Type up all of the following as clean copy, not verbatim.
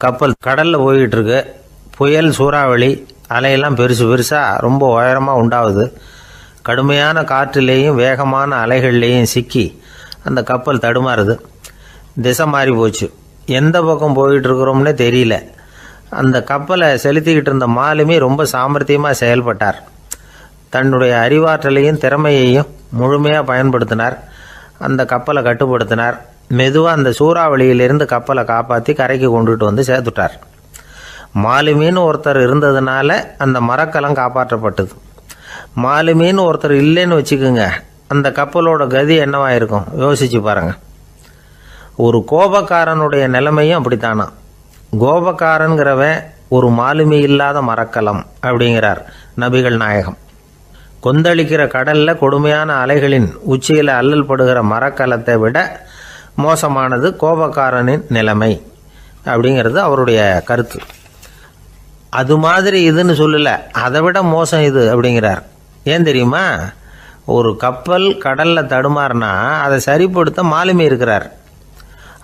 கப்பல் கடலில் போய்கிட்டு இருக்கு. புயல், சூறாவளி, அலையெல்லாம் பெருசு பெருசாக ரொம்ப உயரமாக உண்டாகுது. கடுமையான காற்றுலேயும் வேகமான அலைகள்லேயும் சிக்கி அந்த கப்பல் தடுமாறுது. திசை மாறி போச்சு. எந்த பக்கம் போயிட்டு இருக்கிறோம்னே தெரியல. அந்த கப்பலை செலுத்திக்கிட்டு இருந்த மாலுமி ரொம்ப சாமர்த்தியமாக செயல்பட்டார். தன்னுடைய அறிவாற்றலையும் திறமையையும் முழுமையாக பயன்படுத்தினார். அந்த கப்பலை கட்டுப்படுத்தினார். மெதுவாக அந்த சூறாவளியிலிருந்து கப்பலை காப்பாற்றி கரைக்கு கொண்டுட்டு வந்து சேர்த்துட்டார். மாலுமின்னு ஒருத்தர் இருந்ததுனால அந்த மரக்கலம் காப்பாற்றப்பட்டது. மாலுமின்னு ஒருத்தர் இல்லைன்னு வச்சுக்கோங்க, அந்த கப்பலோட கதி என்னவா இருக்கும் யோசிச்சு பாருங்க. ஒரு கோபக்காரனுடைய நிலைமையும் அப்படித்தானா. கோபக்காரன்கிறவன் ஒரு மாலுமி இல்லாத மரக்கலம் அப்படிங்கிறார் நபிகள் நாயகம். கொந்தளிக்கிற கடல்ல கொடுமையான அலைகளின் உச்சியில் அல்லல் படுகிற மரக்கலத்தை விட மோசமானது கோபக்காரனின் நிலைமை அப்படிங்கிறது அவருடைய கருத்து. அது மாதிரி இதுன்னு சொல்லல, அதை விட மோசம் இது அப்படிங்கிறார். ஏன் தெரியுமா? ஒரு கப்பல் கடல்ல தடுமாறினா அதை சரிப்படுத்த மாலுமி இருக்கிறார்.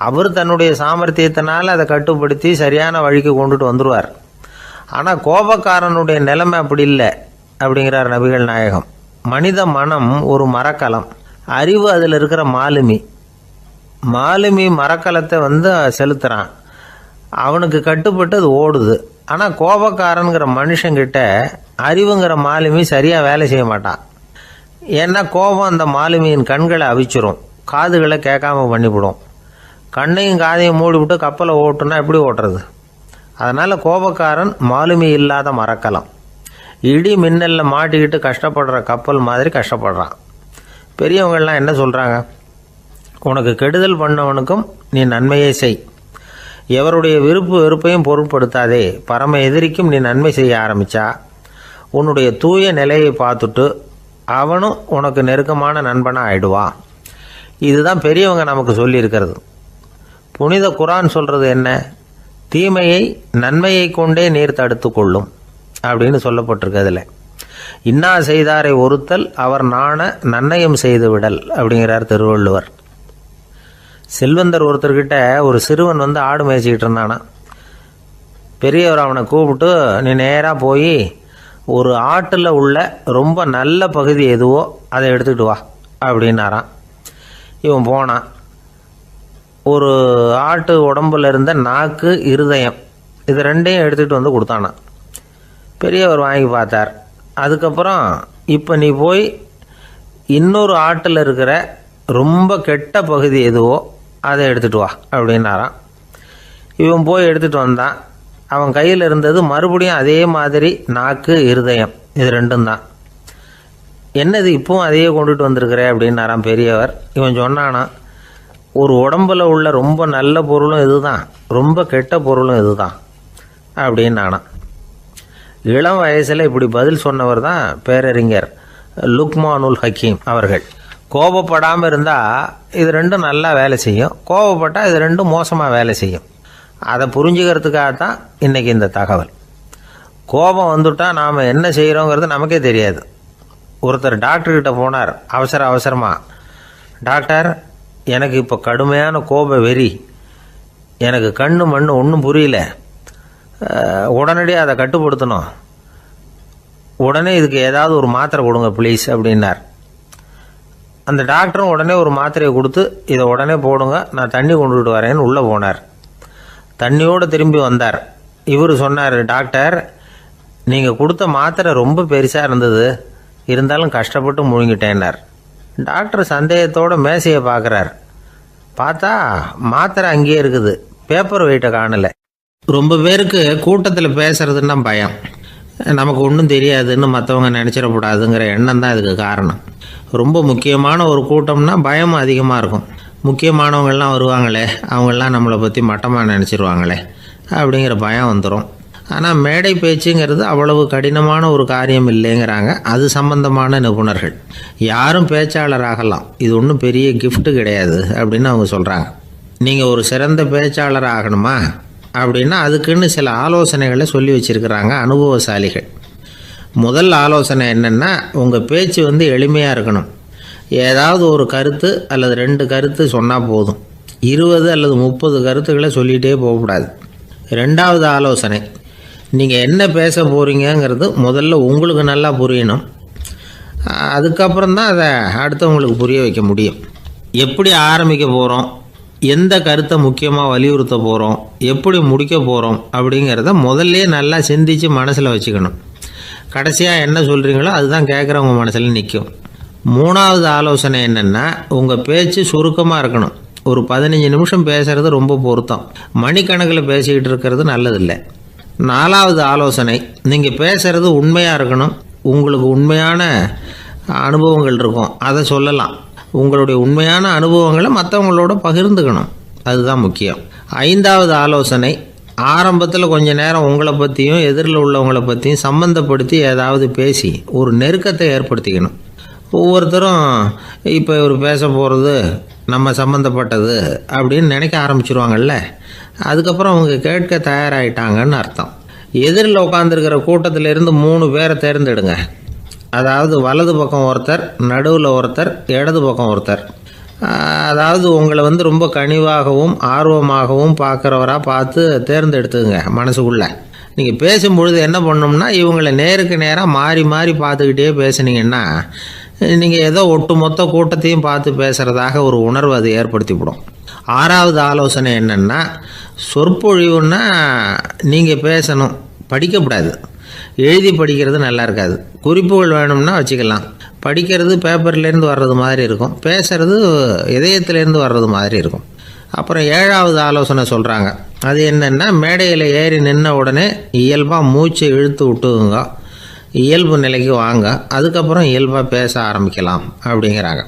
அவர் தன்னுடைய சாமர்த்தியத்தினால் அதை கட்டுப்படுத்தி சரியான வழிக்கு கொண்டுட்டு வந்துடுவார். ஆனால் கோபக்காரனுடைய நிலைமை அப்படி இல்லை அப்படிங்கிறார் நபிகள் நாயகம். மனித மனம் ஒரு மரக்கலம், அறிவு அதில் இருக்கிற மாலுமி. மாலுமி மரக்கலத்தை செலுத்துகிறான், அவனுக்கு கட்டுப்பட்டு அது ஓடுது. ஆனால் கோபக்காரனுங்கிற மனுஷங்கிட்ட அறிவுங்கிற மாலுமி சரியாக வேலை செய்ய மாட்டான். ஏன்னா கோபம் அந்த மாலுமியின் கண்களை அவிச்சிரும், காதுகளை கேட்காம பண்ணிவிடும். கண்ணையும் காதையும் மூடிவிட்டு கப்பலை ஓட்டுனா எப்படி ஓட்டுறது? அதனால் கோபக்காரன் மாலுமி இல்லாத மரக்கலம். இடி மின்னலில் மாட்டிக்கிட்டு கஷ்டப்படுற கப்பல் மாதிரி கஷ்டப்படுறான். பெரியவங்கள்லாம் என்ன சொல்கிறாங்க? உனக்கு கெடுதல் பண்ணவனுக்கும் நீ நன்மையை செய், எவருடைய விருப்பு வெறுப்பையும் பொருட்படுத்தாதே. பரம எதிரிக்கும் நீ நன்மை செய்ய ஆரம்பித்தா உன்னுடைய தூய நிலையை பார்த்துட்டு அவனும் உனக்கு நெருக்கமான நண்பனாக ஆயிடுவான். இதுதான் பெரியவங்க நமக்கு சொல்லியிருக்கிறது. புனித குரான் சொல்கிறது என்ன? தீமையை நன்மையை கொண்டே நீர் தடுத்து கொள்ளும் அப்படின்னு சொல்லப்பட்டிருக்கு. அதில் இன்னா செய்தாரை ஒருத்தல் அவர் நாண நன்னயம் செய்து விடல் அப்படிங்கிறார் திருவள்ளுவர். செல்வந்தர் ஒருத்தர்கிட்ட ஒரு சிறுவன் ஆடு மேய்ச்சிக்கிட்டு இருந்தானா. பெரியவர் அவனை கூப்பிட்டு, நீ நேராக போய் ஒரு ஆட்டில் உள்ள ரொம்ப நல்ல பகுதி எதுவோ அதை எடுத்துக்கிட்டு வா அப்படின்னாரான். இவன் போனான். ஒரு ஆட்டு உடம்புல இருந்த நாக்கு, இருதயம், இது ரெண்டையும் எடுத்துகிட்டு வந்து கொடுத்தானான். பெரியவர் வாங்கி பார்த்தார். அதுக்கப்புறம் இப்போ நீ போய் இன்னொரு ஆட்டில் இருக்கிற ரொம்ப கெட்ட பகுதி எதுவோ அதை எடுத்துகிட்டு வா அப்படின்னாரான். இவன் போய் எடுத்துகிட்டு வந்தான். அவன் கையில் இருந்தது மறுபடியும் அதே மாதிரி நாக்கு, இருதயம், இது ரெண்டும் தான். என்னது இப்பவும் அதையே கொண்டுட்டு வந்திருக்கிற அப்படின்னாரான் பெரியவர். இவன் சொன்னானா, ஒரு உடம்புல உள்ள ரொம்ப நல்ல பொருளும் இதுதான், ரொம்ப கெட்ட பொருளும் இதுதான் அப்படின்னானா. இளம் வயசில் இப்படி பதில் சொன்னவர் தான் பேரறிஞர் லுக்மானுல் ஹக்கீம் அவர்கள். கோபப்படாமல் இருந்தால் இது ரெண்டும் நல்லா வேலை செய்யும், கோபப்பட்டால் இது ரெண்டும் மோசமாக வேலை செய்யும். அதை புரிஞ்சுக்கிறதுக்காகத்தான் இன்றைக்கி இந்த தகவல். கோபம் வந்துட்டால் நாம் என்ன செய்கிறோங்கிறது நமக்கே தெரியாது. ஒருத்தர் டாக்டர்கிட்ட போனார் அவசரமாக. டாக்டர், எனக்கு இப்போ கடுமையான கோப வெறி, எனக்கு கண்ணு மண்ணு ஒன்றும் புரியல, உடனடியாக அதை கட்டுப்படுத்தணும், உடனே இதுக்கு ஏதாவது ஒரு மாத்திரை கொடுங்க ப்ளீஸ் அப்படின்னார். அந்த டாக்டரும் உடனே ஒரு மாத்திரையை கொடுத்து, இதை உடனே போடுங்க, நான் தண்ணி கொண்டுகிட்டு வரேன்னு உள்ளே போனார். தண்ணியோடு திரும்பி வந்தார். இவர் சொன்னார், டாக்டர், நீங்கள் கொடுத்த மாத்திரை ரொம்ப பெருசாக இருந்தது, இருந்தாலும் கஷ்டப்பட்டு முழுங்கிட்டேன்னார். டாக்டர் சந்தேகத்தோடு மேசையை பார்க்குறார். பார்த்தா மாத்திரை அங்கேயே இருக்குது, பேப்பர் வெயிட்டை காணலை. ரொம்ப பேருக்கு கூட்டத்தில் பேசுறதுன்னா பயம், நமக்கு ஒன்றும் தெரியாதுன்னு மற்றவங்க நினச்சிடக்கூடாதுங்கிற எண்ணம் தான் இதுக்கு காரணம். ரொம்ப முக்கியமான ஒரு கூட்டம்னா பயமும் அதிகமாக இருக்கும். முக்கியமானவங்கள்லாம் வருவாங்களே, அவங்களாம் நம்மளை பற்றி மட்டமாக நினச்சிருவாங்களே அப்படிங்கிற பயம் வந்துடும். ஆனால் மேடை பேச்சுங்கிறது அவ்வளவு கடினமான ஒரு காரியம் இல்லைங்கிறாங்க அது சம்பந்தமான நிபுணர்கள். யாரும் பேச்சாளர் ஆகலாம், இது ஒன்றும் பெரிய கிஃப்ட்டு கிடையாது அப்படின்னு அவங்க சொல்கிறாங்க. நீங்கள் ஒரு சிறந்த பேச்சாளர் ஆகணுமா அப்படின்னா அதுக்குன்னு சில ஆலோசனைகளை சொல்லி வச்சுருக்கிறாங்க அனுபவசாலிகள். முதல் ஆலோசனை என்னென்னா, உங்கள் பேச்சு எளிமையாக இருக்கணும். ஏதாவது ஒரு கருத்து அல்லது 2 கருத்து சொன்னால் போதும். 20 அல்லது 30 கருத்துக்களை சொல்லிகிட்டே போகக்கூடாது. ரெண்டாவது ஆலோசனை, நீங்கள் என்ன பேச போகிறீங்கிறது முதல்ல உங்களுக்கு நல்லா புரியணும். அதுக்கப்புறம் தான் அதை அடுத்தவங்களுக்கு புரிய வைக்க முடியும். எப்படி ஆரம்பிக்க போகிறோம், எந்த கருத்தை முக்கியமாக வலியுறுத்த போகிறோம், எப்படி முடிக்க போகிறோம் அப்படிங்கிறத முதல்ல நல்லா சிந்தித்து மனசில் வச்சுக்கணும். கடைசியாக என்ன சொல்கிறீங்களோ அதுதான் கேட்குறவங்க மனசில் நிற்கும். மூணாவது ஆலோசனை என்னென்னா, உங்கள் பேச்சு சுருக்கமாக இருக்கணும். ஒரு 15 நிமிஷம் பேசுகிறது ரொம்ப பொருத்தம். மணிக்கணக்கில் பேசிக்கிட்டு இருக்கிறது நல்லதில்லை. நாலாவது ஆலோசனை, நீங்கள் பேசுகிறது உண்மையாக இருக்கணும். உங்களுக்கு உண்மையான அனுபவங்கள் இருக்கும், அதை சொல்லலாம். உங்களுடைய உண்மையான அனுபவங்களை மற்றவங்களோட பகிர்ந்துக்கணும், அதுதான் முக்கியம். ஐந்தாவது ஆலோசனை, ஆரம்பத்தில் கொஞ்ச நேரம் உங்களை பற்றியும் எதிரில் உள்ளவங்களை பற்றியும் சம்மந்தப்படுத்தி ஏதாவது பேசி ஒரு நெருக்கத்தை ஏற்படுத்திக்கணும். ஒவ்வொருத்தரும் இப்போ இவர் பேச போகிறது நம்ம சம்மந்தப்பட்டது அப்படின்னு நினைக்க ஆரம்பிச்சிருவாங்கல்ல, அதுக்கப்புறம் அவங்க கேட்க தயாராகிட்டாங்கன்னு அர்த்தம். எதிரில் உட்காந்துருக்கிற கூட்டத்திலேருந்து 3 பேரை தேர்ந்தெடுங்க. அதாவது வலது பக்கம் ஒருத்தர், நடுவில் ஒருத்தர், இடது பக்கம் ஒருத்தர். அதாவது உங்களை ரொம்ப கனிவாகவும் ஆர்வமாகவும் பார்க்குறவராக பார்த்து தேர்ந்தெடுத்துங்க மனசுக்குள்ளே. நீங்கள் பேசும்பொழுது என்ன பண்ணணும்னா, இவங்களை நேருக்கு நேராக மாறி மாறி பார்த்துக்கிட்டே பேசுனீங்கன்னா நீங்கள் ஏதோ ஒட்டுமொத்த கூட்டத்தையும் பார்த்து பேசுகிறதாக ஒரு உணர்வு அது ஏற்படுத்திவிடும். ஆறாவது ஆலோசனை என்னென்னா, சொற்பொழிவுன்னா நீங்கள் பேசணும், படிக்கக்கூடாது. எழுதி படிக்கிறது நல்லா இருக்காது. குறிப்புகள் வேணும்னா வச்சுக்கலாம். படிக்கிறது பேப்பர்லேருந்து வர்றது மாதிரி இருக்கும், பேசுகிறது இதயத்திலேருந்து வர்றது மாதிரி இருக்கும். அப்புறம் ஏழாவது ஆலோசனை சொல்கிறாங்க. அது என்னென்னா, மேடையில் ஏறி நின்ன உடனே இயல்பாக மூச்சை இழுத்து விட்டுங்க, இயல்பு நிலைக்கு வாங்க, அதுக்கப்புறம் இயல்பாக பேச ஆரம்பிக்கலாம் அப்படிங்கிறாங்க.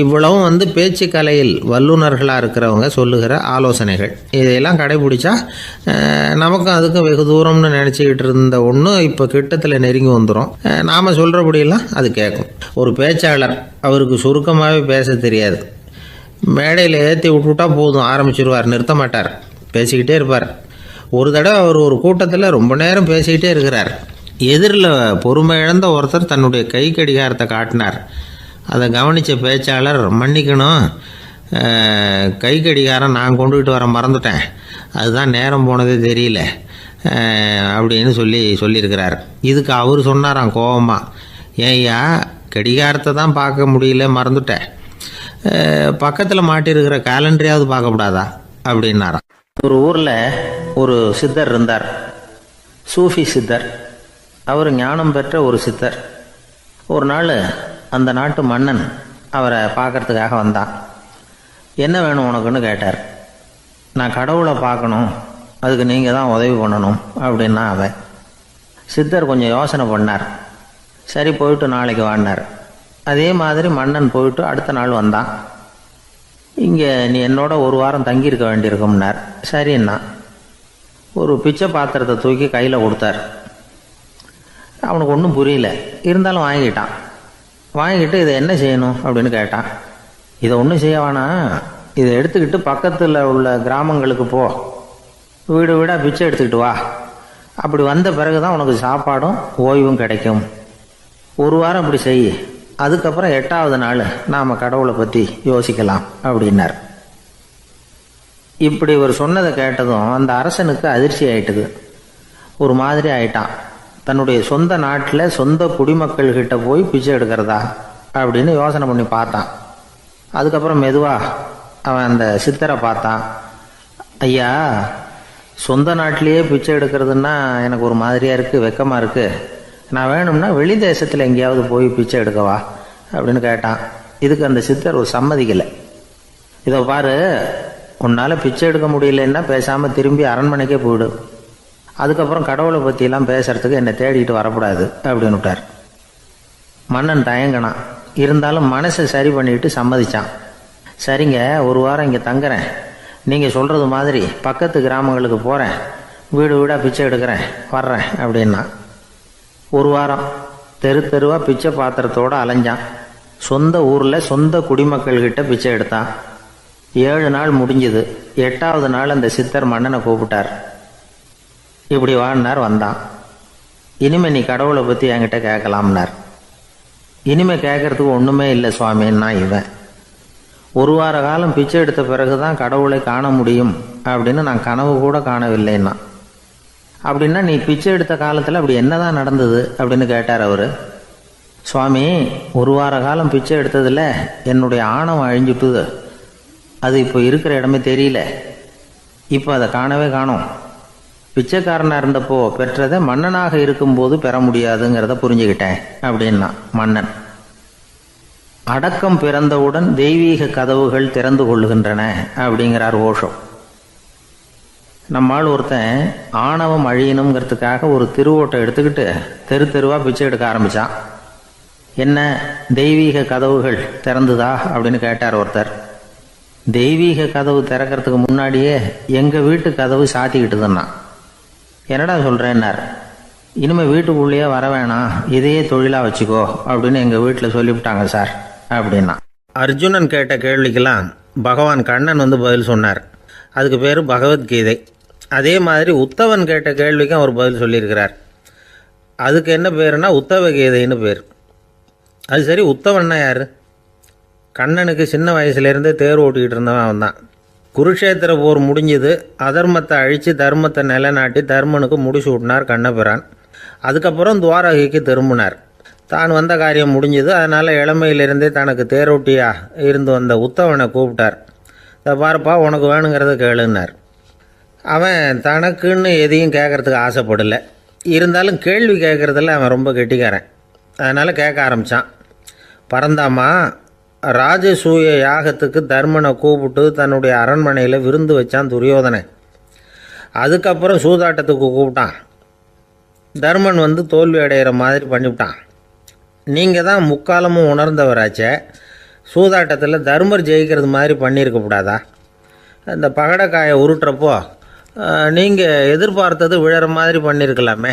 இவ்வளவும் பேச்சு கலையில் வல்லுநர்களாக இருக்கிறவங்க சொல்லுகிற ஆலோசனைகள். இதையெல்லாம் கடைபிடிச்சா நமக்கும் அதுக்கும் வெகு தூரம்னு நினச்சிக்கிட்டு இருந்த ஒன்று இப்போ கிட்டத்தில் நெருங்கி வந்துடும். நாம் சொல்கிறபடியெல்லாம் அது கேட்கும். ஒரு பேச்சாளர், அவருக்கு சுருக்கமாகவே பேச தெரியாது. மேடையில் ஏற்றி விட்டுவிட்டா போதும், ஆரம்பிச்சிருவார், நிறுத்த மாட்டார், பேசிக்கிட்டே இருப்பார். ஒரு தடவை அவர் ஒரு கூட்டத்தில் ரொம்ப நேரம் பேசிக்கிட்டே இருக்கிறார். எதிரில் பொறுமை இழந்த ஒருத்தர் தன்னுடைய கை கடிகாரத்தை காட்டினார். அதை கவனித்த பேச்சாளர், மன்னிக்கணும், கை கடிகாரம் நான் கொண்டுகிட்டு வர மறந்துட்டேன், அதுதான் நேரம் போனதே தெரியல அப்படின்னு சொல்லியிருக்கிறார். இதுக்கு அவர் சொன்னாராம் கோபமாக, ஏய்யா கடிகாரத்தை தான் பார்க்க முடியல, மறந்துட்டேன், பக்கத்தில் மாட்டிருக்கிற கேலண்டரையாவது பார்க்கக்கூடாதா அப்படின்னாராம். ஒரு ஊரில் ஒரு சித்தர் இருந்தார், சூஃபி சித்தர். அவர் ஞானம் பெற்ற ஒரு சித்தர். ஒரு நாள் அந்த நாட்டு மன்னன் அவரை பார்க்கறதுக்காக வந்தான். என்ன வேணும் உனக்குன்னு கேட்டார். நான் கடவுளை பார்க்கணும், அதுக்கு நீங்கள் தான் உதவி பண்ணணும் அப்படின்னா அவன். சித்தர் கொஞ்சம் யோசனை பண்ணார். சரி, போயிட்டு நாளைக்கு வாடினார். அதே மாதிரி மன்னன் போயிட்டு அடுத்த நாள் வந்தான். இங்கே நீ என்னோட ஒரு வாரம் தங்கியிருக்க வேண்டியிருக்கும்னார். சரின்னா ஒரு பிச்சை பாத்திரத்தை தூக்கி கையில் கொடுத்தார். அவனுக்கு ஒன்றும் புரியல, இருந்தாலும் வாங்கிக்கிட்டான். வாங்கிக்கிட்டு இதை என்ன செய்யணும் அப்படின்னு கேட்டான். இதை ஒன்றும் செய்ய வேணாம், இதை எடுத்துக்கிட்டு பக்கத்தில் உள்ள கிராமங்களுக்கு போ, வீடு வீடாக பிச்சை எடுத்துக்கிட்டு வா, அப்படி வந்த பிறகு தான் உனக்கு சாப்பாடும் ஓய்வும் கிடைக்கும். ஒரு வாரம் இப்படி செய், அதுக்கப்புறம் 8வது நாள் நாம் கடவுளை பற்றி யோசிக்கலாம் அப்படின்னார். இப்படி இவர் சொன்னதை கேட்டதும் அந்த அரசனுக்கு அதிர்ச்சி ஆயிட்டுது. ஒரு மாதிரி ஆயிட்டான். தன்னுடைய சொந்த நாட்டில் சொந்த குடிமக்கள்கிட்ட போய் பிச்சை எடுக்கிறதா அப்படின்னு யோசனை பண்ணி பார்த்தான். அதுக்கப்புறம் மெதுவாக அவன் அந்த சித்தரை பார்த்தான். ஐயா, சொந்த நாட்டிலேயே பிச்சை எடுக்கிறதுன்னா எனக்கு ஒரு மாதிரியாக இருக்குது, வெக்கமாக இருக்குது, நான் வேணும்னா வெளி தேசத்தில் எங்கேயாவது போய் பிச்சை எடுக்கவா அப்படின்னு கேட்டான். இதுக்கு அந்த சித்தர் ஒரு சம்மதிக்கலை. இதை பாரு, உன்னால் பிச்சை எடுக்க முடியலன்னா பேசாமல் திரும்பி அரண்மனைக்கே போயிடு, அதுக்கப்புறம் கடவுளை பற்றியெல்லாம் பேசுறதுக்கு என்னை தேடிட்டு வரக்கூடாது அப்படின்னு விட்டார். மன்னன் தயங்கினான், இருந்தாலும் மனசை சரி பண்ணிட்டு சம்மதிச்சான். சரிங்க, ஒரு வாரம் இங்கே தங்குறேன், நீங்கள் சொல்கிறது மாதிரி பக்கத்து கிராமங்களுக்கு போகிறேன், வீடு வீடாக பிச்சை எடுக்கிறேன், வர்றேன் அப்படின்னா. ஒரு வாரம் தெரு தெருவாக பிச்சை பாத்திரத்தோடு அலைஞ்சான். சொந்த ஊரில் சொந்த குடிமக்கள்கிட்ட பிச்சை எடுத்தான். 7 நாள் முடிஞ்சுது. 8வது நாள் அந்த சித்தர் மன்னனை கூப்பிட்டார். இப்படி வாழ்னார், வந்தான். இனிமே நீ கடவுளை பற்றி என்கிட்ட கேட்கலாம்னார். இனிமே கேட்கறதுக்கு ஒன்றுமே இல்லை சுவாமின்னா இவன். ஒரு வார காலம் பிச்சை எடுத்த பிறகு தான் கடவுளை காண முடியும் அப்படின்னு நான் கனவு கூட காணவில்லைன்னா. அப்படின்னா நீ பிச்சை எடுத்த காலத்தில் அப்படி என்னதான் நடந்தது அப்படின்னு கேட்டார் அவர். சுவாமி, ஒரு வார காலம் பிச்சை எடுத்ததில் என்னுடைய ஆணவம் அழிஞ்சுட்டுது. அது இப்போ இருக்கிற இடமே தெரியல. இப்போ அதை காணவே காணோம். பிச்சைக்காரனாக இருந்தப்போ பெற்றதை மன்னனாக இருக்கும்போது பெற முடியாதுங்கிறத புரிஞ்சுக்கிட்டேன் அப்படின்னா மன்னன். அடக்கம் பிறந்தவுடன் தெய்வீக கதவுகள் திறந்து கொள்ளுகின்றன அப்படிங்கிறார் ஓஷோ. நம்மால் ஒருத்தன் ஆணவம் அழியணுங்கிறதுக்காக ஒரு திருவோட்டை எடுத்துக்கிட்டு தெரு தெருவாக பிச்சை எடுக்க ஆரம்பித்தான். என்ன, தெய்வீக கதவுகள் திறந்துதா அப்படின்னு கேட்டார் ஒருத்தர். தெய்வீக கதவு திறக்கிறதுக்கு முன்னாடியே எங்கள் வீட்டு கதவு சாத்திக்கிட்டுதுன்னா. என்னடா சொல்கிறேன்னார். இனிமேல் வீட்டுக்குள்ளேயே வர வேணாம், இதையே தொழிலாக வச்சுக்கோ அப்படின்னு எங்கள் வீட்டில் சொல்லிவிட்டாங்க சார் அப்படின்னா. அர்ஜுனன் கேட்ட கேள்விக்கெல்லாம் பகவான் கண்ணன் பதில் சொன்னார். அதுக்கு பேர் பகவத்கீதை. அதே மாதிரி உத்தவன் கேட்ட கேள்விக்கும் அவர் பதில் சொல்லியிருக்கிறார். அதுக்கு என்ன பேருனா உத்தவ கீதைன்னு பேர். அது சரி, உத்தவன்னா யார்? கண்ணனுக்கு சின்ன வயசுலேருந்தே தேர் ஓட்டிக்கிட்டு இருந்தவன் அவன் தான். குருஷேத்திர போர் முடிஞ்சது. அதர்மத்தை அழித்து தர்மத்தை நிலைநாட்டி தர்மனுக்கு முடிச்சு விட்டினார் கண்ணபிரான். அதுக்கப்புறம் துவாரகைக்கு திரும்பினார். தான் வந்த காரியம் முடிஞ்சது. அதனால் இளமையிலிருந்தே தனக்கு தேரோட்டியாக இருந்து வந்த உத்தவனை கூப்பிட்டார். இதை பாருப்பா, உனக்கு வேணுங்கிறத கேளுன்னார். அவன் தனக்குன்னு எதையும் கேட்குறதுக்கு ஆசைப்படலை. இருந்தாலும் கேள்வி கேட்குறதில் அவன் ரொம்ப கெட்டிக்காரன். அதனால் கேட்க ஆரம்பித்தான். பரந்தாமா, ராஜசூய யாகத்துக்கு தர்மனை கூப்பிட்டு தன்னுடைய அரண்மனையில் விருந்து வச்சான் துரியோதனை. அதுக்கப்புறம் சூதாட்டத்துக்கு கூப்பிட்டான். தர்மன் தோல்வி அடைகிற மாதிரி பண்ணிவிட்டான். நீங்கள் தான் முக்காலமும் உணர்ந்தவராச்சே, சூதாட்டத்தில் தர்மர் ஜெயிக்கிறது மாதிரி பண்ணியிருக்கக்கூடாதா? அந்த பகடக்காயை உருட்டுறப்போ நீங்கள் எதிர்பார்த்தது விழற மாதிரி பண்ணியிருக்கலாமே.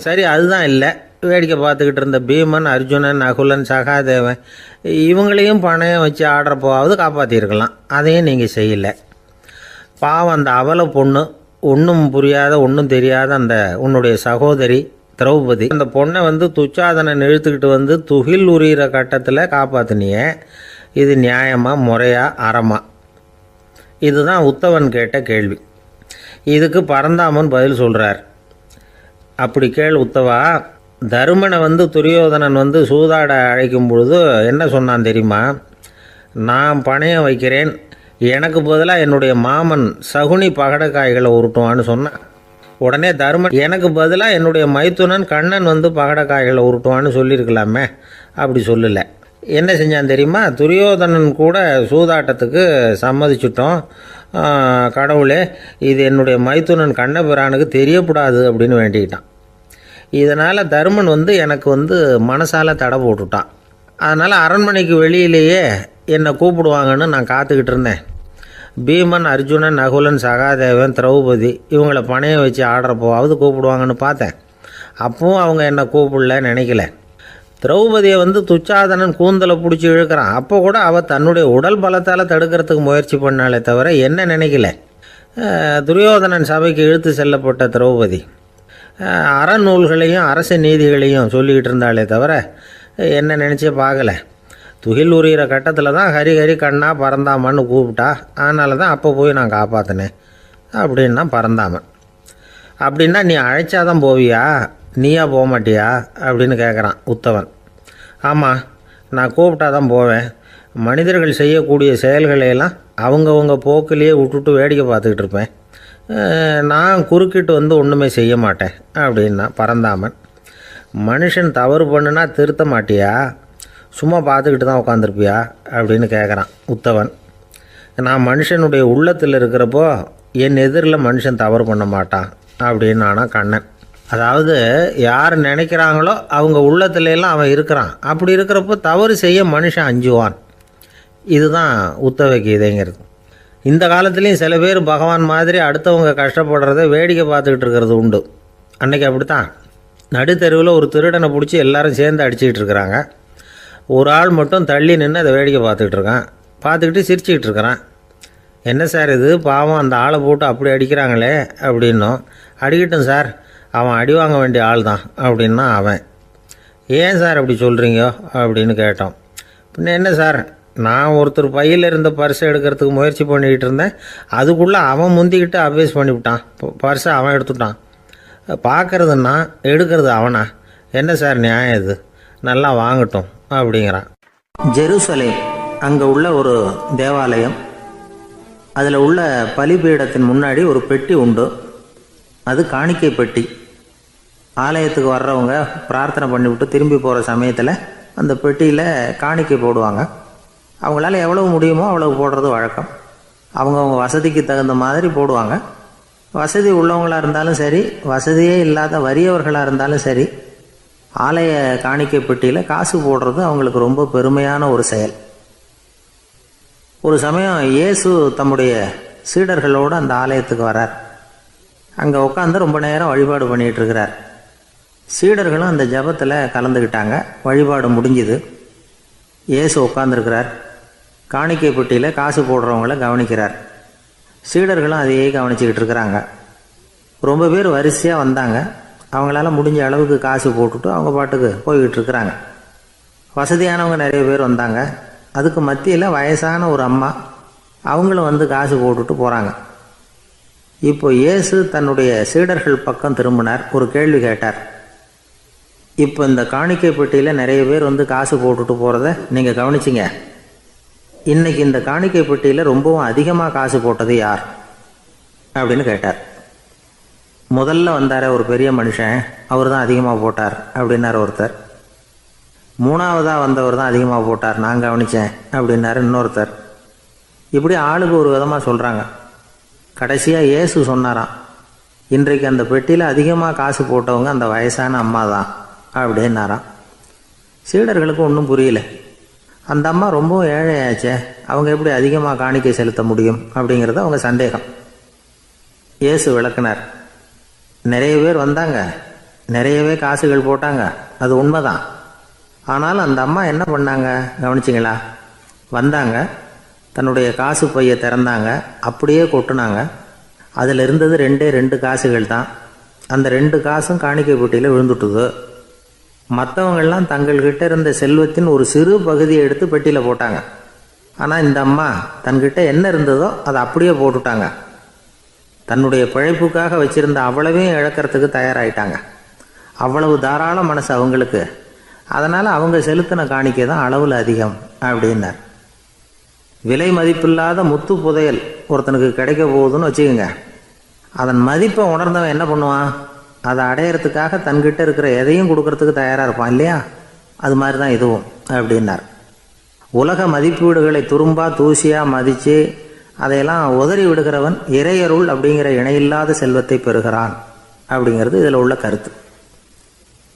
சரி, அதுதான் இல்லை. வேடிக்கை பார்த்துக்கிட்டு இருந்த பீமன், அர்ஜுனன், நகுலன், சகாதேவன் இவங்களையும் பணையம் வச்சு ஆடுறப்போவாவது காப்பாற்றிருக்கலாம். அதையும் நீங்கள் செய்யலை. பாவம், அந்த அவல பொண்ணு, ஒன்றும் புரியாத ஒன்றும் தெரியாத அந்த உன்னுடைய சகோதரி திரௌபதி, அந்த பொண்ணை துச்சாதனன் இழுத்துக்கிட்டு துகில் உரிகிற கட்டத்தில் காப்பாற்றினியே. இது நியாயமா, முறையா, அறமா? இதுதான் உத்தவன் கேட்ட கேள்வி. இதுக்கு பரந்தாமன் பதில் சொல்கிறார். அப்படி கேள் உத்தவா. தருமனை துரியோதனன் சூதாட அழைக்கும் பொழுது என்ன சொன்னான் தெரியுமா? நான் பணையம் வைக்கிறேன், எனக்கு பதிலாக என்னுடைய மாமன் சகுனி பகடக்காய்களை உருட்டுவான்னு சொன்னான். உடனே தருமன், எனக்கு பதிலாக என்னுடைய மைத்துனன் கண்ணன் பகடக்காய்களை உருட்டுவான்னு சொல்லியிருக்கலாமே. அப்படி சொல்லலை. என்ன செஞ்சான் தெரியுமா? துரியோதனன் கூட சூதாட்டத்துக்கு சம்மதிச்சிட்டோம். கடவுளே, இது என்னுடைய மைத்துனன் கண்ணபிரானுக்கு தெரியக்கூடாது அப்படின்னு வேண்டிக்கிட்டான். இதனால் தருமன் எனக்கு மனசால் தடை போட்டுட்டான். அதனால் அரண்மனைக்கு வெளியிலேயே என்னை கூப்பிடுவாங்கன்னு நான் காத்துக்கிட்டு இருந்தேன். பீமன், அர்ஜுனன், நகுலன், சகாதேவன், திரௌபதி இவங்களை பணையம் வச்சு ஆடுறப்போவாவது கூப்பிடுவாங்கன்னு பார்த்தேன். அப்பவும் அவங்க என்னை கூப்பிடல, நினைக்கல. திரௌபதியை துச்சாதனன் கூந்தலை பிடிச்சி இழுக்கிறான். அப்போ கூட அவள் தன்னுடைய உடல் பலத்தால் தடுக்கிறதுக்கு முயற்சி பண்ணாலே தவிர என்ன நினைக்கல. துரியோதனன் சபைக்கு இழுத்து செல்லப்பட்ட திரௌபதி அறநூல்களையும் அரச நீதிகளையும் சொல்லிக்கிட்டு இருந்தாலே தவிர என்ன நினச்சே பார்க்கலை. துகில் உரிகிற கட்டத்தில் தான் ஹரி ஹரி கண்ணா பரந்தாமன்னு கூப்பிட்டா. அதனால தான் அப்போ போய் நான் காப்பாற்றினேன் அப்படின்னா பரந்தாமன். அப்படின்னா நீ அழைச்சாதான் போவியா, நீயா போக மாட்டியா அப்படின்னு கேட்குறான் உத்தவன். ஆமாம், நான் கூப்பிட்டா தான் போவேன். மனிதர்கள் செய்யக்கூடிய செயல்களையெல்லாம் அவங்கவுங்க போக்கிலேயே விட்டுட்டு வேடிக்கை பார்த்துக்கிட்டு இருப்பேன். நான் குறுக்கிட்டு ஒன்றுமே செய்ய மாட்டேன் அப்படின்னா பரந்தாமன். மனுஷன் தவறு பண்ணுனா திருத்த மாட்டியா, சும்மா பார்த்துக்கிட்டு தான் உட்காந்துருப்பியா அப்படின்னு கேட்குறான் உத்தவன். நான் மனுஷனுடைய உள்ளத்தில் இருக்கிறப்போ என் எதிரில் மனுஷன் தவறு பண்ண மாட்டான் அப்படின்னு ஆனா கண்ணன். அதாவது யார் நினைக்கிறாங்களோ அவங்க உள்ளத்துலலாம் அவன் இருக்கிறான். அப்படி இருக்கிறப்போ தவறு செய்ய மனுஷன் அஞ்சுவான். இதுதான் உத்தவ கீதைங்கிறது. இந்த காலத்துலேயும் சில பேர் பகவான் மாதிரி அடுத்தவங்க கஷ்டப்படுறத வேடிக்கை பார்த்துக்கிட்டு இருக்கிறது உண்டு. அன்றைக்கி அப்படித்தான். நடுத்தெருவில் ஒரு திருடனை பிடிச்சி எல்லாரும் சேர்ந்து அடிச்சுக்கிட்டு இருக்கிறாங்க. ஒரு ஆள் மட்டும் தள்ளி நின்று அதை வேடிக்கை பார்த்துக்கிட்டு இருக்கான். பார்த்துக்கிட்டு சிரிச்சுக்கிட்டு இருக்கிறான். என்ன சார் இது, பாவம் அந்த ஆளை போட்டு அப்படி அடிக்கிறாங்களே அப்படின்னும். அடிக்கட்டும் சார், அவன் அடி வாங்க வேண்டிய ஆள் தான் அப்படின்னா அவன். ஏன் சார் அப்படி சொல்கிறீங்க அப்படின்னு கேட்டோம். பின்ன என்ன சார், நான் ஒருத்தர் பையில் இருந்த பர்ஸை எடுக்கிறதுக்கு முயற்சி பண்ணிக்கிட்டு இருந்தேன். அதுக்குள்ளே அவன் முந்திக்கிட்டு அப்வேஸ் பண்ணிவிட்டான். பர்ஸை அவன் எடுத்துட்டான். பார்க்கறதுன்னா எடுக்கிறது அவனா? என்ன சார் நியாயம் இது? நல்லா வாங்கட்டும் அப்படிங்கிறான். ஜெருசலேம் அங்கே உள்ள ஒரு தேவாலயம். அதில் உள்ள பலிபீடத்தின் முன்னாடி ஒரு பெட்டி உண்டு. அது காணிக்கை பெட்டி. ஆலயத்துக்கு வர்றவங்க பிரார்த்தனை பண்ணிவிட்டு திரும்பி போகிற சமயத்தில் அந்த பெட்டியில் காணிக்கை போடுவாங்க. அவங்களால எவ்வளவு முடியுமோ அவ்வளவு போடுறது வழக்கம். அவங்கவுங்க வசதிக்கு தகுந்த மாதிரி போடுவாங்க. வசதி உள்ளவங்களாக இருந்தாலும் சரி, வசதியே இல்லாத வறியவர்களாக இருந்தாலும் சரி, ஆலய காணிக்கை பெட்டியில் காசு போடுறது அவங்களுக்கு ரொம்ப பெருமையான ஒரு செயல். ஒரு சமயம் இயேசு தம்முடைய சீடர்களோடு அந்த ஆலயத்துக்கு வரார். அங்கே உட்காந்து ரொம்ப நேரம் வழிபாடு பண்ணிகிட்டு இருக்கிறார். சீடர்களும் அந்த ஜபத்தில் கலந்துக்கிட்டாங்க. வழிபாடு முடிஞ்சுது. இயேசு உட்காந்துருக்கிறார். காணிக்கை பெட்டியில் காசு போடுறவங்கள கவனிக்கிறார். சீடர்களும் அதையே கவனிச்சுக்கிட்டு இருக்கிறாங்க. ரொம்ப பேர் வரிசையாக வந்தாங்க. அவங்களால முடிஞ்ச அளவுக்கு காசு போட்டுட்டு அவங்க பாட்டுக்கு போய்கிட்டு இருக்கிறாங்க. வசதியானவங்க நிறைய பேர் வந்தாங்க. அதுக்கு மத்தியில் வயசான ஒரு அம்மா, அவங்களும் வந்து காசு போட்டுட்டு போகிறாங்க. இப்போ இயேசு தன்னுடைய சீடர்கள் பக்கம் திரும்பினார். ஒரு கேள்வி கேட்டார். இப்போ இந்த காணிக்கை பெட்டியில் நிறைய பேர் வந்து காசு போட்டுட்டு போகிறத நீங்கள் கவனிச்சிங்க. இன்றைக்கி இந்த காணிக்கை பெட்டியில் ரொம்பவும் அதிகமாக காசு போட்டது யார் அப்படின்னு கேட்டார். முதல்ல வந்தார ஒரு பெரிய மனுஷன், அவர் தான் அதிகமாக போட்டார் அப்படின்னார் ஒருத்தர். மூணாவதாக வந்தவர் தான் அதிகமாக போட்டார், நான் கவனித்தேன் அப்படின்னாரு இன்னொருத்தர். இப்படி ஆளுக்கு ஒரு விதமாக சொல்கிறாங்க. கடைசியாக இயேசு சொன்னாராம், இன்றைக்கு அந்த பெட்டியில் அதிகமாக காசு போட்டவங்க அந்த வயசான அம்மா தான் அப்படின்னாராம். சீடர்களுக்கு ஒன்றும் புரியல. அந்த அம்மா ரொம்ப ஏழையாச்சே, அவங்க எப்படி அதிகமாக காணிக்கை செலுத்த முடியும் அப்படிங்கிறது அவங்க சந்தேகம். இயேசு விளக்குனார். நிறைய பேர் வந்தாங்க, நிறையவே காசுகள் போட்டாங்க, அது உண்மைதான். ஆனாலும் அந்த அம்மா என்ன பண்ணாங்க கவனிச்சிங்களா? வந்தாங்க, தன்னுடைய காசு பையை திறந்தாங்க, அப்படியே கொட்டுனாங்க. அதில் இருந்தது 2 காசுகள் தான். அந்த 2 காசும் காணிக்கை பெட்டியில் விழுந்துட்டுது. மற்றவங்கள்லாம் தங்கள்கிட்ட இருந்த செல்வத்தின் ஒரு சிறு பகுதியை எடுத்து பெட்டியில் போட்டாங்க. ஆனால் இந்த அம்மா தன்கிட்ட என்ன இருந்ததோ அதை அப்படியே போட்டுட்டாங்க. தன்னுடைய பிழைப்புக்காக வச்சுருந்த அவ்வளவையும் இழக்கிறதுக்கு தயாராகிட்டாங்க. அவ்வளவு தாராள மனசு அவங்களுக்கு. அதனால் அவங்க செலுத்தின காணிக்கை தான் அளவில் அதிகம் அப்படின்னார். விலை மதிப்பில்லாத முத்து புதையல் ஒருத்தனுக்கு கிடைக்க போகுதுன்னு வச்சுக்கோங்க. அதன் மதிப்பை உணர்ந்தவன் என்ன பண்ணுவான்? அதை அடையிறதுக்காக தன்கிட்ட இருக்கிற எதையும் கொடுக்கறதுக்கு தயாராக இருப்பான் இல்லையா? அது மாதிரி தான் இதுவும் அப்படின்னார். உலக மதிப்பீடுகளை துரும்பா தூசியாக மதித்து அதையெல்லாம் உதறி விடுகிறவன் இறையருள் அப்படிங்கிற இணையில்லாத செல்வத்தை பெறுகிறான் அப்படிங்கிறது இதில் உள்ள கருத்து.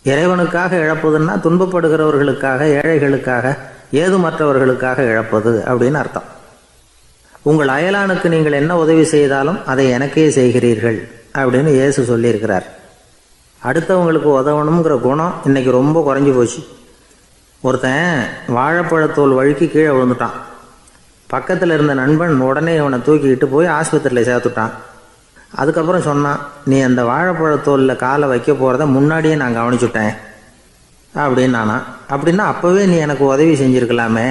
இறைவனுக்காக இழப்பதுன்னா துன்பப்படுகிறவர்களுக்காக, ஏழைகளுக்காக, ஏதுமற்றவர்களுக்காக இழப்பது அப்படின்னு அர்த்தம். உங்கள் அயலானுக்கு நீங்கள் என்ன உதவி செய்தாலும் அதை எனக்கே செய்கிறீர்கள் அப்படின்னு இயேசு சொல்லியிருக்கிறார். அடுத்தவங்களுக்கு உதவணுங்கிற குணம் இன்னைக்கு ரொம்ப குறைஞ்சி போச்சு. ஒருத்தன் வாழைப்பழத்தோல் வழுக்கி கீழே விழுந்துட்டான். பக்கத்தில் இருந்த நண்பன் உடனே இவனை தூக்கிக்கிட்டு போய் ஆஸ்பத்திரியில் சேர்த்துட்டான். அதுக்கப்புறம் சொன்னான், நீ அந்த வாழைப்பழத்தோலில் காலை வைக்க போகிறத முன்னாடியே நான் கவனிச்சுட்டேன் அப்படின்னானா. அப்படின்னா அப்போவே நீ எனக்கு உதவி செஞ்சுருக்கலாமே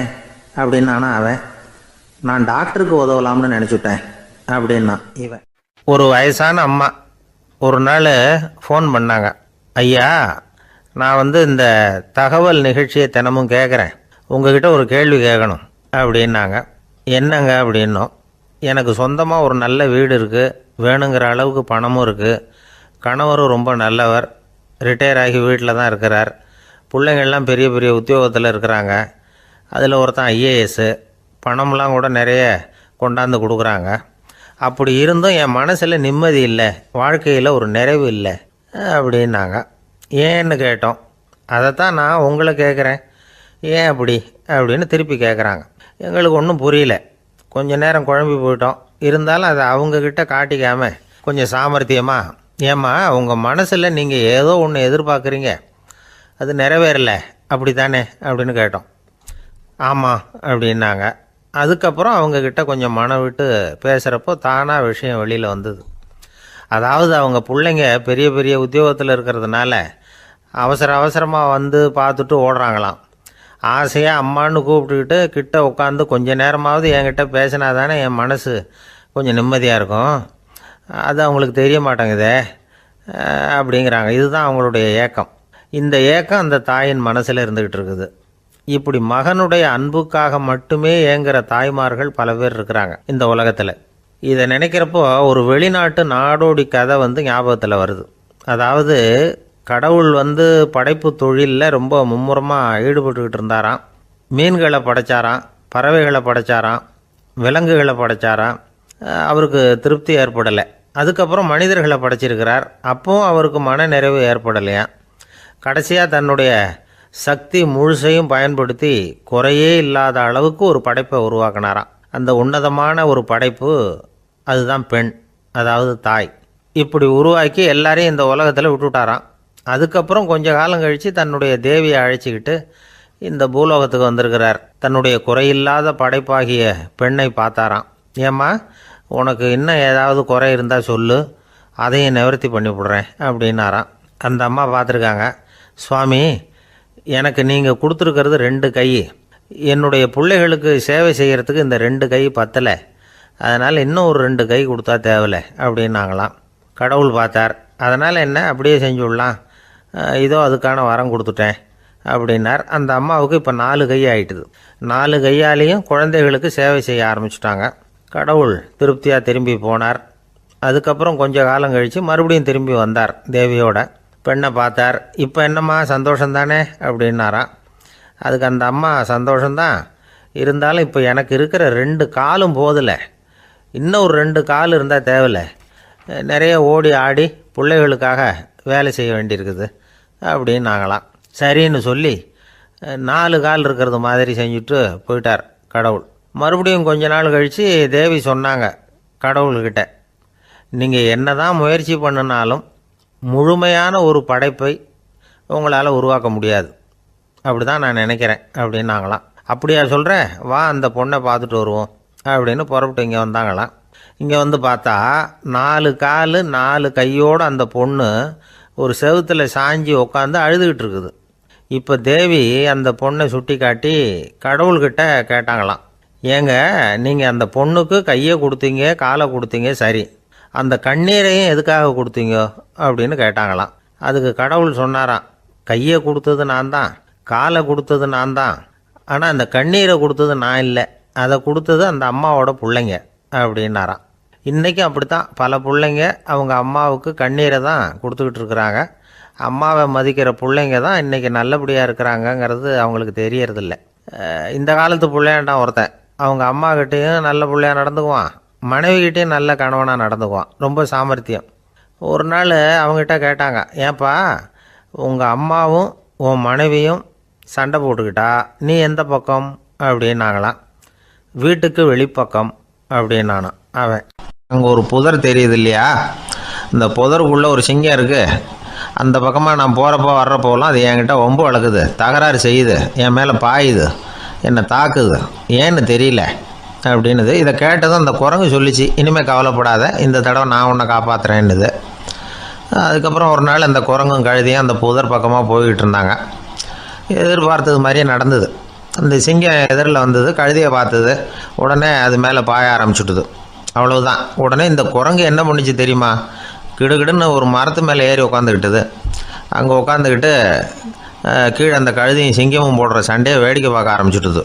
அப்படின்னானா அவன். நான் டாக்டருக்கு உதவலாம்னு நினச்சிட்டேன் அப்படின்னா இவன். ஒரு வயசான அம்மா ஒரு நாள் ஃபோன் பண்ணாங்க. ஐயா, நான் இந்த தகவல் நிகழ்ச்சியை தினமும் கேட்குறேன், உங்ககிட்ட ஒரு கேள்வி கேட்கணும் அப்படின்னாங்க. என்னங்க அப்படின்னோம். எனக்கு சொந்தமாக ஒரு நல்ல வீடு இருக்குது, வேணுங்கிற அளவுக்கு பணமும் இருக்குது, கணவரும் ரொம்ப நல்லவர், ரிட்டையர் ஆகி வீட்டில் தான் இருக்கிறார், பிள்ளைங்கள்லாம் பெரிய பெரிய உத்தியோகத்தில் இருக்கிறாங்க, அதில் ஒருத்தன் ஐஏஎஸ்ஸு, பணம்லாம் கூட நிறைய கொண்டாந்து கொடுக்குறாங்க. அப்படி இருந்தும் என் மனசில் நிம்மதி இல்லை, வாழ்க்கையில் ஒரு நிறைவு இல்லை அப்படின்னாங்க. ஏன்னு கேட்டோம். அதைத்தான் நான் உங்களை கேட்குறேன், ஏன் அப்படி அப்படின்னு திருப்பி கேட்குறாங்க. எங்களுக்கு ஒன்றும் புரியல. கொஞ்ச நேரம் குழம்பி போயிட்டோம். இருந்தாலும் அதை அவங்கக்கிட்ட காட்டிக்காமல் கொஞ்சம் சாமர்த்தியமாக, ஏம்மா உங்கள் மனசில் நீங்கள் ஏதோ ஒன்று எதிர்பார்க்குறீங்க, அது நிறைவேறல அப்படி தானே அப்படின்னு கேட்டோம். ஆமாம் அப்படின்னாங்க. அதுக்கப்புறம் அவங்கக்கிட்ட கொஞ்சம் மனம் விட்டு பேசுகிறப்போ தானாக விஷயம் வெளியில் வந்தது. அதாவது அவங்க பிள்ளைங்க பெரிய பெரிய உத்தியோகத்தில் இருக்கிறதுனால அவசரமாக வந்து பார்த்துட்டு ஓடுறாங்களாம். ஆசையாக அம்மான்னு கூப்பிட்டுக்கிட்டு கிட்ட உட்காந்து கொஞ்ச நேரமாவது என்கிட்ட பேசினா தானே என் மனசு கொஞ்சம் நிம்மதியாக இருக்கும். அது அவங்களுக்கு தெரிய மாட்டேங்குதே அப்படிங்கிறாங்க. இதுதான் அவங்களுடைய ஏக்கம். இந்த ஏக்கம் அந்த தாயின் மனசில் இருந்துக்கிட்டு இருக்குது. இப்படி மகனுடைய அன்புக்காக மட்டுமே ஏங்குற தாய்மார்கள் பல பேர் இருக்கிறாங்க இந்த உலகத்தில். இதை நினைக்கிறப்போ ஒரு வெளிநாட்டு நாடோடி கதை ஞாபகத்தில் வருது. அதாவது கடவுள் படைப்பு தொழிலில் ரொம்ப மும்முரமாக ஈடுபட்டுக்கிட்டு இருந்தாராம். மீன்களை படைச்சாராம், பறவைகளை படைச்சாராம், விலங்குகளை படைச்சாராம். அவருக்கு திருப்தி ஏற்படலை. அதுக்கப்புறம் மனிதர்களை படைச்சிருக்கிறார். அப்பவும் அவருக்கு மன நிறைவு ஏற்படலையாம். கடைசியாக தன்னுடைய சக்தி முழுசையும் பயன்படுத்தி குறையே இல்லாத அளவுக்கு ஒரு படைப்பை உருவாக்கினாராம். அந்த உன்னதமான ஒரு படைப்பு அதுதான் பெண், அதாவது தாய். இப்படி உருவாக்கி எல்லாரையும் இந்த உலகத்தில் விட்டுவிட்டாராம். அதுக்கப்புறம் கொஞ்ச காலம் கழித்து தன்னுடைய தேவியை அழைச்சிக்கிட்டு இந்த பூலோகத்துக்கு வந்திருக்கிறார். தன்னுடைய குறையில்லாத படைப்பாகிய பெண்ணை பார்த்தாராம். ஏம்மா, உனக்கு இன்னும் ஏதாவது குறை இருந்தால் சொல்லு, அதையும் நிவர்த்தி பண்ணிவிடுறேன் அப்படின்னாராம். அந்த அம்மா பார்த்துருக்காங்க. சுவாமி, எனக்கு நீங்கள் கொடுத்துருக்கிறது 2 கை. என்னுடைய பிள்ளைகளுக்கு சேவை செய்கிறதுக்கு இந்த 2 கை பத்தலை. அதனால் இன்னும் ஒரு 2 கை கொடுத்தா தேவலை அப்படின்னாங்களாம். கடவுள் பார்த்தார். அதனால் என்ன, அப்படியே செஞ்சு விடலாம், இதோ அதுக்கான வரம் கொடுத்துட்டேன் அப்படின்னார். அந்த அம்மாவுக்கு இப்போ 4 கை ஆகிட்டுது. 4 கையாலேயும் குழந்தைகளுக்கு சேவை செய்ய ஆரம்பிச்சுட்டாங்க. கடவுள் திருப்தியாக திரும்பி போனார். அதுக்கப்புறம் கொஞ்ச காலம் கழித்து மறுபடியும் திரும்பி வந்தார். தேவியோட பெண்ணை பார்த்தார். இப்போ என்னம்மா சந்தோஷந்தானே அப்படின்னாராம். அதுக்கு அந்த அம்மா, சந்தோஷந்தான், இருந்தாலும் இப்போ எனக்கு இருக்கிற 2 காலும் போதில்லை, இன்னும் ஒரு 2 கால் இருந்தால் தேவையில்லை, நிறைய ஓடி ஆடி பிள்ளைகளுக்காக வேலை செய்ய வேண்டியிருக்குது அப்படின்னாங்களாம். சரின்னு சொல்லி 4 கால் இருக்கிறது மாதிரி செஞ்சுட்டு போயிட்டார் கடவுள். மறுபடியும் கொஞ்ச நாள் கழித்து தேவி சொன்னாங்க கடவுள்கிட்ட, நீங்கள் என்ன தான் முயற்சி பண்ணினாலும் முழுமையான ஒரு படைப்பை உங்களால் உருவாக்க முடியாது, அப்படி தான் நான் நினைக்கிறேன் அப்படின்னாங்களாம். அப்படியா சொல்கிறேன், வா அந்த பொண்ணை பார்த்துட்டு வருவோம் அப்படின்னு புறப்பட்டு இங்கே வந்தாங்களாம். இங்கே பார்த்தா 4 கால் 4 கையோடு அந்த பொண்ணு ஒரு செவுத்தில் சாஞ்சி உட்காந்து அழுதுகிட்டு இருக்குது. இப்போ தேவி அந்த பொண்ணை சுட்டி காட்டி கடவுள்கிட்ட கேட்டாங்களாம், ஏங்க நீங்கள் அந்த பொண்ணுக்கு கையை கொடுத்தீங்க, காலை கொடுத்தீங்க, சரி, அந்த கண்ணீரையும் எதுக்காக கொடுத்தீங்க அப்படின்னு கேட்டாங்களாம். அதுக்கு கடவுள் சொன்னாராம், கையை கொடுத்தது நான் தான், காலை கொடுத்தது நான் தான், ஆனால் அந்த கண்ணீரை கொடுத்தது நான் இல்லை, அதை கொடுத்தது அந்த அம்மாவோட பிள்ளைங்க அப்படின்னாராம். இன்றைக்கும் அப்படித்தான் பல பிள்ளைங்க அவங்க அம்மாவுக்கு கண்ணீரை தான் கொடுத்துக்கிட்டு இருக்கிறாங்க. அம்மாவை மதிக்கிற பிள்ளைங்க தான் இன்றைக்கி நல்லபடியாக இருக்கிறாங்கங்கிறது அவங்களுக்கு தெரியறதில்ல. இந்த காலத்து பிள்ளையாண்டான் ஒருத்தன் அவங்க அம்மாக்கிட்டேயும் நல்ல பிள்ளையாக நடந்துக்குவான், மனைவிக்கிட்டேயும் நல்ல கணவனாக நடந்துக்குவான், ரொம்ப சாமர்த்தியம். ஒரு நாள் அவங்ககிட்ட கேட்டாங்க, ஏன்பா உங்கள் அம்மாவும் உன் மனைவியும் சண்டை போட்டுக்கிட்டா நீ எந்த பக்கம் அப்படின்னாங்களாம். வீட்டுக்கு வெளிப்பக்கம் அப்படின்னானா அவன். அங்கே ஒரு புதர் தெரியுது இல்லையா, இந்த புதருக்குள்ளே ஒரு சிங்கம் இருக்குது, அந்த பக்கமாக நான் போகிறப்போ வர்றப்போலாம் அது என்கிட்ட வம்பு வளர்க்குது, தகராறு செய்யுது, என் மேலே பாயுது, என்னை தாக்குது, ஏன்னு தெரியல அப்படின்னுது. இதை கேட்டதும் அந்த குரங்கு சொல்லிச்சு, இனிமேல் கவலைப்படாத, இந்த தடவை நான் உன்னை காப்பாற்றுறேன்னுது. அதுக்கப்புறம் ஒரு நாள் அந்த குரங்கும் கழுதியும் அந்த புதர் பக்கமாக போய்கிட்டு இருந்தாங்க. எதிர்பார்த்தது மாதிரியே நடந்தது. அந்த சிங்கம் எதிரில் வந்தது, கழுதியை பார்த்தது, உடனே அது மேலே பாய ஆரம்பிச்சுட்டுது. அவ்வளவுதான். உடனே இந்த குரங்கு என்ன பண்ணிச்சு தெரியுமா, கிடுகிடுன்னு ஒரு மரத்து மேலே ஏறி உட்காந்துக்கிட்டது. அங்கே உட்காந்துக்கிட்டு கீழே அந்த கழுதியும் சிங்கமும் போடுற சண்டையை வேடிக்கை பார்க்க ஆரம்பிச்சுட்டுது.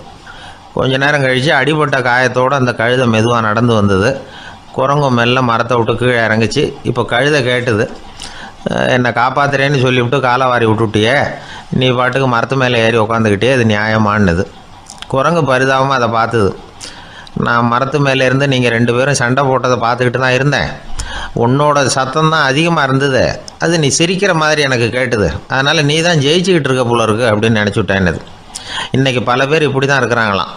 கொஞ்ச நேரம் கழித்து அடிபட்ட காயத்தோடு அந்த கழுதை மெதுவாக நடந்து வந்தது. குரங்கும் மெல்ல மரத்தை விட்டு கீழே இறங்குச்சு. இப்போ கழுதை கேட்டுது, என்னை காப்பாற்றுறேன்னு சொல்லிவிட்டு காலை வாரி விட்டுட்டியே, நீ பாட்டுக்கு மரத்து மேலே ஏறி உட்காந்துக்கிட்டே, அது நியாயமானது. குரங்கு பரிதாபமாக அதை பார்த்துது. நான் மரத்து மேலே இருந்து நீங்கள் 2 பேரும் சண்டை போட்டதை பார்த்துக்கிட்டு தான் இருந்தேன், உன்னோட சத்தம் தான் அதிகமாக இருந்தது, அது நீ சிரிக்கிற மாதிரி எனக்கு கேட்டுது, அதனால் நீ தான் ஜெயிச்சுக்கிட்டு இருக்க போல இருக்கு அப்படின்னு நினச்சிவிட்டேன்னது. இன்றைக்கி பல பேர் இப்படி தான் இருக்கிறாங்களாம்.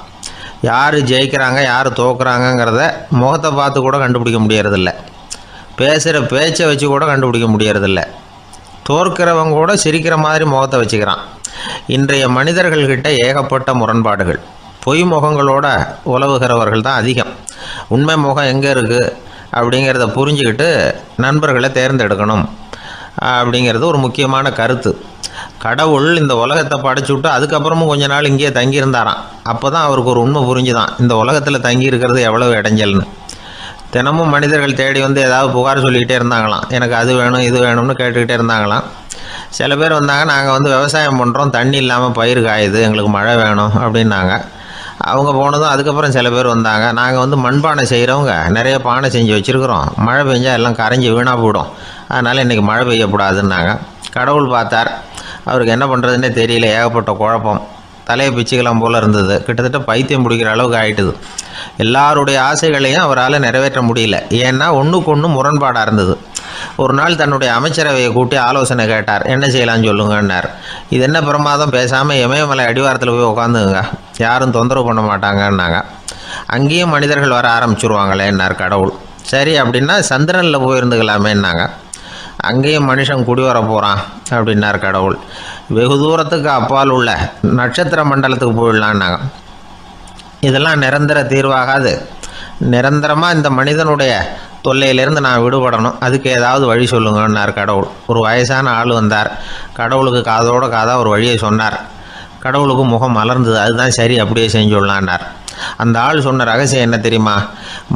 யார் ஜெயிக்கிறாங்க யார் தோக்குறாங்கங்கிறத முகத்தை பார்த்து கூட கண்டுபிடிக்க முடியறதில்ல, பேசுகிற பேச்சை வச்சு கூட கண்டுபிடிக்க முடியறதில்ல. தோற்கிறவங்க கூட சிரிக்கிற மாதிரி முகத்தை வச்சுக்கிறான். இன்றைய மனிதர்கள்கிட்ட ஏகப்பட்ட முரண்பாடுகள். பொய் முகங்களோட உலவுகிறவர்கள் தான் அதிகம். உண்மை முகம் எங்கே இருக்குது அப்படிங்கிறத புரிஞ்சுக்கிட்டு நண்பர்களை தேர்ந்தெடுக்கணும் அப்படிங்கிறது ஒரு முக்கியமான கருத்து. கடவுள் இந்த உலகத்தை படைச்சு விட்டு அதுக்கப்புறமும் கொஞ்ச நாள் இங்கேயே தங்கியிருந்தாராம். அப்போ தான் அவருக்கு ஒரு உண்மை புரிஞ்சுதான், இந்த உலகத்தில் தங்கி இருக்கிறது எவ்வளவு இடைஞ்சல்னு. தினமும் மனிதர்கள் தேடி வந்து ஏதாவது புகார் சொல்லிக்கிட்டே இருந்தாங்களாம். எனக்கு அது வேணும் இது வேணும்னு கேட்டுக்கிட்டே இருந்தாங்களாம். சில பேர் வந்தாங்க, நாங்கள் வந்து விவசாயம் பண்ணுறோம், தண்ணி இல்லாமல் பயிர் காயுது, எங்களுக்கு மழை வேணும் அப்படின்னாங்க. அவங்க போனதும் அதுக்கப்புறம் சில பேர் வந்தாங்க, நாங்கள் வந்து மண்பானை செய்கிறவங்க நிறைய பானை செஞ்சு வச்சுருக்குறோம், மழை பெஞ்சால் எல்லாம் கரைஞ்சி வீணாக போயிடும், அதனால் இன்றைக்கி மழை பெய்யக்கூடாதுன்னாங்க. கடவுள் பார்த்தார், அவருக்கு என்ன பண்ணுறதுன்னே தெரியல, ஏகப்பட்ட குழப்பம், தலையை பிச்சுக்கலாம் போல் இருந்தது, கிட்டத்தட்ட பைத்தியம் பிடிக்கிற அளவுக்கு ஆகிட்டுது. எல்லாருடைய ஆசைகளையும் அவரால் நிறைவேற்ற முடியல, ஏன்னா ஒன்றுக்கு ஒன்று முரண்பாடாக இருந்தது. ஒரு நாள் தன்னுடைய அமைச்சரவையை கூட்டி ஆலோசனை கேட்டார். என்ன செய்யலான்னு சொல்லுங்கன்னார். இது என்ன பிரமாதம், பேசாமல் இமயமலை அடிவாரத்தில் போய் உட்காந்துங்க, யாரும் தொந்தரவு பண்ண மாட்டாங்கன்னாங்க. அங்கேயும் மனிதர்கள் வர ஆரம்பிச்சுருவாங்களேன்னார் கடவுள். சரி அப்படின்னா சந்திரனில் போயிருந்துக்கலாமேன்னாங்க. அங்கேயும் மனுஷன் குடி வர போகிறான் அப்படின்னார் கடவுள். வெகு தூரத்துக்கு அப்பால் உள்ள நட்சத்திர மண்டலத்துக்கு போயிடலான்னாங்க. இதெல்லாம் நிரந்தர தீர்வாகாது, நிரந்தரமாக இந்த மனிதனுடைய தொல்லையிலேருந்து நான் விடுபடணும், அதுக்கு ஏதாவது வழி சொல்லுங்கன்னார் கடவுள். ஒரு வயசான ஆள் வந்தார். கடவுளுக்கு காதோட காதாக ஒரு வழியை சொன்னார். கடவுளுக்கு முகம் மலர்ந்தது. அதுதான் சரி, அப்படியே செஞ்சுடலான்னார். அந்த ஆள் சொன்ன ரகசியம் என்ன தெரியுமா?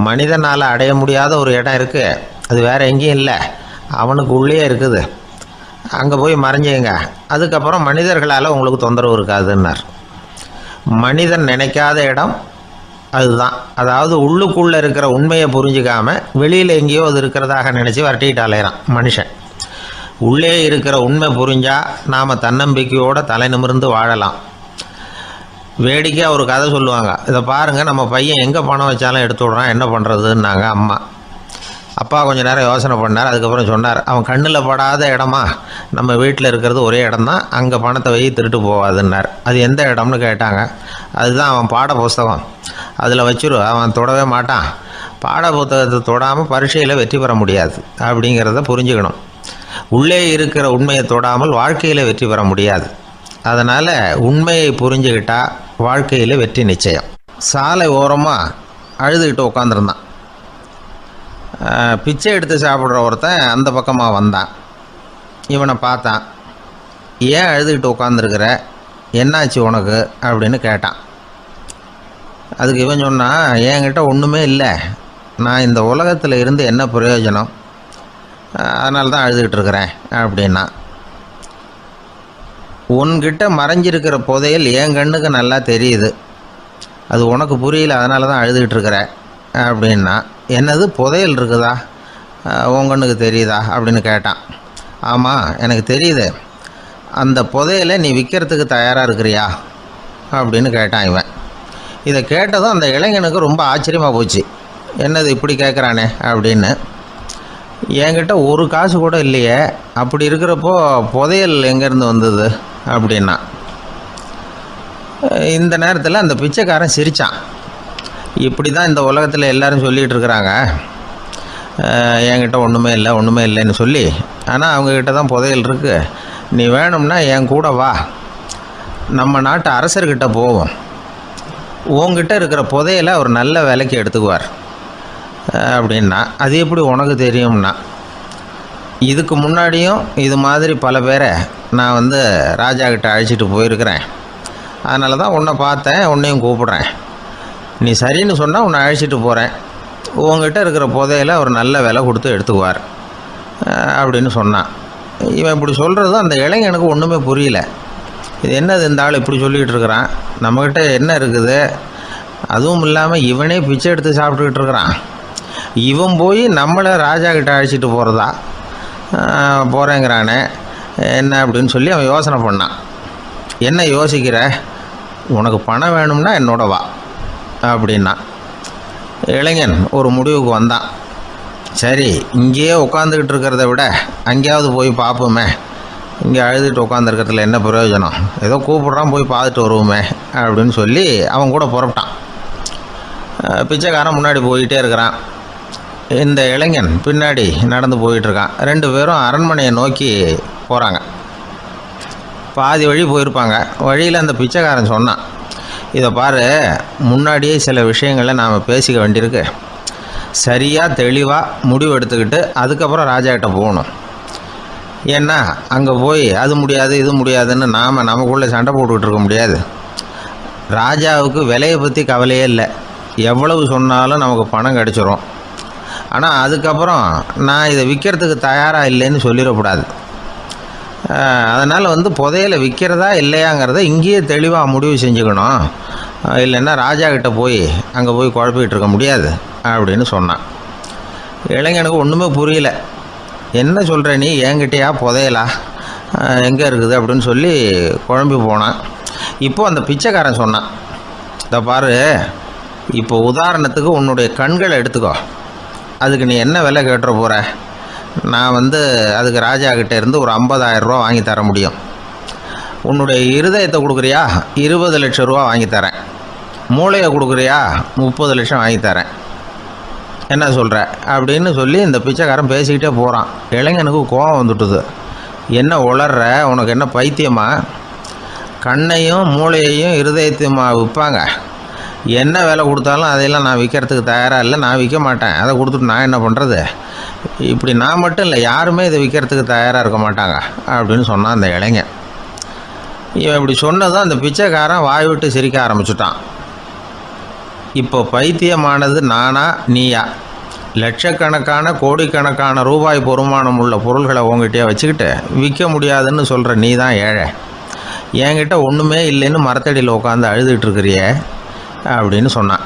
மனிதனால் அடைய முடியாத ஒரு இடம் இருக்குது, அது வேறு எங்கேயும் இல்லை, அவனுக்கு உள்ளே இருக்குது, அங்கே போய் மறைஞ்சிங்க, அதுக்கப்புறம் மனிதர்களால் உங்களுக்கு தொந்தரவு இருக்காதுன்னார். மனிதன் நினைக்காத இடம் அதுதான். அதாவது உள்ளுக்குள்ளே இருக்கிற உண்மையை புரிஞ்சிக்காம வெளியில் எங்கேயோ அது இருக்கிறதாக நினச்சி வரட்டிக்கிட்டு அலையிறான் மனுஷன். உள்ளே இருக்கிற உண்மை புரிஞ்சால் நாம் தன்னம்பிக்கையோடு தலை நிமிர்ந்து வாழலாம். வேடிக்கையாக ஒரு கதை சொல்லுவாங்க, இதை பாருங்கள், நம்ம பையன் எங்கே பணம் வச்சாலும் எடுத்து விட்றான், என்ன பண்ணுறதுன்னாங்க அம்மா. அப்பா கொஞ்சம் நேரம் யோசனை பண்ணார். அதுக்கப்புறம் சொன்னார், அவன் கண்ணில் படாத இடமா நம்ம வீட்டில் இருக்கிறது ஒரே இடம்தான், அங்கே பணத்தை வை திருட்டு போகாதுன்னார். அது எந்த இடம்னு கேட்டாங்க. அதுதான் அவன் பாட புஸ்தகம், அதில் வச்சுரு, அவன் தொடவே மாட்டான், பாட புத்தகத்தை தொடாமல் பரீட்சையில் வெற்றி பெற முடியாது அப்படிங்கிறத புரிஞ்சுக்கணும். உள்ளே இருக்கிற உண்மையை தொடாமல் வாழ்க்கையில் வெற்றி பெற முடியாது. அதனால் உண்மையை புரிஞ்சுக்கிட்டால் வாழ்க்கையில் வெற்றி நிச்சயம். சாலை ஓரமாக அழுதுகிட்டு உட்காந்துருந்தான். பிச்சை எடுத்து சாப்பிட்ற ஒருத்தன் அந்த பக்கமாக வந்தான். இவனை பார்த்தான். ஏன் அழுதுகிட்டு உட்காந்துருக்கிற, என்னாச்சு உனக்கு அப்படின்னு கேட்டான். அதுக்கு இவன் சொன்னான், என்கிட்ட ஒன்றுமே இல்லை, நான் இந்த உலகத்தில் இருந்து என்ன பிரயோஜனம், அதனால தான் அழுதுகிட்டு இருக்கிறேன் அப்படின்னா. உன்கிட்ட மறைஞ்சிருக்கிற புதையல் என் கண்ணுக்கு நல்லா தெரியுது, அது உனக்கு புரியல, அதனால தான் அழுதுகிட்டு இருக்கிற அப்படின்னா. என்னது புதையல் இருக்குதா, உன் கண்ணுக்கு தெரியுதா அப்படின்னு கேட்டான். ஆமாம் எனக்கு தெரியுது, அந்த புதையலை நீ விற்கிறதுக்கு தயாராக இருக்கிறியா அப்படின்னு கேட்டான் இவன். இதை கேட்டதும் அந்த இளைஞனுக்கு ரொம்ப ஆச்சரியமாக போச்சு. என்னது இப்படி கேட்குறானே அப்படின்னு. என்கிட்ட ஒரு காசு கூட இல்லையே, அப்படி இருக்கிறப்போ புதையல் எங்கேருந்து வந்தது அப்படின்னா. இந்த நேரத்தில் அந்த பிச்சைக்காரன் சிரித்தான். இப்படி தான் இந்த உலகத்தில் எல்லோரும் சொல்லிகிட்டு இருக்கிறாங்க, என்கிட்ட ஒன்றுமே இல்லை ஒன்றுமே இல்லைன்னு சொல்லி, ஆனால் அவங்கக்கிட்ட தான் புதையல் இருக்குது, நீ வேணும்னா என் கூட வா, நம்ம நாட்டு அரசர்கிட்ட போவோம், உங்ககிட்ட இருக்கிற புதையலை அவர் நல்ல விலைக்கு எடுத்துக்குவார் அப்படின்னா. அது எப்படி உனக்கு தெரியும்னா, இதுக்கு முன்னாடியும் இது மாதிரி பல பேரை நான் வந்து ராஜா கிட்ட அழைச்சிட்டு போயிருக்கிறேன், அதனால தான் உன்னை பார்த்தேன், உன்னையும் கூப்பிட்றேன், நீ சரின்னு சொன்னால் உன்னை அழைச்சிட்டு போகிறேன், உங்ககிட்ட இருக்கிற புதையலை அவர் நல்ல விலை கொடுத்து எடுத்துக்குவார் அப்படின்னு சொன்னான். இவன் இப்படி சொல்கிறது அந்த இளைஞனுக்கு ஒன்றுமே புரியல. இது என்னது இந்த ஆள் இப்படி சொல்லிகிட்டு இருக்கிறான், நம்மக்கிட்ட என்ன இருக்குது, அதுவும் இல்லாமல் இவனே பிச்சை எடுத்து சாப்பிட்டுக்கிட்டு இருக்கிறான், இவன் போய் நம்மளை ராஜா கிட்ட அழைச்சிட்டு போகிறதா போகிறேங்கிறானே என்ன அப்படின்னு சொல்லி அவன் யோசனை பண்ணான். என்ன யோசிக்கிற, உனக்கு பணம் வேணும்னா என்னோட வா அப்படின்னா. இளைஞன் ஒரு முடிவுக்கு வந்தான். சரி, இங்கேயே உட்காந்துக்கிட்டு இருக்கிறத விட அங்கேயாவது போய் பார்ப்போமே, இங்கே அழுதுகிட்டு உட்காந்துருக்கிறதுல என்ன பிரயோஜனம், ஏதோ கூப்பிட்றான் போய் பார்த்துட்டு வருவோமே அப்படின்னு சொல்லி அவன் கூட புறப்பட்டான். பிச்சைக்காரன் முன்னாடி போயிட்டே இருக்கிறான், இந்த இளைஞன் பின்னாடி நடந்து போயிட்டுருக்கான். ரெண்டு பேரும் அரண்மனையை நோக்கி போகிறாங்க. பாதி வழி போயிருப்பாங்க. வழியில் அந்த பிச்சைக்காரன் சொன்னான், இதை பாரு, முன்னாடியே சில விஷயங்களை நாம் பேசிக்க வேண்டியிருக்கு, சரியாக தெளிவாக முடிவு எடுத்துக்கிட்டு அதுக்கப்புறம் ராஜாக்கிட்ட போகணும். ஏன்னா அங்கே போய் அது முடியாது இது முடியாதுன்னு நாம் நமக்குள்ளே சண்டை போட்டுக்கிட்டு இருக்க முடியாது. ராஜாவுக்கு விலையை பற்றி கவலையே இல்லை. எவ்வளவு சொன்னாலும் நமக்கு பணம் கிடச்சிரும். ஆனால் அதுக்கப்புறம் நான் இதை விற்கிறதுக்கு தயாராக இல்லைன்னு சொல்லிடக்கூடாது. அதனால் புதையலை விற்கிறதா இல்லையாங்கிறத இங்கேயே தெளிவாக முடிவு செஞ்சுக்கணும். இல்லைன்னா ராஜா கிட்ட போய் அங்கே போய் குழப்பிக்கிட்டு இருக்க முடியாது அப்படின்னு சொன்னான். இளைஞனுக்கு ஒன்றுமே புரியல. என்ன சொல்கிற நீ, என்கிட்டயா புதையலா, எங்கே இருக்குது அப்படின்னு சொல்லி குழம்பி போனான். இப்போது அந்த பிச்சைக்காரன் சொன்னான், இதை பாரு, இப்போ உதாரணத்துக்கு உன்னுடைய கண்களை எடுத்துக்கோ. அதுக்கு நீ என்ன விலை கேட்டுற போகிற? நான் அதுக்கு ராஜா கிட்டே இருந்து ஒரு 50,000 ரூபா வாங்கி தர முடியும். உன்னுடைய இருதயத்தை கொடுக்குறியா, 20 லட்சம் ரூபா வாங்கி தரேன். மூளையை கொடுக்குறியா, 30 லட்சம் வாங்கி தரேன். என்ன சொல்கிற அப்படின்னு சொல்லி இந்த பிச்சைக்காரன் பேசிக்கிட்டே போகிறான். இளைஞனுக்கு கோபம் வந்துட்டுது. என்ன உளர்ற, உனக்கு என்ன பைத்தியமா? கண்ணையும் மூளையையும் இருதயத்தையுமா விற்பாங்க? என்ன விலை கொடுத்தாலும் அதையெல்லாம் நான் விற்கிறதுக்கு தயாராக இல்லை, நான் விற்க மாட்டேன். அதை கொடுத்துட்டு நான் என்ன பண்ணுறது? இப்படி நான் மட்டும் இல்லை, யாருமே இதை விற்கிறதுக்கு தயாராக இருக்க மாட்டாங்க அப்படின்னு சொன்னான் அந்த இளைஞன். இவன் இப்படி சொன்னதும் அந்த பிச்சைக்காரன் வாய் விட்டு சிரிக்க ஆரம்பிச்சுட்டான். இப்போ பைத்தியமானது நானா நீயா? லட்சக்கணக்கான கோடிக்கணக்கான ரூபாய் பொறுமானம் உள்ள பொருள்களை உங்ககிட்டயே வச்சுக்கிட்டு விற்க முடியாதுன்னு சொல்கிற நீ தான் ஏழை. என்கிட்ட ஒன்றுமே இல்லைன்னு மரத்தடியில் உட்காந்து அழுதுகிட்டு இருக்கிறியே அப்படின்னு சொன்னான்.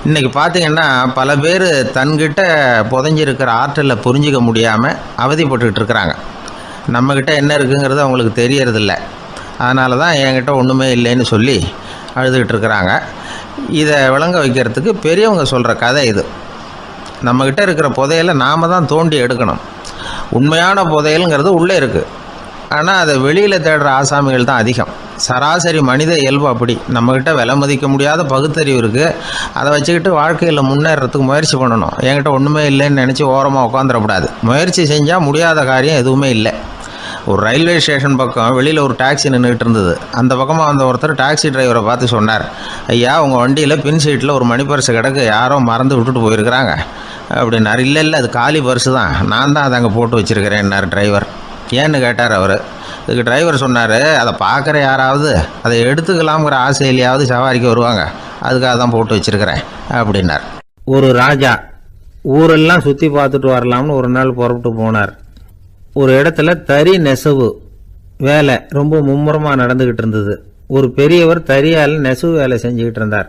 இன்றைக்கி பார்த்திங்கன்னா பல பேர் தன்கிட்ட புதைஞ்சிருக்கிற ஆற்றலை புரிஞ்சிக்க முடியாமல் அவதிப்பட்டுக்கிட்டு இருக்கிறாங்க. நம்மக்கிட்ட என்ன இருக்குங்கிறது அவங்களுக்கு தெரியறதில்ல. அதனால தான் என்கிட்ட ஒன்றுமே இல்லைன்னு சொல்லி அழுதுகிட்டு இருக்கிறாங்க. இதை விளங்க வைக்கிறதுக்கு பெரியவங்க சொல்கிற கதை இது. நம்மக்கிட்ட இருக்கிற புதையலை நாம் தான் தோண்டி எடுக்கணும். உண்மையான புதையலுங்கிறது உள்ளே இருக்குது. ஆனால் அதை வெளியில் தேடுற ஆசாமிகள் தான் அதிகம். சராசரி மனித இயல்பு அப்படி. நம்மக்கிட்ட விலை மதிக்க முடியாத பகுத்தறிவு இருக்குது. அதை வச்சுக்கிட்டு வாழ்க்கையில் முன்னேறத்துக்கு முயற்சி பண்ணணும். என்கிட்ட ஒன்றுமே இல்லைன்னு நினச்சி ஓரமாக உட்காந்துடக்கூடாது. முயற்சி செஞ்சால் முடியாத காரியம் எதுவுமே இல்லை. ஒரு ரயில்வே ஸ்டேஷன் பக்கம் வெளியில் ஒரு டாக்ஸி நின்றுட்டு இருந்தது. அந்த பக்கமாக வந்த ஒருத்தர் டாக்ஸி டிரைவரை பார்த்து சொன்னார், ஐயா, உங்கள் வண்டியில் பின் சீட்டில் ஒரு மணி பர்ஸு கிடக்கு, யாரோ மறந்து விட்டுட்டு போயிருக்கிறாங்க அப்படின்னார். இல்லை அது காலி பர்ஸு தான், நான் தான் அதை அங்கே போட்டு வச்சுருக்கிறேன்னார் டிரைவர். ஏன்னு கேட்டார் அவர். இதுக்கு டிரைவர் சொன்னார், அதை பார்க்குற யாராவது அதை எடுத்துக்கலாம்ங்கிற ஆசையிலையாவது சவாரிக்கு வருவாங்க, அதுக்காக தான் போட்டு வச்சுருக்கிறேன் அப்படின்னார். ஒரு ராஜா ஊரெல்லாம் சுற்றி பார்த்துட்டு வரலாம்னு ஒரு நாள் புறப்பட்டு போனார். ஒரு இடத்துல தறி நெசவு வேலை ரொம்ப மும்முரமாக நடந்துக்கிட்டு இருந்தது. ஒரு பெரியவர் தறியால் நெசவு வேலை செஞ்சுக்கிட்டு இருந்தார்.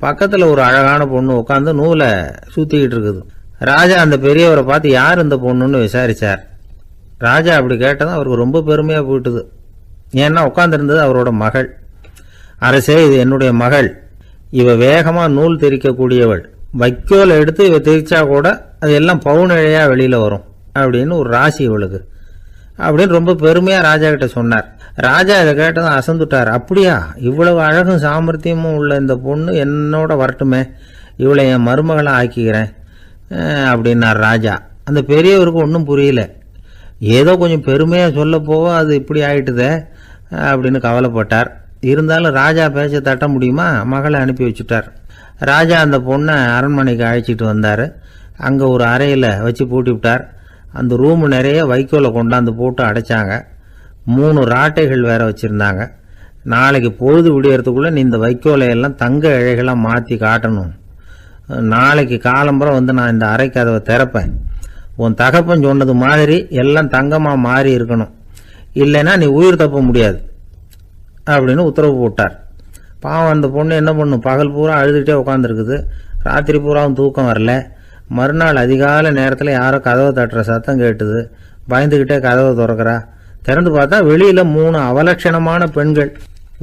பக்கத்தில் ஒரு அழகான பொண்ணு உட்காந்து நூலை சுற்றிக்கிட்டு இருக்குது. ராஜா அந்த பெரியவரை பார்த்து யார் இந்த பொண்ணுன்னு விசாரித்தார். ராஜா அப்படி கேட்டதும் அவருக்கு ரொம்ப பெருமையாக போயிட்டுது. ஏன்னா உட்காந்துருந்தது அவரோட மகள். அரசே, இது என்னுடைய மகள். இவ வேகமாக நூல் திரிக்கக்கூடியவள். வைக்கோலை எடுத்து இவ திரிச்சா கூட அது எல்லாம் பவுனிழையாக வெளியில் வரும் அப்படின்னு ஒரு ராசி இவளுக்கு அப்படின்னு ரொம்ப பெருமையாக ராஜா கிட்ட சொன்னார். ராஜா இதை கேட்டதும் அசந்துட்டார். அப்படியா, இவ்வளவு அழகும் சாமர்த்தியமும் உள்ள இந்த பொண்ணு என்னோட வரட்டுமே, இவளை என் மருமகளை ஆக்கிக்கிறேன் அப்படின்னார் ராஜா. அந்த பெரியவருக்கு ஒன்றும் புரியல. ஏதோ கொஞ்சம் பெருமையாக சொல்ல போக அது இப்படி ஆயிட்டுதே அப்படின்னு கவலைப்பட்டார். இருந்தாலும் ராஜா பேச்ச தட்ட முடியுமா, மகளை அனுப்பி வச்சுட்டார். ராஜா அந்த பொண்ணை அரண்மனைக்கு அழைச்சிட்டு வந்தார். அங்கே ஒரு அறையில் வச்சு பூட்டி விட்டார். அந்த ரூமு நிறைய வைக்கோலை கொண்டாந்து போட்டு அடைச்சாங்க. 3 ராட்டைகள் வேற வச்சுருந்தாங்க. நாளைக்கு பொழுது விடியறதுக்குள்ளே நீ இந்த வைக்கோலையெல்லாம் தங்க இழைகளாக மாற்றி காட்டணும். நாளைக்கு காலம்புறம் நான் இந்த அறை கதவை திறப்பேன். உன் தகப்பன் சொன்னது மாதிரி எல்லாம் தங்கமாக மாறி இருக்கணும், இல்லைன்னா நீ உயிர் தப்ப முடியாது அப்படின்னு உத்தரவு போட்டார். பாவம் அந்த பொண்ணு என்ன பண்ணும், பகல் பூரா அழுதுகிட்டே உட்காந்துருக்குது. ராத்திரி பூராவும் தூக்கம் வரல. மறுநாள் அதிகாலை நேரத்தில் யாரோ கதவை தட்டுற சத்தம் கேட்டுது. பயந்துக்கிட்டே கதவை திறக்கிறா. திறந்து பார்த்தா வெளியில் 3 அவலட்சணமான பெண்கள்.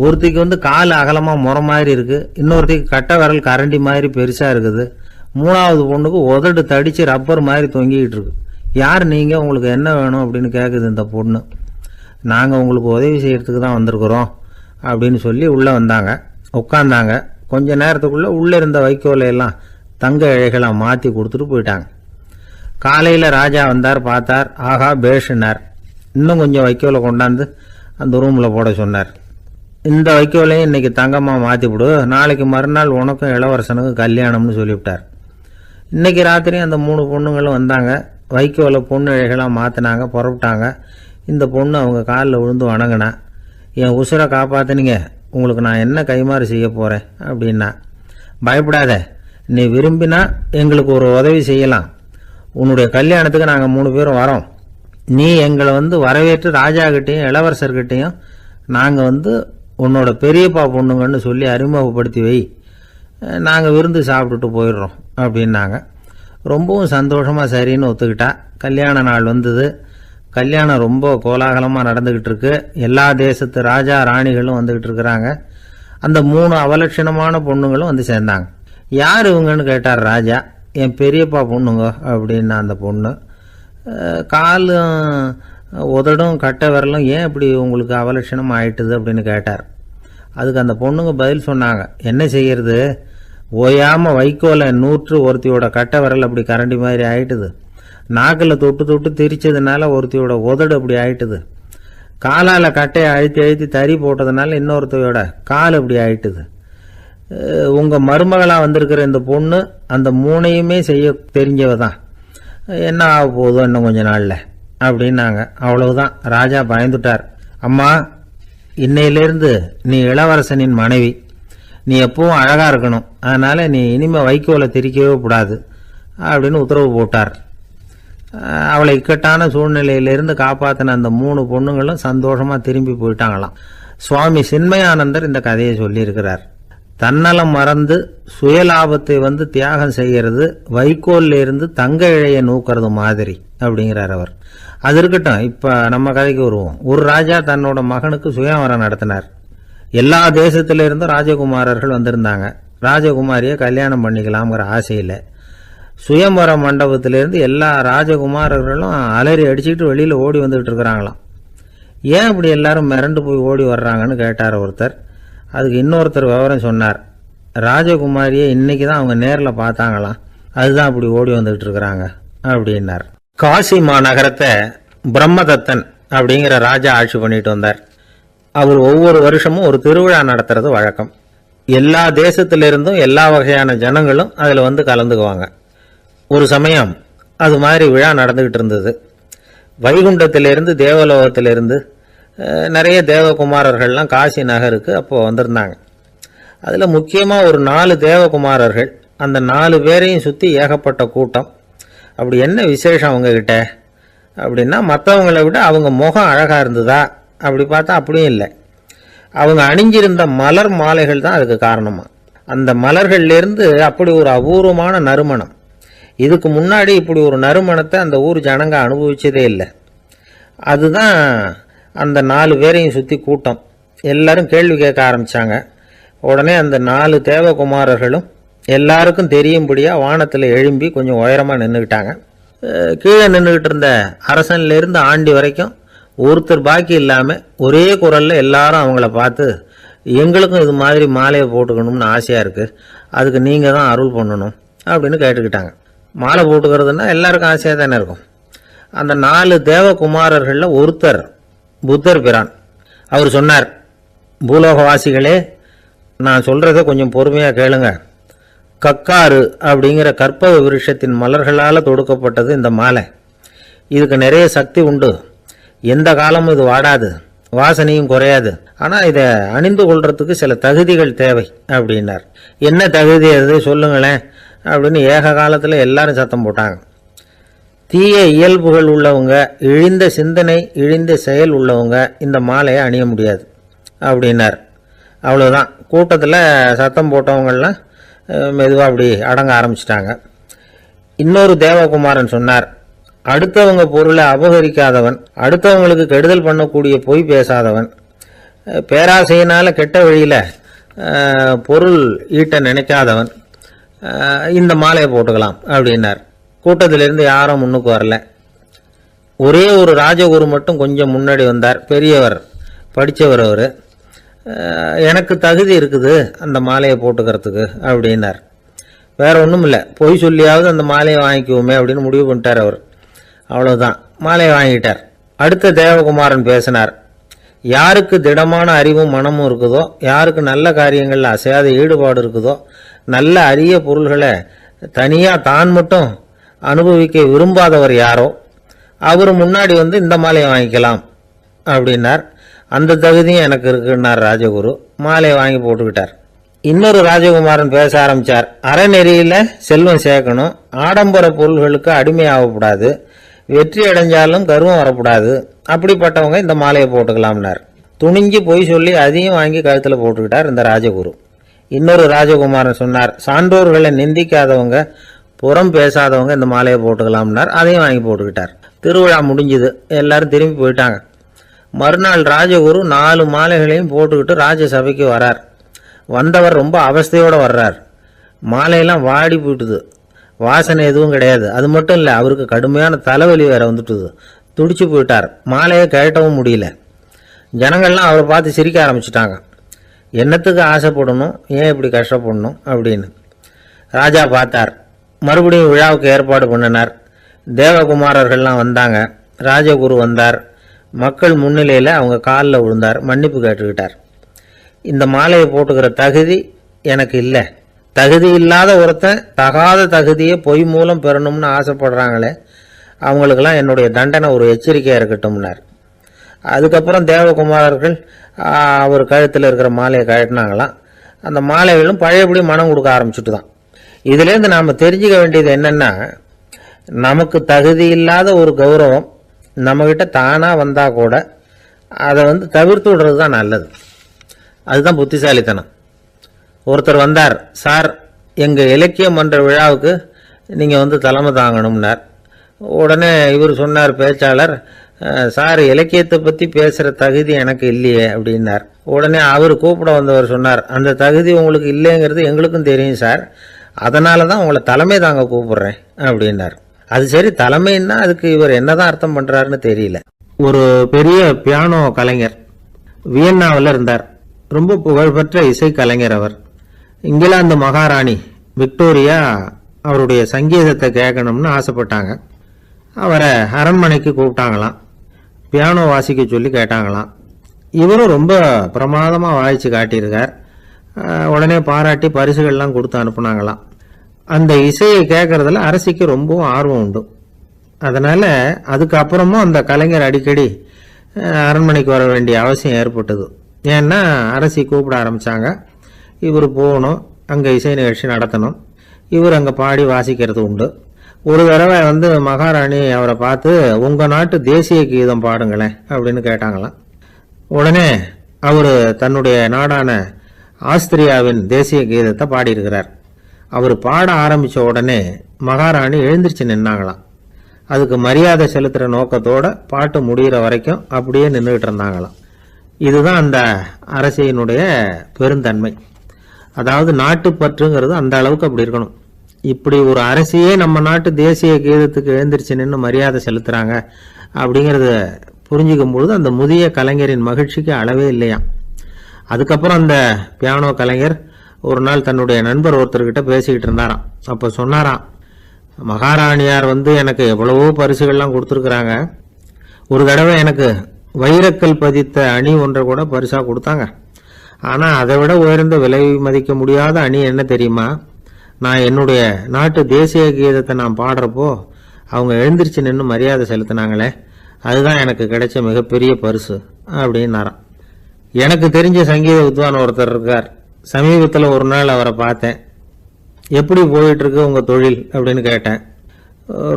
ஒருத்திக்கு கால் அகலமாக முறை மாதிரி இருக்குது, இன்னொருத்திக்கு கட்டை விரல் கரண்டி மாதிரி பெருசாக இருக்குது, 3ஆவது பொண்ணுக்கு உதடு தடித்து ரப்பர் மாதிரி தொங்கிக்கிட்டு இருக்கு. யார் நீங்கள், உங்களுக்கு என்ன வேணும் அப்படின்னு கேட்குது இந்த பொண்ணு. நாங்கள் உங்களுக்கு உதவி செய்கிறதுக்கு தான் வந்திருக்கிறோம் அப்படின்னு சொல்லி உள்ளே வந்தாங்க. உட்காந்தாங்க. கொஞ்ச நேரத்துக்குள்ளே உள்ளே இருந்த வைக்கோலையெல்லாம் தங்க இழைகளாக மாற்றி கொடுத்துட்டு போயிட்டாங்க. காலையில் ராஜா வந்தார், பார்த்தார். ஆகா பேஷுன்னார். இன்னும் கொஞ்சம் வைக்கோலை கொண்டாந்து அந்த ரூமில் போட சொன்னார். இந்த வைக்கோலையும் இன்றைக்கி தங்கமாக மாற்றிவிடு, நாளைக்கு மறுநாள் உனக்கும் இளவரசனுக்கும் கல்யாணம்னு சொல்லிவிட்டார். இன்றைக்கி ராத்திரி அந்த 3 பொண்ணுங்களும் வந்தாங்க. வைக்கோலை பொண்ணு இழைகளாக மாற்றினாங்க, புறப்பட்டாங்க. இந்த பொண்ணு அவங்க காலில் விழுந்து வணங்கினா, என் உசுரை காப்பாற்றினீங்க, உங்களுக்கு நான் என்ன கைமாறு செய்ய போகிறேன் அப்படின்னா. பயப்படாத, நீ விரும்பினா எங்களுக்கு ஒரு உதவி செய்யலாம். உன்னுடைய கல்யாணத்துக்கு நாங்கள் 3 பேரும் வரோம். நீ எங்களை வரவேற்று ராஜாக்கிட்டையும் இளவரசர்கிட்டையும் நாங்கள் உன்னோட பெரியப்பா பொண்ணுங்கன்னு சொல்லி அறிமுகப்படுத்தி வை, நாங்கள் விருந்து சாப்பிட்டுட்டு போயிடுறோம் அப்படின்னாங்க. ரொம்பவும் சந்தோஷமாக சரின்னு ஒத்துக்கிட்டா. கல்யாண நாள் வந்தது. கல்யாணம் ரொம்ப கோலாகலமாக நடந்துக்கிட்டு இருக்கு. எல்லா தேசத்து ராஜா ராணிகளும் வந்துக்கிட்டு இருக்கிறாங்க. அந்த 3 அவலட்சணமான பொண்ணுங்களும் சேர்ந்தாங்க. யார் இவங்கன்னு கேட்டார் ராஜா. என் பெரியப்பா பொண்ணுங்க அப்படின்னா அந்த பொண்ணு. காலும் உதடும் கட்டை விரலும் ஏன் இப்படி உங்களுக்கு அவலட்சணம் ஆயிட்டுது அப்படின்னு கேட்டார். அதுக்கு அந்த பொண்ணுங்க பதில் சொன்னாங்க. என்ன செய்யறது, ஓயாமல் வைக்கோலை நூற்று ஒருத்தியோட கட்டை விரல் அப்படி கரண்டி மாதிரி ஆயிட்டுது. நாக்கில் தொட்டு தொட்டு திரிச்சதுனால ஒருத்தியோட உதடு அப்படி ஆயிட்டுது. காலால் கட்டையை அழுத்தி அழுத்தி தறி போட்டதுனால இன்னொருத்தையோட கால் அப்படி ஆயிட்டுது. உங்கள் மருமகளாக வந்திருக்கிற இந்த பொண்ணு அந்த 3ஐயுமே செய்ய தெரிஞ்சவ தான். என்ன ஆக போகுதோ இன்னும் கொஞ்ச நாளில் அப்படின்னாங்க. அவ்வளவுதான். ராஜா பயந்துட்டார். அம்மா, இன்னையிலேருந்து நீ இளவரசனின் மனைவி. நீ எப்பவும் அழகாக இருக்கணும். அதனால் நீ இனிமேல் வைக்கோலை திரிக்கவே கூடாது அப்படின்னு உத்தரவு போட்டார். அவளை இக்கட்டான சூழ்நிலையிலிருந்து காப்பாற்றின அந்த 3 பொண்ணுங்களும் சந்தோஷமாக திரும்பி போயிட்டாங்களாம். சுவாமி சின்மயானந்தர் இந்த கதையை சொல்லியிருக்கிறார். தன்னலம் மறந்து சுயலாபத்தை தியாகம் செய்கிறது வைக்கோல்ல இருந்து தங்க இழைய நூக்கிறது மாதிரி அப்படிங்கிறார் அவர். அது இருக்கட்டும், இப்போ நம்ம கதைக்கு வருவோம். ஒரு ராஜா தன்னோட மகனுக்கு சுயவரம் நடத்தினார். எல்லா தேசத்திலிருந்தும் ராஜகுமாரர்கள் வந்திருந்தாங்க. ராஜகுமாரியை கல்யாணம் பண்ணிக்கலாம்ங்கிற ஆசையில் சுயம்பர மண்டபத்திலேருந்து எல்லா ராஜகுமாரர்களும் அலறி அடிச்சுக்கிட்டு வெளியில் ஓடி வந்துகிட்டு இருக்கிறாங்களாம். ஏன் இப்படி எல்லாரும் மிரண்டு போய் ஓடி வர்றாங்கன்னு கேட்டார் ஒருத்தர். அதுக்கு இன்னொருத்தர் விவரம் சொன்னார். ராஜகுமாரியை இன்னைக்கு தான் அவங்க நேரில் பார்த்தாங்களாம், அதுதான் அப்படி ஓடி வந்துகிட்டு இருக்கிறாங்க அப்படின்னார். காசி மாநகரத்தை பிரம்மதத்தன் அப்படிங்கிற ராஜா ஆட்சி பண்ணிட்டு வந்தார். அவர் ஒவ்வொரு வருஷமும் ஒரு திருவிழா நடத்துறது வழக்கம். எல்லா தேசத்திலிருந்தும் எல்லா வகையான ஜனங்களும் அதில் கலந்துக்குவாங்க. ஒரு சமயம் அது மாதிரி விழா நடந்துகிட்டு இருந்தது. வைகுண்டத்திலிருந்து தேவலோகத்திலிருந்து நிறைய தேவகுமாரர்கள்லாம் காசி நகருக்கு அப்போது வந்திருந்தாங்க. அதில் முக்கியமாக ஒரு 4 தேவகுமாரர்கள். அந்த 4 பேரையும் சுற்றி ஏகப்பட்ட கூட்டம். அப்படி என்ன விசேஷம் அவங்கக்கிட்ட அப்படின்னா, மற்றவங்களை விட அவங்க முகம் அழகாக இருந்ததா அப்படி பார்த்தா அப்படியும் இல்லை. அவங்க அணிஞ்சிருந்த மலர் மாலைகள் தான் அதுக்கு காரணமாக. அந்த மலர்கள்லேருந்து அப்படி ஒரு அபூர்வமான நறுமணம். இதுக்கு முன்னாடி இப்படி ஒரு நறுமணத்தை அந்த ஊர் ஜனங்க அனுபவிச்சதே இல்லை. அதுதான் அந்த 4 பேரையும் சுற்றி கூட்டம். எல்லாரும் கேள்வி கேட்க ஆரம்பித்தாங்க. உடனே அந்த 4 தேவகுமாரர்களும் எல்லாருக்கும் தெரியும்படியாக வானத்தில் எழும்பி கொஞ்சம் உயரமாக நின்றுக்கிட்டாங்க. கீழே நின்றுக்கிட்டு இருந்த அரசன்லேருந்து ஆண்டி வரைக்கும் ஒருத்தர் பாக்கி இல்லாமல் ஒரே குரலில் எல்லாரும் அவங்கள பார்த்து, எங்களுக்கும் இது மாதிரி மாலையை போட்டுக்கணும்னு ஆசையாக இருக்குது, அதுக்கு நீங்கள் தான் அருள் பண்ணணும் அப்படின்னு கேட்டுக்கிட்டாங்க. மாலை போட்டுக்கிறதுனா எல்லாருக்கும் ஆசையாக தானே இருக்கும். அந்த 4 தேவகுமாரர்களில் ஒருத்தர் புத்தர் பிரான். அவர் சொன்னார், பூலோகவாசிகளே, நான் சொல்கிறத கொஞ்சம் பொறுமையாக கேளுங்க. கக்காரு அப்படிங்கிற கற்பக விருஷத்தின் மலர்களால் தொடுக்கப்பட்டது இந்த மாலை. இதுக்கு நிறைய சக்தி உண்டு. எந்த காலமும் இது வாடாது, வாசனையும் குறையாது. ஆனால் இதை அணிந்து கொள்றதுக்கு சில தகுதிகள் தேவை அப்படின்னார். என்ன தகுதி அது சொல்லுங்களேன் அப்படின்னு ஏக காலத்தில் எல்லாரும் சத்தம் போட்டாங்க. தீய இயல்புகள் உள்ளவங்க, இழிந்த சிந்தனை இழிந்த செயல் உள்ளவங்க இந்த மாலையை அணிய முடியாது அப்படின்னார். அவ்வளோதான். கூட்டத்தில் சத்தம் போட்டவங்கள்லாம் மெதுவாக அப்படி அடங்க ஆரம்பிச்சிட்டாங்க. இன்னொரு தேவகுமாரன் சொன்னார், அடுத்தவங்க பொருளை அபகரிக்காதவன், அடுத்தவங்களுக்கு கெடுதல் பண்ணக்கூடிய பொய் பேசாதவன், பேராசையினால் கெட்ட வழியில் பொருள் ஈட்ட நினைக்காதவன் இந்த மாலையை போட்டுக்கலாம் அப்படின்னார். கூட்டத்திலிருந்து யாரும் முன்னுக்கு வரல. ஒரே ஒரு ராஜகுரு மட்டும் கொஞ்சம் முன்னாடி வந்தார். பெரியவர், படித்தவர். அவர், எனக்கு தகுதி இருக்குது அந்த மாலையை போட்டுக்கிறதுக்கு அப்படின்னார். வேற ஒன்றும் இல்லை, பொய் சொல்லியாவது அந்த மாலையை வாங்கிக்குவோமே அப்படின்னு முடிவு பண்ணிட்டார் அவர். அவ்வளோதான், மாலையை வாங்கிட்டார். அடுத்த தேவகுமாரன் பேசினார். யாருக்கு திடமான அறிவும் மனமும் இருக்குதோ, யாருக்கு நல்ல காரியங்களில் அசையாத ஈடுபாடு இருக்குதோ, நல்ல அரிய பொருள்களை தனியாக தான் மட்டும் அனுபவிக்க விரும்பாதவர் யாரோ அவர் முன்னாடி வந்து இந்த மாலையை வாங்கிக்கலாம் அப்படின்னார். அந்த தகுதியும் எனக்கு இருக்குன்னார் ராஜகுரு. மாலையை வாங்கி போட்டுக்கிட்டார். இன்னொரு ராஜகுமாரன் பேச ஆரம்பித்தார். அறநெறியில் செல்வம் சேர்க்கணும், ஆடம்பர பொருள்களுக்கு அடிமையாகக்கூடாது, வெற்றி அடைஞ்சாலும் கர்வம் வரக்கூடாது, அப்படிப்பட்டவங்க இந்த மாலையை போட்டுக்கலாம்னார். துணிஞ்சு பொய் சொல்லி அதையும் வாங்கி கழுத்தில் போட்டுக்கிட்டார் இந்த ராஜகுரு. இன்னொரு ராஜகுமாரன் சொன்னார், சான்றோர்களை நிந்திக்காதவங்க, புறம் பேசாதவங்க இந்த மாலையை போட்டுக்கலாம்னார். அதையும் வாங்கி போட்டுக்கிட்டார். திருவிழா முடிஞ்சுது, எல்லாரும் திரும்பி போயிட்டாங்க. மறுநாள் ராஜகுரு 4 மாலைகளையும் போட்டுக்கிட்டு ராஜசபைக்கு வரார். வந்தவர் ரொம்ப அவஸ்தையோடு வர்றார். மாலையெல்லாம் வாடி போயிட்டுது, வாசனை எதுவும் கிடையாது. அது மட்டும் இல்லை, அவருக்கு கடுமையான தலைவலி வேற வந்துட்டுது. துடிச்சு போயிட்டார். மாலையை கழட்டவும் முடியல. ஜனங்கள்லாம் அவரை பார்த்து சிரிக்க ஆரம்பிச்சிட்டாங்க. என்னத்துக்கு ஆசைப்படணும், ஏன் இப்படி கஷ்டப்படணும் அப்படின்னு ராஜா பார்த்தார். மறுபடியும் விழாவுக்கு ஏற்பாடு பண்ணினார். தேவகுமாரர்கள்லாம் வந்தாங்க. ராஜகுரு வந்தார். மக்கள் முன்னிலையில் அவங்க காலில் விழுந்தார், மன்னிப்பு கேட்டுக்கிட்டார். இந்த மாலையை போட்டுக்கிற தகுதி எனக்கு இல்லை. தகுதி இல்லாத ஒருத்தன் தகாத தகுதியை பொய் மூலம் பெறணும்னு ஆசைப்படுறாங்களே, அவங்களுக்கெல்லாம் என்னுடைய தண்டனை ஒரு எச்சரிக்கையாக இருக்கட்டும்னார். அதுக்கப்புறம் தேவகுமாரர்கள் அவர் கழுத்தில் இருக்கிற மாலையை கழட்டினாங்களாம். அந்த மாலைகளும் பழையபடி மனம் கொடுக்க ஆரம்பிச்சுட்டு தான். இதுலேருந்து நாம் தெரிஞ்சுக்க வேண்டியது என்னென்னா, நமக்கு தகுதி இல்லாத ஒரு கௌரவம் நம்மக்கிட்ட தானாக வந்தால் கூட அதை வந்து தவிர்த்து விடுறது தான் நல்லது. அதுதான் புத்திசாலித்தனம். ஒருத்தர் வந்தார், சார் எங்கள் இலக்கிய மன்ற விழாவுக்கு நீங்கள் வந்து தலைமை தாங்கணும்னார். உடனே இவர் சொன்னார், பேச்சாளர், சார் இலக்கியத்தை பற்றி பேசுகிற தகுதி எனக்கு இல்லையே அப்படின்னார். உடனே அவர் கூப்பிட வந்தவர் சொன்னார், அந்த தகுதி உங்களுக்கு இல்லைங்கிறது எங்களுக்கும் தெரியும் சார், அதனால தான் உங்களை தலைமை தாங்க கூப்பிடுறேன் அப்படின்னார். அது சரி, தலைமைன்னா அதுக்கு இவர் என்னதான் அர்த்தம் பண்ணுறாருன்னு தெரியல. ஒரு பெரிய பியானோ கலைஞர் வியன்னாவில் இருந்தார். ரொம்ப புகழ்பெற்ற இசை கலைஞர் அவர். இங்கிலாந்து மகாராணி விக்டோரியா அவருடைய சங்கீதத்தை கேட்கணும்னு ஆசைப்பட்டாங்க. அவரை அரண்மனைக்கு கூப்பிட்டாங்களாம். பியானோ வாசிக்க சொல்லி கேட்டாங்களாம். இவரும் ரொம்ப பிரமாதமாக வாய்ச்சி காட்டியிருக்கார். உடனே பாராட்டி பரிசுகள்லாம் கொடுத்து அனுப்புனாங்களாம். அந்த இசையை கேட்கறதுல அரசிக்கு ரொம்பவும் ஆர்வம் உண்டு. அதனால் அதுக்கப்புறமும் அந்த கலைஞர் அடிக்கடி அரண்மனைக்கு வர வேண்டிய அவசியம் ஏற்பட்டது. ஏன்னா அரசி கூப்பிட ஆரம்பித்தாங்க. இவர் போகணும், அங்கே இசை நிகழ்ச்சி நடத்தணும். இவர் அங்கே பாடி வாசிக்கிறது உண்டு. ஒரு தடவை வந்து மகாராணி அவரை பார்த்து, உங்கள் நாட்டு தேசிய கீதம் பாடுங்களேன் அப்படின்னு கேட்டாங்களாம். உடனே அவர் தன்னுடைய நாடான ஆஸ்திரியாவின் தேசிய கீதத்தை பாடியிருக்கிறார். அவர் பாட ஆரம்பித்த உடனே மகாராணி எழுந்திரிச்சு நின்னாங்களாம். அதுக்கு மரியாதை செலுத்துகிற நோக்கத்தோட பாட்டு முடிகிற வரைக்கும் அப்படியே நின்றுக்கிட்டு இருந்தாங்களாம். இதுதான் அந்த அரசியினுடைய பெருந்தன்மை. அதாவது நாட்டுப்பற்றுங்கிறது அந்த அளவுக்கு அப்படி இருக்கணும். இப்படி ஒரு அரசியே நம்ம நாட்டு தேசிய கீதத்துக்கு எழுந்திரிச்சு நின்று மரியாதை செலுத்துகிறாங்க அப்படிங்கிறத புரிஞ்சிக்கும் பொழுது அந்த முதிய கலைஞரின் மகிழ்ச்சிக்கு அளவே இல்லையாம். அதுக்கப்புறம் அந்த பியானோ கலைஞர் ஒரு நாள் தன்னுடைய நண்பர் ஒருத்தர்கிட்ட பேசிக்கிட்டு இருந்தாராம். அப்போ சொன்னாராம், மகாராணியார் வந்து எனக்கு எவ்வளவோ பரிசுகள்லாம் கொடுத்துருக்குறாங்க. ஒரு தடவை எனக்கு வைரக்கல் பதித்த அணி ஒன்றை கூட பரிசாக கொடுத்தாங்க. ஆனால் அதை விட உயர்ந்த விலை மதிக்க முடியாத அணி என்ன தெரியுமா? நான் என்னுடைய நாட்டு தேசிய கீதத்தை நான் பாடுறப்போ அவங்க எழுந்திரிச்சு நின்று மரியாதை செலுத்தினாங்களே, அதுதான் எனக்கு கிடைச்ச மிகப்பெரிய பரிசு அப்படின்னாராம். எனக்கு தெரிஞ்ச சங்கீத வித்வான் ஒருத்தர் இருக்கார். சமீபத்தில் ஒரு நாள் அவரை பார்த்தேன். எப்படி போயிட்டுருக்கு உங்கள் தொழில் அப்படின்னு கேட்டேன்.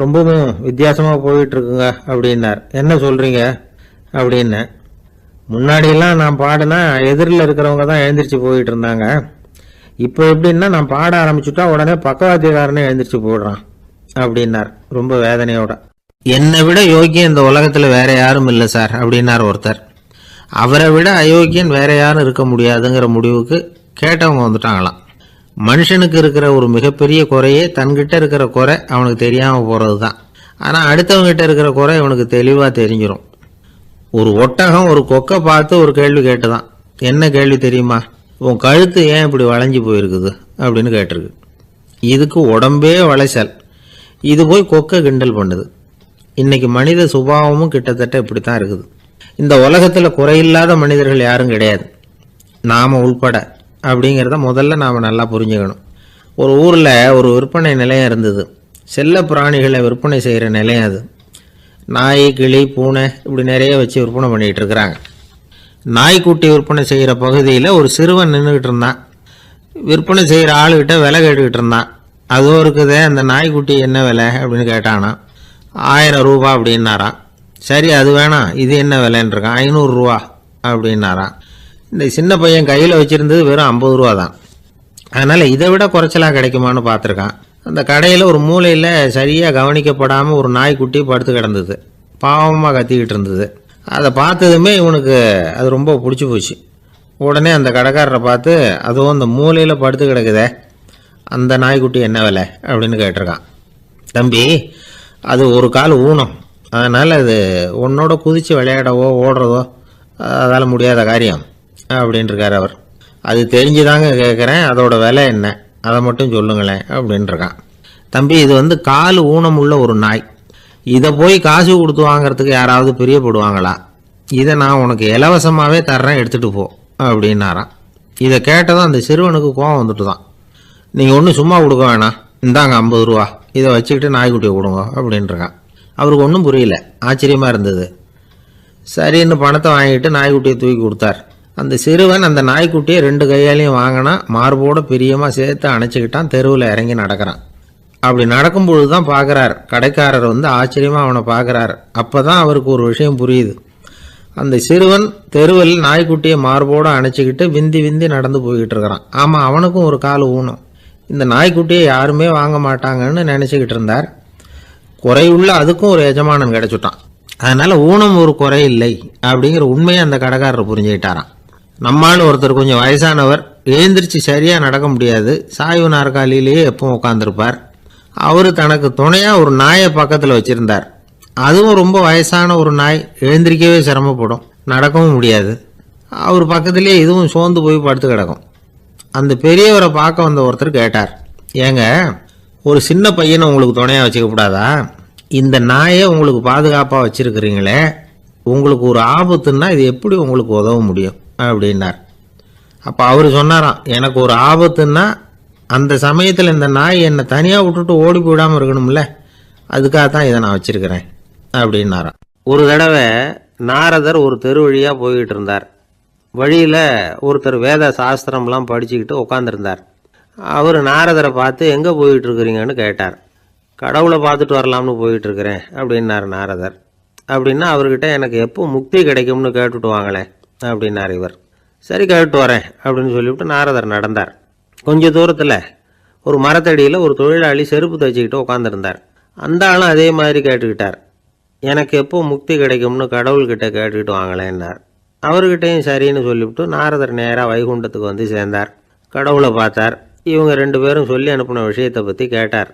ரொம்பவும் வித்தியாசமாக போயிட்டுருக்குங்க அப்படின்னார். என்ன சொல்கிறீங்க அப்படின்னேன். முன்னாடியெல்லாம் நான் பாடினா எதிரில் இருக்கிறவங்க தான் எழுந்திரிச்சு போயிட்டு இருந்தாங்க. இப்போ எப்படின்னா நான் பாட ஆரம்பிச்சுட்டா உடனே பக்கவாத்தியக்காரனே எழுந்திரிச்சு போடுறான் அப்படின்னார் ரொம்ப வேதனையோட. என்னை விட யோகியம் இந்த உலகத்தில் வேற யாரும் இல்லை சார் அப்படின்னார் ஒருத்தர். அவரை விட அயோக்கியன் வேற யாரும் இருக்க முடியாதுங்கிற முடிவுக்கு கேட்டவங்க வந்துட்டாங்களாம். மனுஷனுக்கு இருக்கிற ஒரு மிகப்பெரிய குறையே தன்கிட்ட இருக்கிற குறை அவனுக்கு தெரியாமல் போகிறது தான். ஆனால் அடுத்தவங்ககிட்ட இருக்கிற குறை இவனுக்கு தெளிவாக தெரிஞ்சிடும். ஒரு ஒட்டகம் ஒரு கொக்கை பார்த்து ஒரு கேள்வி கேட்டுதான். என்ன கேள்வி தெரியுமா? உன் கழுத்து ஏன் இப்படி வளைஞ்சி போயிருக்குது அப்படின்னு கேட்டிருக்கு. இதுக்கு உடம்பே வளைச்சல். இது போய் கொக்கை கிண்டல் பண்ணுது. இன்னைக்கு மனித சுபாவமும் கிட்டத்தட்ட இப்படித்தான் இருக்குது. இந்த உலகத்தில் குறையில்லாத மனிதர்கள் யாரும் கிடையாது, நாம் உள்பட அப்படிங்கிறத முதல்ல நாம் நல்லா புரிஞ்சுக்கணும். ஒரு ஊரில் ஒரு விற்பனை நிலையம் இருந்தது. செல்ல பிராணிகளை விற்பனை செய்கிற நிலையம் அது. நாய், கிளி, பூனை இப்படி நிறைய வச்சு விற்பனை பண்ணிகிட்டு இருக்கிறாங்க. நாய்க்குட்டி விற்பனை செய்கிற பகுதியில் ஒரு சிறுவன் நின்றுக்கிட்டு இருந்தான். விற்பனை செய்கிற ஆளுகிட்ட விலை கேட்டுக்கிட்டு இருந்தான். அதுவும் இருக்குதே, அந்த நாய்க்குட்டி என்ன விலை அப்படின்னு கேட்டானா. 1000 ரூபா அப்படின்னாரான். சரி, அது வேணாம், இது என்ன விலைன்னு இருக்கான். 500 ரூபா அப்படின்னாரான். இந்த சின்ன பையன் கையில் வச்சுருந்தது வெறும் 50 ரூபா தான். அதனால் இதை விட குறைச்சலாக கிடைக்குமான்னு பார்த்துருக்கான். அந்த கடையில் ஒரு மூலையில் சரியாக கவனிக்கப்படாமல் ஒரு நாய்க்குட்டி படுத்து கிடந்தது. பாவமாக கத்திக்கிட்டு இருந்தது. அதை பார்த்ததுமே இவனுக்கு அது ரொம்ப பிடிச்சி போச்சு. உடனே அந்த கடைக்காரரை பார்த்து, அதுவும் அந்த மூலையில் படுத்து கிடக்குதே அந்த நாய்க்குட்டி என்ன விலை அப்படின்னு கேட்டிருக்கான். தம்பி, அது ஒரு கால் ஊனம், அதனால் அது உன்னோட குதித்து விளையாடவோ ஓடுறதோ அதால் முடியாத காரியம் அப்படின்ட்டுருக்கார் அவர். அது தெரிஞ்சுதாங்க கேட்குறேன், அதோட விலை என்ன அதை மட்டும் சொல்லுங்களேன் அப்படின்ட்டுருக்கான். தம்பி, இது கால் ஊனம் உள்ள ஒரு நாய். இதை போய் காசு கொடுத்து வாங்கிறதுக்கு யாராவது பிரியப்படுவாங்களா? இதை நான் உனக்கு இலவசமாகவே தர்றேன், எடுத்துகிட்டு போ அப்படின்னாரான். இதை கேட்டதும் அந்த சிறுவனுக்கு கோவம் வந்துட்டு தான். நீங்கள் ஒன்றும் சும்மா கொடுக்க வேணாம், இந்தாங்க 50 ரூபா, இதை வச்சுக்கிட்டு நாய்க்குட்டியை கொடுங்க அப்படின்ட்டுருக்கான். அவருக்கு ஒன்றும் புரியல, ஆச்சரியமாக இருந்தது. சரின்னு பணத்தை வாங்கிட்டு நாய்க்குட்டியை தூக்கி கொடுத்தார். அந்த சிறுவன் அந்த நாய்க்குட்டியை 2 கையாலையும் வாங்கினா, மார்போட பிரியமாக சேர்த்து அணைச்சிக்கிட்டான். தெருவில் இறங்கி நடக்கிறான். அப்படி நடக்கும்பொழுது தான் பார்க்குறார், கடைக்காரர் ஆச்சரியமாக அவனை பார்க்குறார். அப்போ தான் அவருக்கு ஒரு விஷயம் புரியுது. அந்த சிறுவன் தெருவில் நாய்க்குட்டியை மார்போடு அணைச்சிக்கிட்டு விந்தி விந்தி நடந்து போய்கிட்டு இருக்கிறான். ஆமாம், அவனுக்கும் ஒரு கால் ஊனம். இந்த நாய்க்குட்டியை யாருமே வாங்க மாட்டாங்கன்னு நினச்சிக்கிட்டு இருந்தார். குறையுள்ள அதுக்கும் ஒரு எஜமானன் கிடச்சிட்டான். அதனால் ஊனம் ஒரு குறை இல்லை அப்படிங்கிற உண்மையை அந்த கடைக்காரர் புரிஞ்சுக்கிட்டாராம். நம்மால் ஒருத்தர் கொஞ்சம் வயசானவர், எழுந்திரிச்சு சரியாக நடக்க முடியாது, சாய்வு நாற்காலியிலேயே எப்பவும் உட்காந்துருப்பார். அவர் தனக்கு துணையாக ஒரு நாயை பக்கத்தில் வச்சுருந்தார். அதுவும் ரொம்ப வயசான ஒரு நாய், எழுந்திரிக்கவே சிரமப்படும், நடக்கவும் முடியாது. அவர் பக்கத்திலே இதுவும் சோர்ந்து போய் படுத்து கிடக்கும். அந்த பெரியவரை பார்க்க வந்த ஒருத்தர் கேட்டார், ஏங்க, ஒரு சின்ன பையனை உங்களுக்கு துணையாக வச்சுக்கப்படாதா? இந்த நாயை உங்களுக்கு பாதுகாப்பாக வச்சுருக்கிறீங்களே, உங்களுக்கு ஒரு ஆபத்துன்னா இது எப்படி உங்களுக்கு உதவ முடியும் அப்படின்னார். அப்போ அவர் சொன்னாராம், எனக்கு ஒரு ஆபத்துன்னா அந்த சமயத்தில் இந்த நாய் என்னை தனியாக விட்டுட்டு ஓடி போயிடாமல் இருக்கணும்ல, அதுக்காகத்தான் இதை நான் வச்சுருக்கிறேன் அப்படின்னாராம். ஒரு தடவை நாரதர் ஒரு தெரு வழியாக போய்கிட்டு இருந்தார். வழியில் ஒருத்தர் வேத சாஸ்திரம்லாம் படிச்சுக்கிட்டு உட்காந்துருந்தார். அவர் நாரதரை பார்த்து, எங்கே போயிட்டு இருக்கிறீங்கன்னு கேட்டார். கடவுளை பார்த்துட்டு வரலாம்னு போயிட்டுருக்கிறேன் அப்படின்னார் நாரதர். அப்படின்னா அவர்கிட்ட, எனக்கு எப்போ முக்தி கிடைக்கும்னு கேட்டுட்டு வாங்களேன் அப்படின்னார் இவர். சரி, கேட்டு வரேன் அப்படின்னு சொல்லிவிட்டு நாரதர் நடந்தார். கொஞ்சம் தூரத்தில் ஒரு மரத்தடியில் ஒரு தொழிலாளி செருப்பு தைச்சிக்கிட்டு உட்காந்துருந்தார். அந்த ஆளும் அதே மாதிரி கேட்டுக்கிட்டார், எனக்கு எப்போ முக்தி கிடைக்கும்னு கடவுள்கிட்ட கேட்டுக்கிட்டு வாங்களேன்னார். அவர்கிட்டையும் சரின்னு சொல்லிவிட்டு நாரதர் நேராக வைகுண்டத்துக்கு சேர்ந்தார். கடவுளை பார்த்தார். இவங்க 2 பேரும் சொல்லி அனுப்பின விஷயத்தை பற்றி கேட்டார்.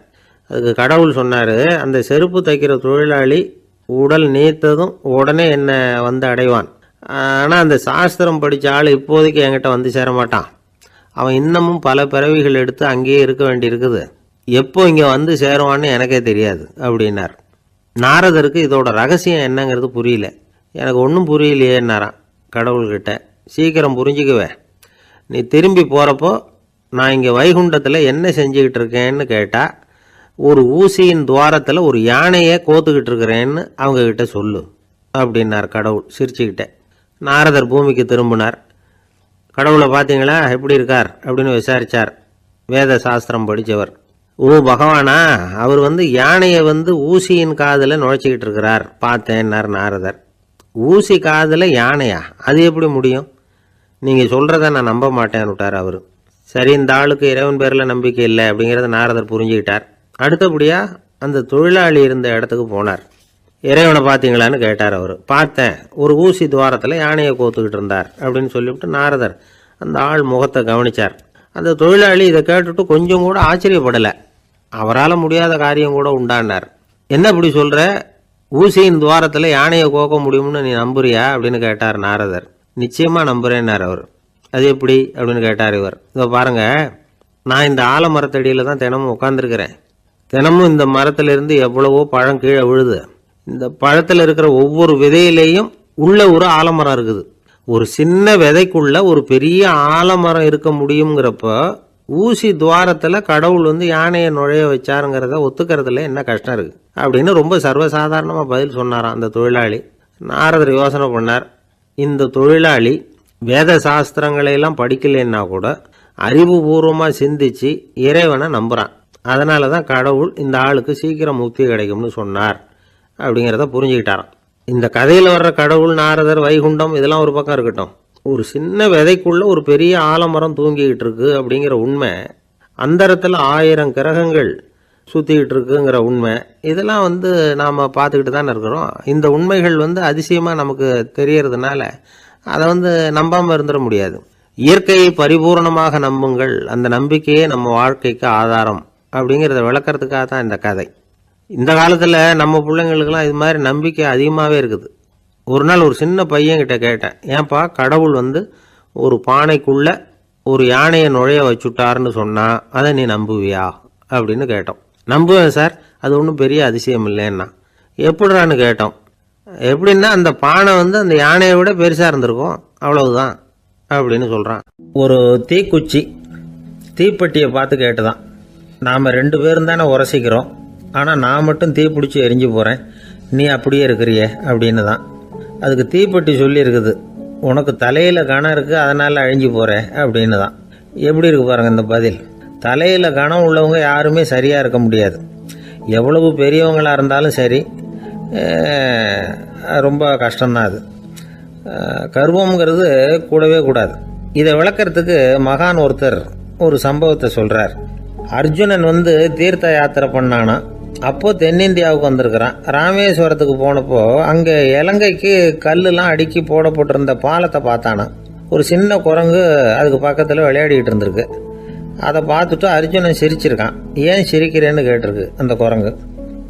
அதுக்கு கடவுள் சொன்னார், அந்த செருப்பு தைக்கிற தொழிலாளி உடல் நீத்ததும் உடனே என்னை அடைவான். ஆனால் அந்த சாஸ்திரம் படித்த ஆள் இப்போதைக்கு என்கிட்ட சேர மாட்டான். அவன் இன்னமும் பல பிறவிகள் எடுத்து அங்கேயே இருக்க வேண்டியிருக்குது. எப்போ இங்கே சேருவான்னு எனக்கே தெரியாது அப்படின்னார். நாரதருக்கு இதோட ரகசியம் என்னங்கிறது புரியல. எனக்கு ஒன்றும் புரியலையேன்னாரான் கடவுள்கிட்ட. சீக்கிரம் புரிஞ்சுக்குவேன், நீ திரும்பி போகிறப்போ நான் இங்கே வைகுண்டத்தில் என்ன செஞ்சுக்கிட்டு இருக்கேன்னு கேட்டால், ஒரு ஊசியின் துவாரத்தில் ஒரு யானையை கோத்துக்கிட்டு இருக்கிறேன்னு அவங்கக்கிட்ட சொல்லு அப்படின்னார் கடவுள் சிரிச்சுக்கிட்டே. நாரதர் பூமிக்கு திரும்பினார். கடவுளை பார்த்தீங்களா, எப்படி இருக்கார் அப்படின்னு விசாரித்தார் வேத சாஸ்திரம் படித்தவர். ஓ பகவானா, அவர் யானையை ஊசியின் காதில் நுழைச்சிக்கிட்டு இருக்கிறார் பார்த்தேன்னார் நாரதர். ஊசி காதில் யானையா, அது எப்படி முடியும்? நீங்கள் சொல்கிறத நான் நம்ப மாட்டேன்னு விட்டார் அவர். சரி, இந்த ஆளுக்கு இறைவன் பேரில் நம்பிக்கை இல்லை அப்படிங்கிறத நாரதர் புரிஞ்சுக்கிட்டார். அடுத்தபடியாக அந்த தொழிலாளி இருந்த இடத்துக்கு போனார். இறைவனை பார்த்தீங்களான்னு கேட்டார் அவர். பார்த்தேன், ஒரு ஊசி துவாரத்தில் யானையை கோத்துக்கிட்டு இருந்தார் அப்படின்னு சொல்லிவிட்டு நாரதர் அந்த ஆள் முகத்தை கவனித்தார். அந்த தொழிலாளி இதை கேட்டுட்டு கொஞ்சம் கூட ஆச்சரியப்படலை. அவரால் முடியாத காரியம் கூட உண்டானார். என்ன இப்படி சொல்கிற, ஊசியின் துவாரத்தில் யானையை கோக்க முடியும்னு நீ நம்புறியா அப்படின்னு கேட்டார் நாரதர். நிச்சயமாக நம்புகிறேன்னார் அவர். அது எப்படி அப்படின்னு கேட்டார் இவர். இதோ பாருங்கள், நான் இந்த ஆலமரத்தடியில் தான் தினமும் உட்காந்துருக்கிறேன். தினமும் இந்த மரத்திலிருந்து எவ்வளவோ பழம் கீழே விழுது. இந்த பழத்தில் இருக்கிற ஒவ்வொரு விதையிலேயும் உள்ள ஒரு ஆலமரம் இருக்குது. ஒரு சின்ன விதைக்குள்ள ஒரு பெரிய ஆலமரம் இருக்க முடியுங்கிறப்ப ஊசி துவாரத்தில் கடவுள் வந்து யானையை நுழைய வச்சாருங்கிறத ஒத்துக்கிறதுல என்ன கஷ்டம் இருக்குது அப்படின்னு ரொம்ப சர்வசாதாரணமாக பதில் சொன்னாராம் அந்த தொழிலாளி. நாரதர் யோசனை பண்ணார், இந்த தொழிலாளி வேத சாஸ்திரங்களையெல்லாம் படிக்கலைன்னா கூட அறிவுபூர்வமாக சிந்திச்சு இறைவனை நம்புகிறான். அதனால தான் கடவுள் இந்த ஆளுக்கு சீக்கிரம் முக்தி கிடைக்கும்னு சொன்னார் அப்படிங்கிறத புரிஞ்சுக்கிட்டாராம். இந்த கதையில் வர்ற கடவுள், நாரதர், வைகுண்டம் இதெல்லாம் ஒரு பக்கம் இருக்கட்டும், ஒரு சின்ன விதைக்குள்ள ஒரு பெரிய ஆலமரம் தூங்கிக்கிட்டு இருக்கு அப்படிங்கிற உண்மை, அந்தரத்தில் 1000 கிரகங்கள் சுற்றிக்கிட்டு இருக்குங்கிற உண்மை, இதெல்லாம் வந்து நாம் பார்த்துக்கிட்டு தானே இருக்கிறோம். இந்த உண்மைகள் வந்து அதிசயமாக நமக்கு தெரியறதுனால அதை வந்து நம்பாமல் இருந்துட முடியாது. இயற்கையை பரிபூர்ணமாக நம்புங்கள், அந்த நம்பிக்கையே நம்ம வாழ்க்கைக்கு ஆதாரம் அப்படிங்கிறத விளக்கறதுக்காக தான் இந்த கதை. இந்த காலத்தில் நம்ம பிள்ளைங்களுக்கெல்லாம் இது மாதிரி நம்பிக்கை அதிகமாகவே இருக்குது. ஒரு நாள் ஒரு சின்ன பையன்கிட்ட கேட்டேன், ஏன்பா கடவுள் வந்து ஒரு பானைக்குள்ளே ஒரு யானையை நுழைய வச்சுட்டாருன்னு சொன்னால் அதை நீ நம்புவியா அப்படின்னு கேட்டோம். நம்புவேன் சார், அது ஒன்றும் பெரிய அதிசயம் இல்லைன்னா. எப்படிறான்னு கேட்டோம். எப்படின்னா அந்த பானை வந்து அந்த யானையை விட பெருசாக இருந்திருக்கும், அவ்வளவுதான் அப்படின்னு சொல்கிறான். ஒரு தீக்குச்சி தீப்பெட்டியை பார்த்து கேட்டுதான், நாம் 2 பேரும் தானே உரசிக்கிறோம், ஆனால் நான் மட்டும் தீ பிடிச்சி எரிஞ்சு போகிறேன், நீ அப்படியே இருக்கிறியே அப்படின்னு தான். அதுக்கு தீப்பெட்டி சொல்லியிருக்குது, உனக்கு தலையில் கணம் இருக்குது அதனால் அழிஞ்சு போகிறேன் அப்படின்னு தான். எப்படி இருக்கு பாருங்கள் இந்த பதில். தலையில் கணம் உள்ளவங்க யாருமே சரியாக இருக்க முடியாது. எவ்வளவு பெரியவங்களாக இருந்தாலும் சரி, ரொம்ப கஷ்டம்தான் அது. கர்வம்ங்கிறது கூடவே கூடாது. இதை விளக்கறதுக்கு மகான் ஒருத்தர் ஒரு சம்பவத்தை சொல்கிறார். அர்ஜுனன் வந்து தீர்த்த யாத்திரை பண்ணானா, அப்போ தென்னிந்தியாவுக்கு வந்திருக்கிறான். ராமேஸ்வரத்துக்கு போனப்போ அங்கே இலங்கைக்கு கல்லுலாம் அடுக்கி போடப்பட்டிருந்த பாலத்தை பார்த்தானா. ஒரு சின்ன குரங்கு அதுக்கு பக்கத்தில் விளையாடிக்கிட்டு இருந்திருக்கு. அதை பார்த்துட்டு அர்ஜுனன் சிரிச்சிருக்கான். ஏன் சிரிக்கிறேன்னு கேட்டிருக்கு அந்த குரங்கு.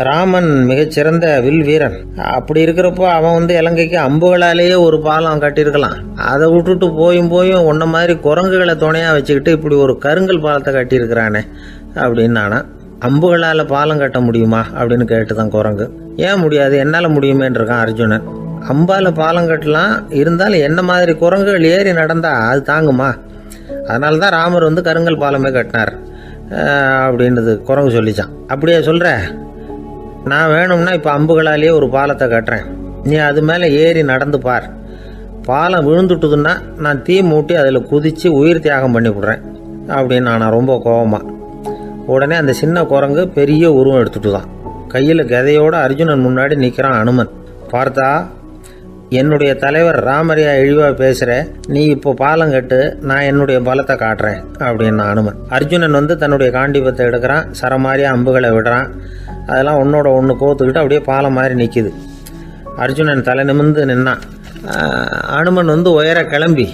ராமன் மிகச்சிறந்த வில் வீரன், அப்படி இருக்கிறப்போ அவன் வந்து இலங்கைக்கு அம்புகளாலேயே ஒரு பாலம் கட்டியிருக்கலாம். அதை விட்டுட்டு போயும் உன்ன மாதிரி குரங்குகளை துணையாக வச்சுக்கிட்டு இப்படி ஒரு கருங்கல் பாலத்தை கட்டியிருக்கிறானே அப்படின்னு நானா. அம்புகளால் பாலம் கட்ட முடியுமா அப்படின்னு கேட்டுதான் குரங்கு. ஏன் முடியாது, என்னால் முடியுமேன்னு இருக்கான் அர்ஜுனன். அம்பால் பாலம் கட்டலாம், இருந்தாலும் என்ன மாதிரி குரங்குகள் ஏறி நடந்தா அது தாங்குமா? அதனால தான் ராமர் வந்து கருங்கல் பாலமே கட்டினார் அப்படின்றது குரங்கு சொல்லிச்சான். அப்படியே சொல்கிற, நான் வேணும்னா இப்போ அம்புகளாலேயே ஒரு பாலத்தை கட்டுறேன், நீ அது மேலே ஏறி நடந்து பார். பாலம் விழுந்துட்டுதுன்னா நான் தீ மூட்டி அதில் குதித்து உயிர் தியாகம் பண்ணி விட்றேன் அப்படின்னு நான் ரொம்ப கோபமாக. உடனே அந்த சின்ன குரங்கு பெரிய உருவம் எடுத்துட்டு தான் கையில் கதையோடு அர்ஜுனன் முன்னாடி நிற்கிறான் அனுமன். பார்த்தா, என்னுடைய தலைவர் ராமரையா இழிவாக பேசுகிற, நீ இப்போ பாலம் கட்டு, நான் என்னுடைய பலத்தை காட்டுறேன் அப்படின்னு அனுமன். அர்ஜுனன் வந்து தன்னுடைய காண்டிபத்தை எடுக்கிறான், சரமாரியாக அம்புகளை விடுறான். அதெல்லாம் ஒன்றோட ஒன்று கோத்துக்கிட்டு அப்படியே பாலம் மாதிரி நிற்கிது. அர்ஜுனன் தலை நிமிர்ந்து நின்னான். அனுமன் வந்து உயர கிளம்பி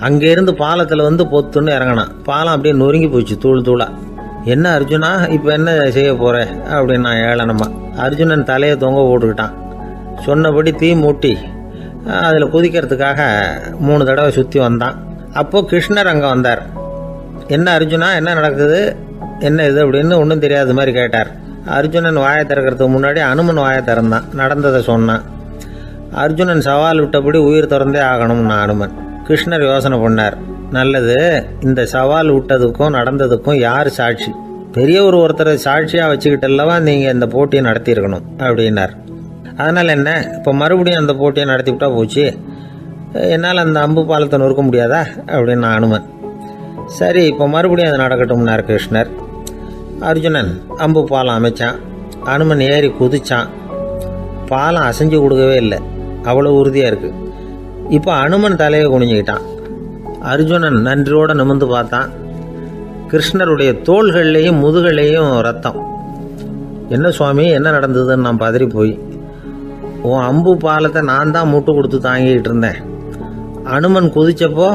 அங்கேருந்து பாலத்தில் வந்து பொத்துன்னு இறங்கினான். பாலம் அப்படியே நொறுங்கி போச்சு தூள் தூளாக. என்ன அர்ஜுனா, இப்போ என்ன செய்ய போகிற அப்படின்னு நான் ஏளனமா. அர்ஜுனன் தலையை தொங்க போட்டுக்கிட்டான். சொன்னபடி தீ மூட்டி அதில் குதிக்கிறதுக்காக 3 தடவை சுற்றி வந்தான். அப்போது கிருஷ்ணர் அங்கே வந்தார். என்ன அர்ஜுனா, என்ன நடக்குது, என்ன இது அப்படின்னு ஒன்றும் தெரியாத மாதிரி கேட்டார். அர்ஜுனன் வாயை திறக்கிறதுக்கு முன்னாடி அனுமன் வாயை திறந்தான், நடந்ததை சொன்னான். அர்ஜுனன் சவால் விட்டபடி உயிர் திறந்தே ஆகணும்னு அனுமன். கிருஷ்ணர் யோசனை பண்ணார். நல்லது, இந்த சவால் விட்டதுக்கும் நடந்ததுக்கும் யார் சாட்சி? பெரியவர் ஒருத்தரை சாட்சியாக வச்சுக்கிட்டல்லவா நீங்கள் இந்த போட்டியை நடத்தியிருக்கணும் அப்படின்னார். அதனால் என்ன, இப்போ மறுபடியும் அந்த போட்டியை நடத்தி விட்டா போச்சு, என்னால் அந்த அம்பு பாலத்தை நொறுக்க முடியாதா அப்படின்னு அனுமன். சரி, இப்போ மறுபடியும் அது நடக்கட்டும்னார் கிருஷ்ணர். அர்ஜுனன் அம்பு பாலம் அமைச்சான். அனுமன் ஏறி குதிச்சான். பாலம் அசைஞ்சு கொடுக்கவே இல்லை, அவ்வளோ உறுதியாக இருக்குது. இப்போ அனுமன் தலையை குனிஞ்சுக்கிட்டான். அர்ஜுனன் நன்றியோடு நிமிர்ந்து பார்த்தான். கிருஷ்ணருடைய தோள்கள்லேயும் முதுகள்லேயும் ரத்தம். என்ன சுவாமி, என்ன நடந்ததுன்னு நான் பதறி போய், உன் அம்பு பாலத்தை நான் தான் முட்டு கொடுத்து தாங்கிக்கிட்டு இருந்தேன். அனுமன் குதிச்சப்போ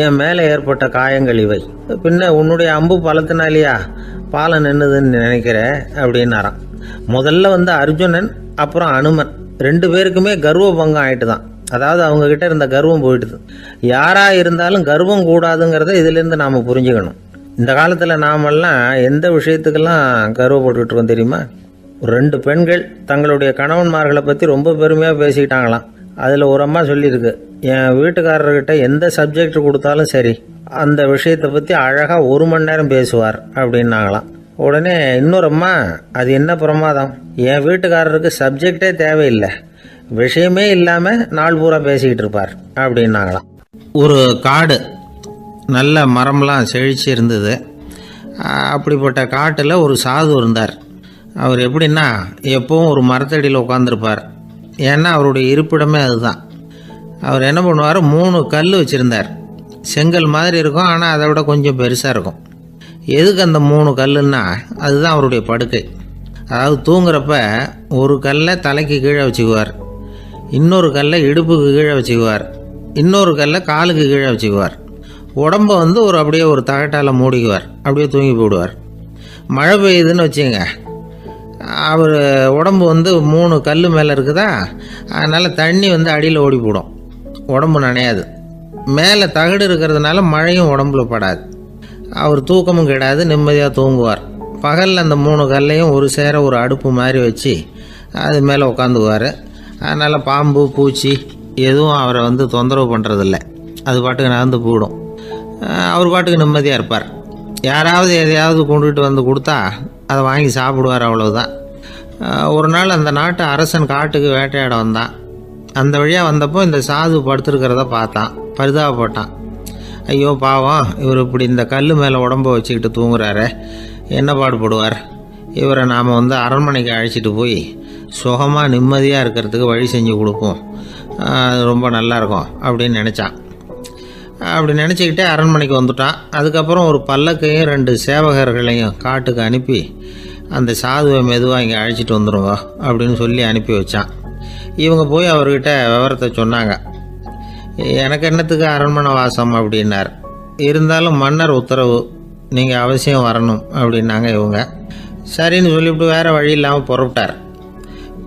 என் மேலே ஏற்பட்ட காயங்கள் இவை. பின்ன உன்னுடைய அம்பு பாலத்தினாலேயா பாலம் நின்றுதுன்னு நினைக்கிற அப்படின்னாரான். முதல்ல வந்து அர்ஜுனன் அப்புறம் அனுமன் 2 பேருக்குமே கர்வ பங்கம் ஆயிட்டு தான். அதாவது அவங்கக்கிட்ட இருந்த கர்வம் போயிட்டுது. யாராக இருந்தாலும் கர்வம் கூடாதுங்கிறத இதிலேருந்து நாம் புரிஞ்சுக்கணும். இந்த காலத்தில் நாமெல்லாம் எந்த விஷயத்துக்கெல்லாம் கர்வப்பட்டுக்கிட்டு இருக்கோம் தெரியுமா? 2 பெண்கள் தங்களுடைய கணவன்மார்களை பற்றி ரொம்ப பெருமையாக பேசிக்கிட்டாங்களாம். அதில் ஒரு அம்மா சொல்லியிருக்கு, என் வீட்டுக்காரர்கிட்ட எந்த சப்ஜெக்ட் கொடுத்தாலும் சரி அந்த விஷயத்தை பற்றி அழகாக 1 மணி நேரம் பேசுவார் அப்படின்னாங்களாம். உடனே இன்னொரு அம்மா, அது என்ன பிரமாதம், என் வீட்டுக்காரருக்கு சப்ஜெக்டே தேவையில்லை, விஷயமே இல்லாமல் நாள் பூரா பேசிக்கிட்டு இருப்பார் அப்படின்னாங்களாம். ஒரு காடு, நல்ல மரம்லாம் செழிச்சு இருந்தது. அப்படிப்பட்ட காட்டில் ஒரு சாது இருந்தார். அவர் எப்படின்னா எப்பவும் ஒரு மரத்தடியில் உட்காந்துருப்பார். ஏன்னா அவருடைய இருப்பிடமே அதுதான். அவர் என்ன பண்ணுவார், 3 கல் வச்சுருந்தார். செங்கல் மாதிரி இருக்கும், ஆனால் அதை விட கொஞ்சம் பெருசாக இருக்கும். எதுக்கு அந்த 3 கல்லுன்னா அதுதான் அவருடைய படுக்கை. அதாவது தூங்குறப்ப ஒரு கல்லை தலைக்கு கீழே வச்சுக்குவார், இன்னொரு கல்லை இடுப்புக்கு கீழே வச்சுக்குவார், இன்னொரு கல்லை காலுக்கு கீழே வச்சுக்குவார். உடம்பை ஒரு அப்படியே ஒரு தகட்டால் மூடிக்குவார், அப்படியே தூங்கி போடுவார். மழை பெய்யுதுன்னு வச்சுங்க, அவர் உடம்பு 3 கல் மேலே இருக்குதா, அதனால் தண்ணி அடியில் ஓடி போடும், உடம்பு நனையாது. மேலே தகடு இருக்கிறதுனால மழையும் உடம்புல படாது. அவர் தூக்கமும் கிடாது, நிம்மதியாக தூங்குவார். பகலில் அந்த 3 கல்லையும் ஒரு சேர ஒரு அடுப்பு மாதிரி வச்சு அது மேலே உட்காந்துக்குவார். அதனால் பாம்பு பூச்சி எதுவும் அவரை தொந்தரவு பண்ணுறதில்ல, அது பாட்டுக்கு நடந்து போயிடும். அவர் பாட்டுக்கு நிம்மதியாக இருப்பார். யாராவது எதையாவது கொண்டுகிட்டு கொடுத்தா அதை வாங்கி சாப்பிடுவார், அவ்வளவுதான். ஒரு நாள் அந்த நாட்டு அரசன் காட்டுக்கு வேட்டையாட வந்தான். அந்த வழியாக வந்தப்போ இந்த சாது படுத்துருக்கிறத பார்த்தான், பரிதாபப்பட்டான். ஐயோ பாவம், இவர் இப்படி இந்த கல் மேலே உடம்பை வச்சுக்கிட்டு தூங்குறாரு, என்ன பாடுபடுவார், இவரை நாம் அரண்மனைக்கு அழைச்சிட்டு போய் சுகமாக நிம்மதியாக இருக்கிறதுக்கு வழி செஞ்சு கொடுப்போம், அது ரொம்ப நல்லாயிருக்கும் அப்படின்னு நினச்சான். அப்படி நினச்சிக்கிட்டே அரண்மனைக்கு வந்துட்டான். அதுக்கப்புறம் ஒரு பல்லக்கையும் 2 சேவகர்களையும் காட்டுக்கு அனுப்பி அந்த சாதுவை மெதுவாக இங்கே அழைச்சிட்டு வந்துடுங்க அப்படின்னு சொல்லி அனுப்பி வச்சான். இவங்க போய் அவர்கிட்ட விவரத்தை சொன்னாங்க. எனக்கு என்னத்துக்கு அரண்மனை வாசம் அப்படின்னார். இருந்தாலும் மன்னர் உத்தரவு, நீங்கள் அவசியம் வரணும் அப்படின்னாங்க இவங்க. சரின்னு சொல்லிவிட்டு வேறு வழி இல்லாமல் புறப்பட்டார்.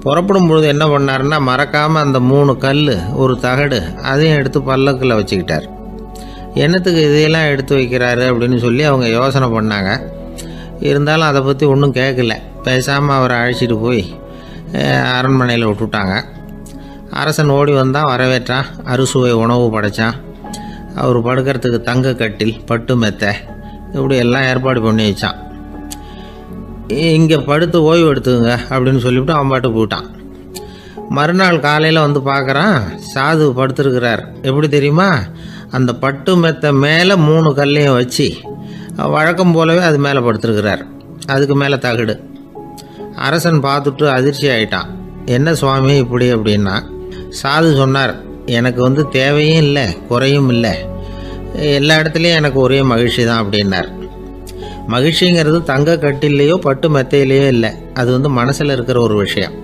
புறப்படும் பொழுது என்ன பண்ணாருன்னா, மறக்காமல் அந்த 3 கல் ஒரு தகடு அதையும் எடுத்து பல்லக்கில் வச்சுக்கிட்டார். என்னத்துக்கு இதையெல்லாம் எடுத்து வைக்கிறாரு அப்படின்னு சொல்லி அவங்க யோசனை பண்ணாங்க. இருந்தாலும் அதை பற்றி ஒன்றும் கேட்கல. பேசாமல் அவரை அழைச்சிட்டு போய் அரண்மனையில் விட்டுட்டாங்க. அரசன் ஓடி வந்தான், வரவேற்றான், அறுசுவை உணவு படைத்தான். அவர் படுக்கிறதுக்கு தங்க கட்டில், பட்டு மெத்தை, இப்படி எல்லாம் ஏற்பாடு பண்ணி வச்சான். இங்கே படுத்து ஓய்வு எடுத்துங்க அப்படின்னு சொல்லிவிட்டு அவன் பாட்டு போயிட்டான். மறுநாள் காலையில் பார்க்குறான், சாது படுத்துருக்கிறார். எப்படி தெரியுமா, அந்த பட்டு மெத்தை மேலே 3 கல்லையும் வச்சு வழக்கம் போலவே அது மேலே படுத்துருக்கிறார். அதுக்கு மேலே தகடு. அரசன் பார்த்துட்டு அதிர்ச்சி ஆகிட்டான். என்ன சுவாமி இப்படி அப்படின்னா, சாது சொன்னார், எனக்கு தேவையும் இல்லை குறையும் இல்லை, எல்லா இடத்துலையும் எனக்கு ஒரே மகிழ்ச்சி தான் அப்படின்னார். மகிழ்ச்சிங்கிறது தங்க கட்டிலேயோ பட்டு மெத்தையிலேயோ இல்லை, அது மனசில் இருக்கிற ஒரு விஷயம்.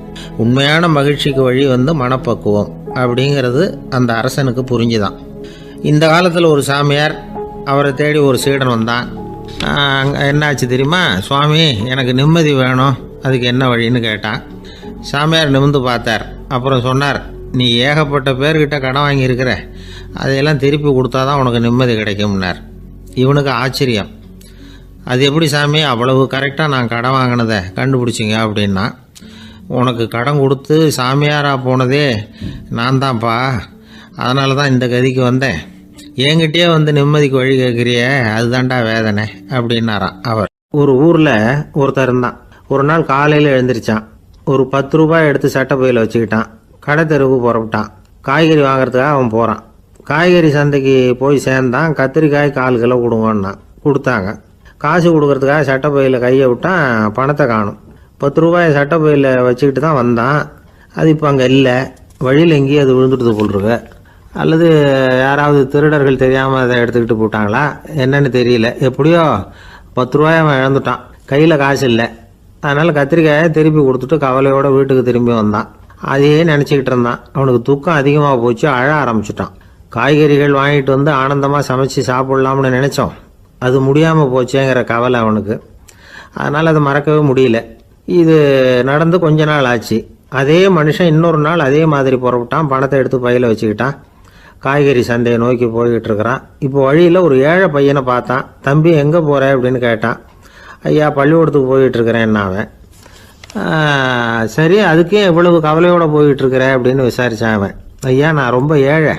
உண்மையான மகிழ்ச்சிக்கு வழி மனப்பக்குவம் அப்படிங்கிறது அந்த அரசனுக்கு புரிஞ்சுதான். இந்த காலத்தில் ஒரு சாமியார், அவரை தேடி ஒரு சீடன் வந்தான். என்னாச்சு தெரியுமா, சுவாமி எனக்கு நிம்மதி வேணும், அதுக்கு என்ன வழின்னு கேட்டான். சாமியார் நிமிர்ந்து பார்த்தார். அப்புறம் சொன்னார், நீ ஏகப்பட்ட பேர்கிட்ட கடன் வாங்கியிருக்கிற, அதையெல்லாம் திருப்பி கொடுத்தா தான் உனக்கு நிம்மதி கிடைக்கும்னார். இவனுக்கு ஆச்சரியம். அது எப்படி சாமி, அவ்வளவு கரெக்டாக நான் கடன் வாங்கினதை கண்டுபிடிச்சிங்க அப்படின்னா, உனக்கு கடன் கொடுத்து சாமியாராக போனதே நான் தான்ப்பா, அதனால தான் இந்த கதிக்கு வந்தேன். என்கிட்டயே நிம்மதிக்கு வழி கேட்குறியே, அதுதான்டா வேதனை அப்படின்னாராம் அவர். ஒரு ஊரில் ஒருத்தர் இருந்தான். ஒரு நாள் காலையில் எழுந்திரிச்சான். ஒரு 10 ரூபாய் எடுத்து சட்டை பையில் வச்சுக்கிட்டான். கடை தெருவுக்கு புறப்பட்டான். காய்கறி வாங்குறதுக்காக அவன் போகிறான். காய்கறி சந்தைக்கு போய் சேர்ந்தான். கத்திரிக்காய் 1/4 கிலோ கொடுங்கன்னான். கொடுத்தாங்க. காசு கொடுக்கறதுக்காக சட்டை பையில் கையை விட்டான், பணத்தை காணும். 10 ரூபாய் சட்டை பையில் வச்சுக்கிட்டு தான் வந்தான். அது இப்போ அங்கே இல்லை. வழியில் எங்கேயும் அது விழுந்துடுது போல் இருக்கு. அல்லது யாராவது திருடர்கள் தெரியாமல் அதை எடுத்துக்கிட்டு போட்டாங்களா என்னன்னு தெரியல. எப்படியோ 10 ரூபாய் அவன் இழந்துட்டான். கையில் காசு இல்லை. அதனால் கத்திரிக்காயை திருப்பி கொடுத்துட்டு கவலையோடு வீட்டுக்கு திரும்பி வந்தான். அதையே நினச்சிக்கிட்டு இருந்தான். அவனுக்கு துக்கம் அதிகமாக போச்சு. அழ ஆரம்பிச்சிட்டான். காய்கறிகள் வாங்கிட்டு ஆனந்தமாக சமைச்சு சாப்பிட்லாம்னு நினச்சோம், அது முடியாமல் போச்சேங்கிற கவலை அவனுக்கு. அதனால் அதை மறக்கவே முடியல. இது நடந்து கொஞ்ச நாள் ஆச்சு. அதே மனுஷன் இன்னொரு நாள் அதே மாதிரி புறப்பட்டான். பணத்தை எடுத்து பையில் வச்சுக்கிட்டான். காய்கறி சந்தையை நோக்கி போய்கிட்டு இருக்கிறான். இப்போ வழியில் ஒரு ஏழை பையனை பார்த்தான். தம்பி எங்கே போகிற அப்படின்னு கேட்டான். ஐயா பள்ளிக்கூடத்துக்கு போய்கிட்டுருக்கிறேன் அவன். சரி, அதுக்கே எவ்வளவு கவலையோடு போய்கிட்டுருக்கிற அப்படின்னு விசாரித்தான் அவன். ஐயா, நான் ரொம்ப ஏழை,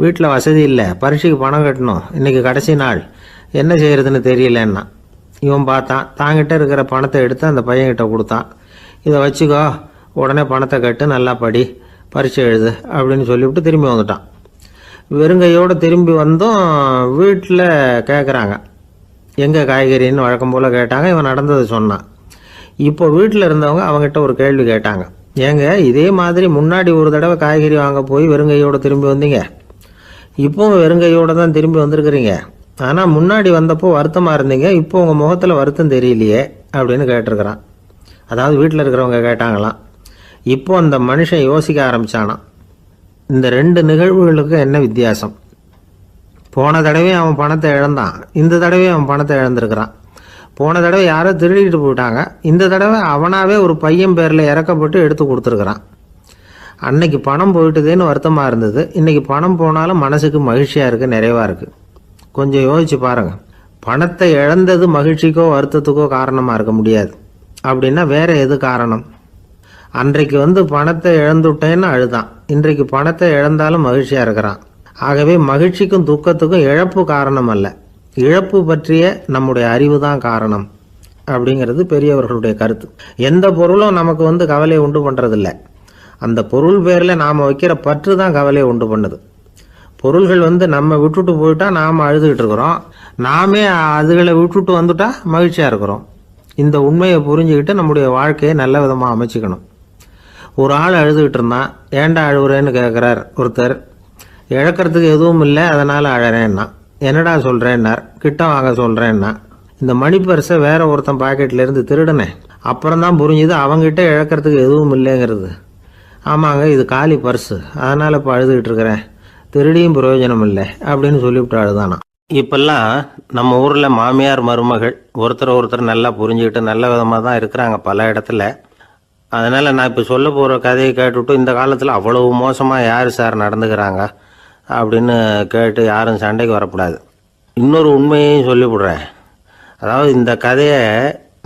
வீட்டில் வசதி இல்லை, பரீட்சைக்கு பணம் கட்டணும், இன்றைக்கி கடைசி நாள், என்ன செய்கிறதுன்னு தெரியலன்னா. இவன் பார்த்தான், தாங்கிட்ட இருக்கிற பணத்தை எடுத்து அந்த பையன்கிட்ட கொடுத்தான். இதை வச்சுக்கோ, உடனே பணத்தை கட்டு, நல்லா படி, பரீட்சை எழுது அப்படின்னு சொல்லிவிட்டு திரும்பி வந்துட்டான். வெறுங்கையோடு திரும்பி வந்தும் வீட்டில் கேட்குறாங்க, எங்கே காய்கறின்னு வழக்கம் போல் கேட்டாங்க. இவன் நடந்ததை சொன்னான். இப்போ வீட்டில் இருந்தவங்க அவங்ககிட்ட ஒரு கேள்வி கேட்டாங்க, ஏங்க இதே மாதிரி முன்னாடி ஒரு தடவை காய்கறி வாங்க போய் வெறுங்கையோடு திரும்பி வந்தீங்க, இப்போவும் வெறுங்கையோடு தான் திரும்பி வந்திருக்கிறீங்க, ஆனால் முன்னாடி வந்தப்போ வருத்தமாக இருந்தீங்க, இப்போ உங்கள் முகத்தில் வருத்தம் தெரியலையே அப்படின்னு கேட்டிருக்கிறான். அதாவது வீட்டில் இருக்கிறவங்க கேட்டாங்களாம். இப்போ அந்த மனுஷன் யோசிக்க ஆரம்பித்தானான், இந்த ரெண்டு நிகழ்வுகளுக்கு என்ன வித்தியாசம்? போன தடவை அவன் பணத்தை இழந்தான், இந்த தடவை அவன் பணத்தை இழந்திருக்கிறான். போன தடவை யாரோ திருடிட்டு போயிட்டாங்க, இந்த தடவை அவனாவே ஒரு பையன் பேரில் இறக்கப்பட்டு எடுத்து கொடுத்துருக்குறான். அன்னைக்கு பணம் போயிட்டுதேன்னு வருத்தமாக இருந்தது, இன்றைக்கி பணம் போனாலும் மனசுக்கு மகிழ்ச்சியாக இருக்குது, நிறைவாக இருக்குது. கொஞ்சம் யோசிச்சு பாருங்கள். பணத்தை இழந்தது மகிழ்ச்சிக்கோ வருத்தத்துக்கோ காரணமாக இருக்க முடியாது. அப்படின்னா வேற எது காரணம்? அன்றைக்கு பணத்தை இழந்துட்டேன்னு அழுதான், இன்றைக்கு பணத்தை இழந்தாலும் மகிழ்ச்சியாக இருக்கிறான். ஆகவே மகிழ்ச்சிக்கும் துக்கத்துக்கும் இழப்பு காரணம் அல்ல, இழப்பு பற்றிய நம்முடைய அறிவு தான் காரணம் அப்படிங்கிறது பெரியவர்களுடைய கருத்து. எந்த பொருளும் நமக்கு கவலையை உண்டு பண்ணுறதில்ல, அந்த பொருள் பேரில் நாம் வைக்கிற பற்று தான் கவலையை உண்டு பண்ணுது. பொருள்கள் நம்ம விட்டுட்டு போயிட்டா நாம் அழுதுகிட்டு இருக்கிறோம், நாமே அதுகளை விட்டுட்டு வந்துட்டா மகிழ்ச்சியாக இருக்கிறோம். இந்த உண்மையை புரிஞ்சுக்கிட்டு நம்முடைய வாழ்க்கையை நல்ல விதமாக அமைச்சிக்கணும். ஒரு ஆள் அழுதுகிட்டு இருந்தான், ஏண்டா அழுகுறேன்னு கேட்குறார் ஒருத்தர். இழக்கிறதுக்கு எதுவும் இல்லை, அதனால் அழறேன்னா. என்னடா சொல்கிறேன்னார். கிட்ட வாங்க சொல்கிறேன்னா. இந்த மணி பர்ஸை வேற ஒருத்தன் பாக்கெட்லேருந்து திருடினேன், அப்புறம் தான் புரிஞ்சுது அவங்ககிட்ட இழக்கிறதுக்கு எதுவும் இல்லைங்கிறது. ஆமாங்க, இது காலி பர்ஸு, அதனால் இப்போ அழுதுகிட்டு இருக்கிறேன், திருடியும் பிரயோஜனம் இல்லை அப்படின்னு சொல்லிவிட்டு அழுதானா. இப்பெல்லாம் நம்ம ஊரில் மாமியார் மருமகள் ஒருத்தர் நல்லா புரிஞ்சுக்கிட்டு நல்ல விதமாக தான் இருக்கிறாங்க பல இடத்துல. அதனால் நான் இப்போ சொல்ல போகிற கதையை கேட்டுவிட்டு இந்த காலத்தில் அவ்வளவு மோசமாக யார் சார் நடந்துக்கிறாங்க அப்படின்னு கேட்டு யாரும் சண்டைக்கு வரக்கூடாது. இன்னொரு உண்மையையும் சொல்லிவிடுறேன். அதாவது இந்த கதையை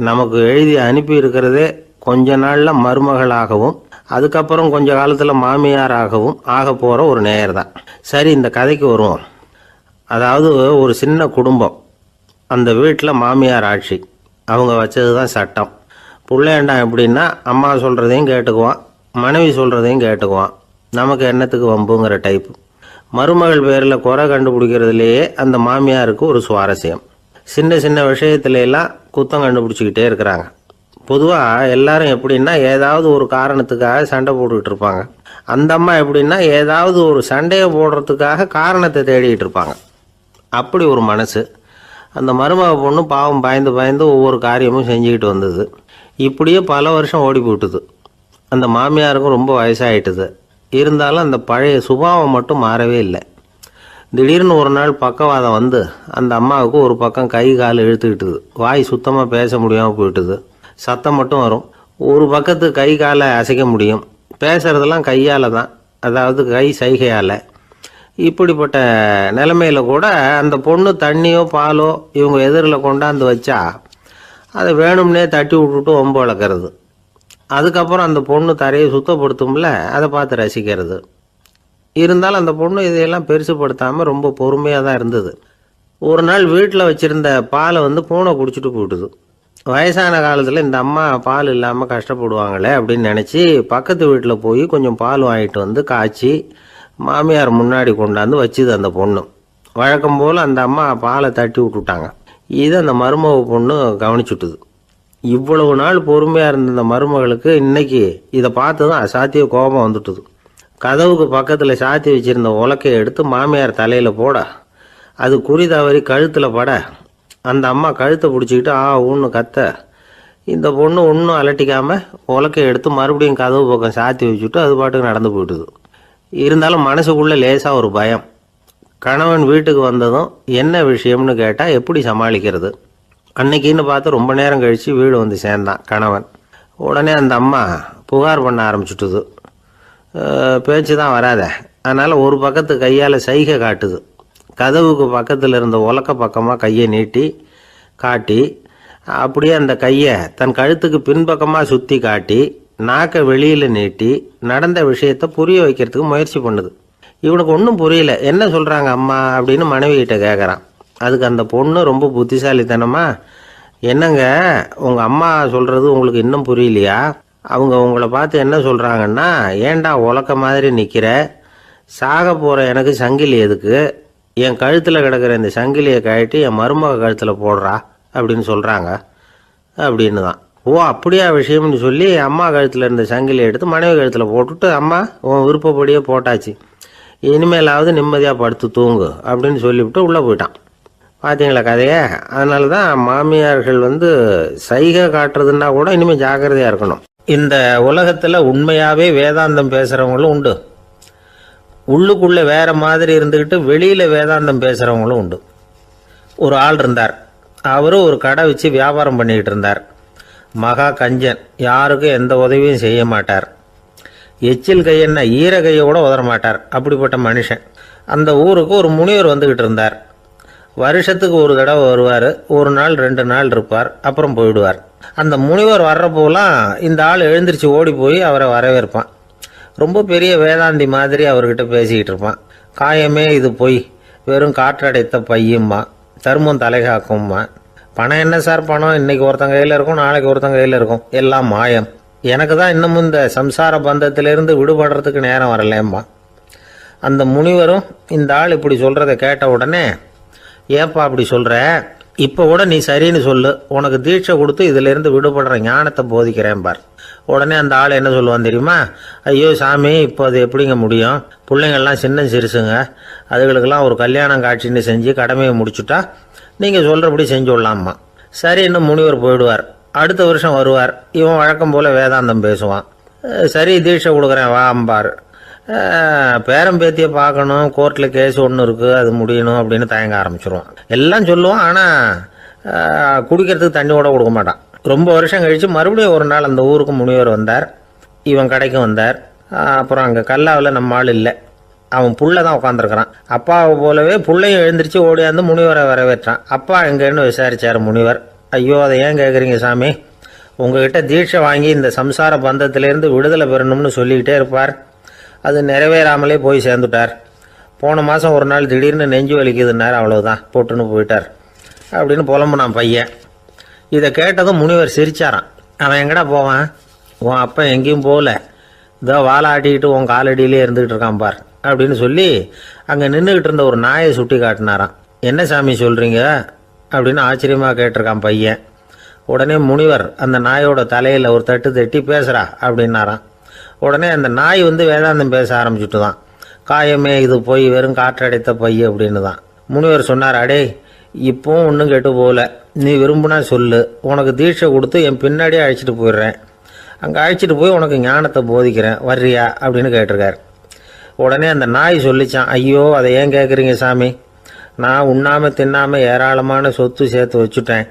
நமக்கு எழுதி அனுப்பி இருக்கிறதே கொஞ்ச நாளில் மருமகளாகவும் அதுக்கப்புறம் கொஞ்ச காலத்தில் மாமியாராகவும் ஆக போகிற ஒரு நேயர் தான். சரி, இந்த கதைக்கு வருவோம். அதாவது ஒரு சின்ன குடும்பம், அந்த வீட்டில் மாமியார் ஆட்சி, அவங்க வச்சது தான் சட்டம். பிள்ளையாண்டான் எப்படின்னா அம்மா சொல்கிறதையும் கேட்டுக்குவான், மனைவி சொல்கிறதையும் கேட்டுக்குவான், நமக்கு என்னத்துக்கு வம்புங்கிற டைப்பு. மருமகள் பேரில் குறை கண்டுபிடிக்கிறதுலேயே அந்த மாமியாருக்கு ஒரு சுவாரஸ்யம். சின்ன சின்ன விஷயத்துலலாம் குத்தம் கண்டுபிடிச்சிக்கிட்டே இருக்கிறாங்க. பொதுவாக எல்லாரும் எப்படின்னா ஏதாவது ஒரு காரணத்துக்காக சண்டை போட்டுக்கிட்டு இருப்பாங்க. அந்த அம்மா எப்படின்னா ஏதாவது ஒரு சண்டையை போடுறதுக்காக காரணத்தை தேடிக்கிட்டு இருப்பாங்க. அப்படி ஒரு மனசு. அந்த மருமக பொண்ணு பாவம் பயந்து பயந்து ஒவ்வொரு காரியமும் செஞ்சுக்கிட்டு வந்தது. இப்படியே பல வருஷம் ஓடி போட்டுது. அந்த மாமியாருக்கும் ரொம்ப வயசாகிட்டுது. இருந்தாலும் அந்த பழைய சுபாவம் மட்டும் மாறவே இல்லை. திடீர்னு ஒரு நாள் பக்கவாதம் வந்து அந்த அம்மாவுக்கு ஒரு பக்கம் கை கால் இழுத்துக்கிட்டுது. வாய் சுத்தமாக பேச முடியாமல் போயிட்டுது. சத்தம் மட்டும் வரும். ஒரு பக்கத்து கை காலை அசைக்க முடியும், பேசுகிறதெல்லாம் கையால் தான், அதாவது கை சைகையால். இப்படிப்பட்ட நிலைமையில் கூட அந்த பொண்ணு தண்ணியோ பாலோ இவங்க எதிரில் கொண்டாந்து வச்சா அதை வேணும்னே தட்டி விட்டுட்டு ஒம்பு வளர்க்குறது. அதுக்கப்புறம் அந்த பொண்ணு தரையை சுத்தப்படுத்தும்ல, அதை பார்த்து ரசிக்கிறது. இருந்தாலும் அந்த பொண்ணு இதையெல்லாம் பெருசுப்படுத்தாமல் ரொம்ப பொறுமையாக தான் இருந்தது. ஒரு நாள் வீட்டில் வச்சுருந்த பாலை பூனை குடிச்சிட்டு போயிட்டுது. வயசான காலத்தில் இந்த அம்மா பால் இல்லாமல் கஷ்டப்படுவாங்களே அப்படின்னு நினச்சி பக்கத்து வீட்டில் போய் கொஞ்சம் பால் வாங்கிட்டு காய்ச்சி மாமியார் முன்னாடி கொண்டாந்து வச்சுது அந்த பொண்ணு. வழக்கம் போல் அந்த அம்மா பாலை தட்டி விட்டுட்டாங்க. இதை அந்த மருமக பொண்ணு கவனிச்சுட்டுது. இவ்வளவு நாள் பொறுமையாக இருந்த அந்த மருமகளுக்கு இன்னைக்கு இதை பார்த்து தான் அசாத்திய கோபம் வந்துட்டுது. கதவுக்கு பக்கத்தில் சாத்தி வச்சுருந்த உலக்கையை எடுத்து மாமியார் தலையில் போட, அது குறி தவறி கழுத்தில் பட, அந்த அம்மா கழுத்தை பிடிச்சிக்கிட்டு ஊன்னு கத்த, இந்த பொண்ணு ஒன்றும் அலட்டிக்காமல் உலக்கையை எடுத்து மறுபடியும் கதவு பக்கம் சாத்தி வச்சுட்டு அது பாட்டுக்கு நடந்து போயிட்டுது. இருந்தாலும் மனசுக்குள்ளே லேசாக ஒரு பயம். கணவன் வீட்டுக்கு வந்ததும் என்ன விஷயம்னு கேட்டால் எப்படி சமாளிக்கிறது? அன்னைக்குன்னு பார்த்து ரொம்ப நேரம் கழித்து வீடு வந்து சேர்ந்தான் கணவன். உடனே அந்த அம்மா புகார் பண்ண ஆரம்பிச்சுட்டுது. பேச்சு தான் வராத, அதனால் ஒரு பக்கத்து கையால் சைகை காட்டுது. கதவுக்கு பக்கத்தில் இருந்த உலக்க பக்கமாக கையை நீட்டி காட்டி அப்படியே அந்த கையை தன் கழுத்துக்கு பின்பக்கமாக சுற்றி காட்டி நாக்கை வெளியில் நீட்டி நடந்த விஷயத்த புரிய வைக்கிறதுக்கு முயற்சி பண்ணுது. இவனுக்கு ஒன்றும் புரியல. என்ன சொல்கிறாங்க அம்மா அப்படின்னு மனைவி கிட்ட கேட்குறான். அதுக்கு அந்த பொண்ணு ரொம்ப புத்திசாலித்தனமா, என்னங்க உங்கள் அம்மா சொல்கிறது உங்களுக்கு இன்னும் புரியலையா? அவங்க உங்களை பார்த்து என்ன சொல்கிறாங்கன்னா, ஏன்டா உலக்க மாதிரி நிற்கிற, சாக போகிற எனக்கு சங்கிலி எதுக்கு, என் கழுத்தில் கிடக்கிற இந்த சங்கிலியை கழட்டி என் மருமக கழுத்தில் போடுறா அப்படின்னு சொல்கிறாங்க அப்படின்னு தான். ஓ அப்படியா விஷயம்னு சொல்லி அம்மா கழுத்தில் இருந்த சங்கிலியை எடுத்து மனைவி கழுத்தில் போட்டுட்டு, அம்மா உன் விருப்பப்படியே போட்டாச்சு, இனிமேலாவது நிம்மதியாக படுத்து தூங்கு அப்படின்னு சொல்லிவிட்டு உள்ளே போயிட்டான். பார்த்தீங்களா கதையை? அதனால தான் மாமியார்கள் சைகை காட்டுறதுன்னா கூட இனிமேல் ஜாக்கிரதையாக இருக்கணும். இந்த உலகத்தில் உண்மையாகவே வேதாந்தம் பேசுகிறவங்களும் உண்டு, உள்ளுக்குள்ளே வேற மாதிரி இருந்துக்கிட்டு வெளியில் வேதாந்தம் பேசுகிறவங்களும் உண்டு. ஒரு ஆள் இருந்தார். அவரும் ஒரு கடை வச்சு வியாபாரம் பண்ணிக்கிட்டு இருந்தார். மகா கஞ்சன், யாருக்கும் எந்த உதவியும் செய்ய மாட்டார். எச்சில் கையென்ன ஈர கையை கூட உதற மாட்டார். அப்படிப்பட்ட மனுஷன். அந்த ஊருக்கு ஒரு முனிவர் வந்துக்கிட்டு இருந்தார். வருஷத்துக்கு ஒரு தடவை வருவார். ஒரு நாள் 2 நாள் இருப்பார், அப்புறம் போயிடுவார். அந்த முனிவர் வர்றப்போலாம் இந்த ஆள் எழுந்திரிச்சு ஓடி போய் அவரை வரவேற்பான். ரொம்ப பெரிய வேதாந்தி மாதிரி அவர்கிட்ட பேசிக்கிட்டு இருப்பான். காயமே இது பொய், வெறும் காற்றடைத்த பையும்மா, தர்மம் தலைகாக்கும்மா. பணம் என்ன சார் பணம், இன்னைக்கு ஒருத்தன் கையில் இருக்கும், நாளைக்கு ஒருத்தன் கையில் இருக்கும், எல்லாம் மாயம். எனக்கு தான் இன்னமும் இந்த சம்சார பந்தத்திலிருந்து விடுபடுறதுக்கு நேரம் வரலேம்மா. அந்த முனிவரும் இந்த ஆள் இப்படி சொல்கிறத கேட்ட உடனே, ஏப்பா அப்படி சொல்கிற, இப்போ கூட நீ சரின்னு சொல்லு, உனக்கு தீட்சை கொடுத்து இதிலிருந்து விடுபடுற ஞானத்தை போதிக்கிறேன் பார். உடனே அந்த ஆள் என்ன சொல்லுவான் தெரியுமா? ஐயோ சாமி, இப்போ அது எப்படிங்க முடியும், பிள்ளைங்கள்லாம் சின்ன சிறுசுங்க, அதுகளுக்கெல்லாம் ஒரு கல்யாணம் காட்சின்னு செஞ்சு கடமையை முடிச்சுட்டா நீங்கள் சொல்கிறபடி செஞ்சு விடலாம்மா. சரி, இன்னும் முனிவர் போயிடுவார். அடுத்த வருஷம் வருவார். இவன் வழக்கம் போல் வேதாந்தம் பேசுவான். சரி தீட்சை கொடுக்குறேன் வா அம்பார். பேரம்பேத்தியை பார்க்கணும், கோர்ட்டில் கேஸ் ஒன்று இருக்குது, அது முடியணும் அப்படின்னு தயங்க ஆரம்பிச்சிருவான். எல்லாம் சொல்லுவான், ஆனால் குடிக்கிறதுக்கு தண்ணி கூட கொடுக்க மாட்டான். ரொம்ப வருஷம் கழித்து மறுபடியும் ஒரு நாள் அந்த ஊருக்கு முனிவர் வந்தார். இவன் கடைக்கும் வந்தார். அப்புறம் அங்கே கல்லாவில் நம்ம ஆள் இல்லை, அவன் புள்ள தான் உட்காந்துருக்கிறான். அப்பாவை போலவே புள்ளையும் எழுந்திரிச்சு ஓடியாந்து முனிவரை வரவேற்றான். அப்பா எங்கன்னு விசாரிச்சார் முனிவர். ஐயோ அதை ஏன் கேட்குறீங்க சாமி, உங்ககிட்ட தீட்சை வாங்கி இந்த சம்சார பந்தத்திலேருந்து விடுதலை பெறணும்னு சொல்லிக்கிட்டே இருப்பார், அது நிறைவேறாமலே போய் சேர்ந்துட்டார். போன மாதம் ஒரு நாள் திடீர்னு நெஞ்சு வலிக்குதுன்னார், அவ்வளவுதான் போட்டுன்னு போயிட்டார் அப்படின்னு புலம்புனான் பையன். இதை கேட்டதும் முனிவர் சிரிச்சாரான். அவன் எங்கடா போவான், உன் அப்பா எங்கேயும் போகல, இதோ வாழை ஆட்டிக்கிட்டு உன் காலடியிலே இருந்துக்கிட்டு இருக்கான் பார் அப்படின்னு சொல்லி அங்கே நின்றுக்கிட்டு இருந்த ஒரு நாயை சுட்டி காட்டினாரான். என்ன சாமி சொல்கிறீங்க அப்படின்னு ஆச்சரியமாக கேட்டிருக்கான் பையன். உடனே முனிவர் அந்த நாயோட தலையில் ஒரு தட்டு தட்டி பேசுகிறா அப்படின்னாரான். உடனே அந்த நாய் வேதாந்தம் பேச ஆரம்பிச்சுட்டு தான். காயமே இது போய் வெறும் காற்றடைத்த பை அப்படின்னு தான். முனிவர் சொன்னார், அடே இப்போவும் ஒன்றும் கெட்டு போகல, நீ விரும்புனா சொல்லு, உனக்கு தீட்சை கொடுத்து என் பின்னாடியே அழைச்சிட்டு போயிடுறேன், அங்கே அழைச்சிட்டு போய் உனக்கு ஞானத்தை போதிக்கிறேன், வர்றியா அப்படின்னு கேட்டிருக்கார். உடனே அந்த நாய் சொல்லிச்சான், ஐயோ அதை ஏன் கேட்குறீங்க சாமி, நான் உண்ணாமல் தின்னாமல் ஏராளமான சொத்து சேர்த்து வச்சுட்டேன்,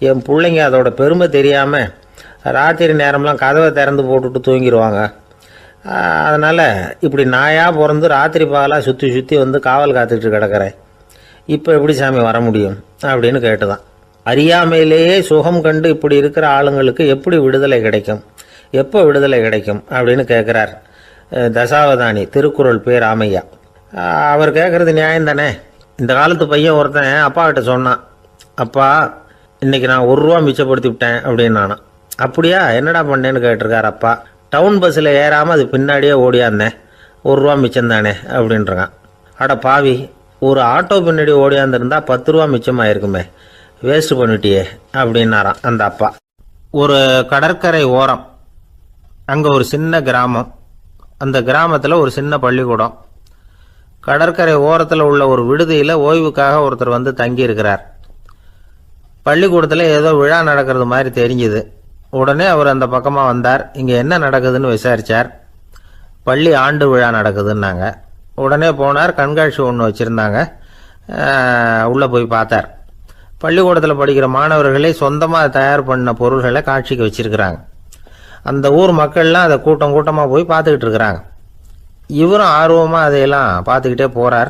என் பிள்ளைங்க அதோட பெருமை தெரியாமல் ராத்திரி நேரம்லாம் கதவை திறந்து போட்டுட்டு தூங்கிடுவாங்க, அதனால் இப்படி நாயாக பிறந்து ராத்திரி பகலாக சுற்றி சுற்றி காவல் காத்துக்கிட்டு கிடக்கிறேன், இப்போ எப்படி சாமி வர முடியும் அப்படின்னு கேட்டுதான். அறியாமையிலேயே சுகம் கண்டு இப்படி இருக்கிற ஆளுங்களுக்கு எப்படி விடுதலை கிடைக்கும், எப்போ விடுதலை கிடைக்கும் அப்படின்னு கேட்குறார் தசாவதானி, திருக்குறள் பேர் ராமையா. அவர் கேட்குறது நியாயம் தானே. இந்த காலத்து பையன் ஒருத்தன் அப்பா கிட்ட சொன்னான், அப்பா இன்னைக்கு நான் 1 ரூபா மிச்சப்படுத்தி விட்டேன் அப்படின்னு. நானும் அப்படியா என்னடா பண்ணேன்னு கேட்டிருக்கார் அப்பா. டவுன் பஸ்ஸில் ஏறாமல் அது பின்னாடியே ஓடியாந்தேன், 1 ரூபா மிச்சம் தானே அப்படின்றான். அட பாவி, ஒரு ஆட்டோ பின்னாடி ஓடியாந்துருந்தா 10 ரூபா மிச்சமாயிருக்குமே, வேஸ்ட் பண்ணிட்டியே அப்படின்னாரான் அந்த அப்பா. ஒரு கடற்கரை ஓரம், அங்கே ஒரு சின்ன கிராமம், அந்த கிராமத்தில் ஒரு சின்ன பள்ளிக்கூடம். கடற்கரை ஓரத்தில் உள்ள ஒரு விடுதியில் ஓய்வுக்காக ஒருத்தர் தங்கியிருக்கிறார். பள்ளிக்கூடத்தில் ஏதோ விழா நடக்கிறது மாதிரி தெரிஞ்சுது. உடனே அவர் அந்த பக்கமாக வந்தார். இங்கே என்ன நடக்குதுன்னு விசாரித்தார். பள்ளி ஆண்டு விழா நடக்குதுன்னாங்க. உடனே போனார். கண்காட்சி ஒன்று வச்சுருந்தாங்க. உள்ளே போய் பார்த்தார். பள்ளிக்கூடத்தில் படிக்கிற மாணவர்களே சொந்தமாக தயார் பண்ண பொருள்களை காட்சிக்கு வச்சுருக்கிறாங்க. அந்த ஊர் மக்கள்லாம் அதை கூட்டம் கூட்டமாக போய் பார்த்துக்கிட்டு இருக்கிறாங்க. இவரும் ஆர்வமாக அதையெல்லாம் பார்த்துக்கிட்டே போகிறார்.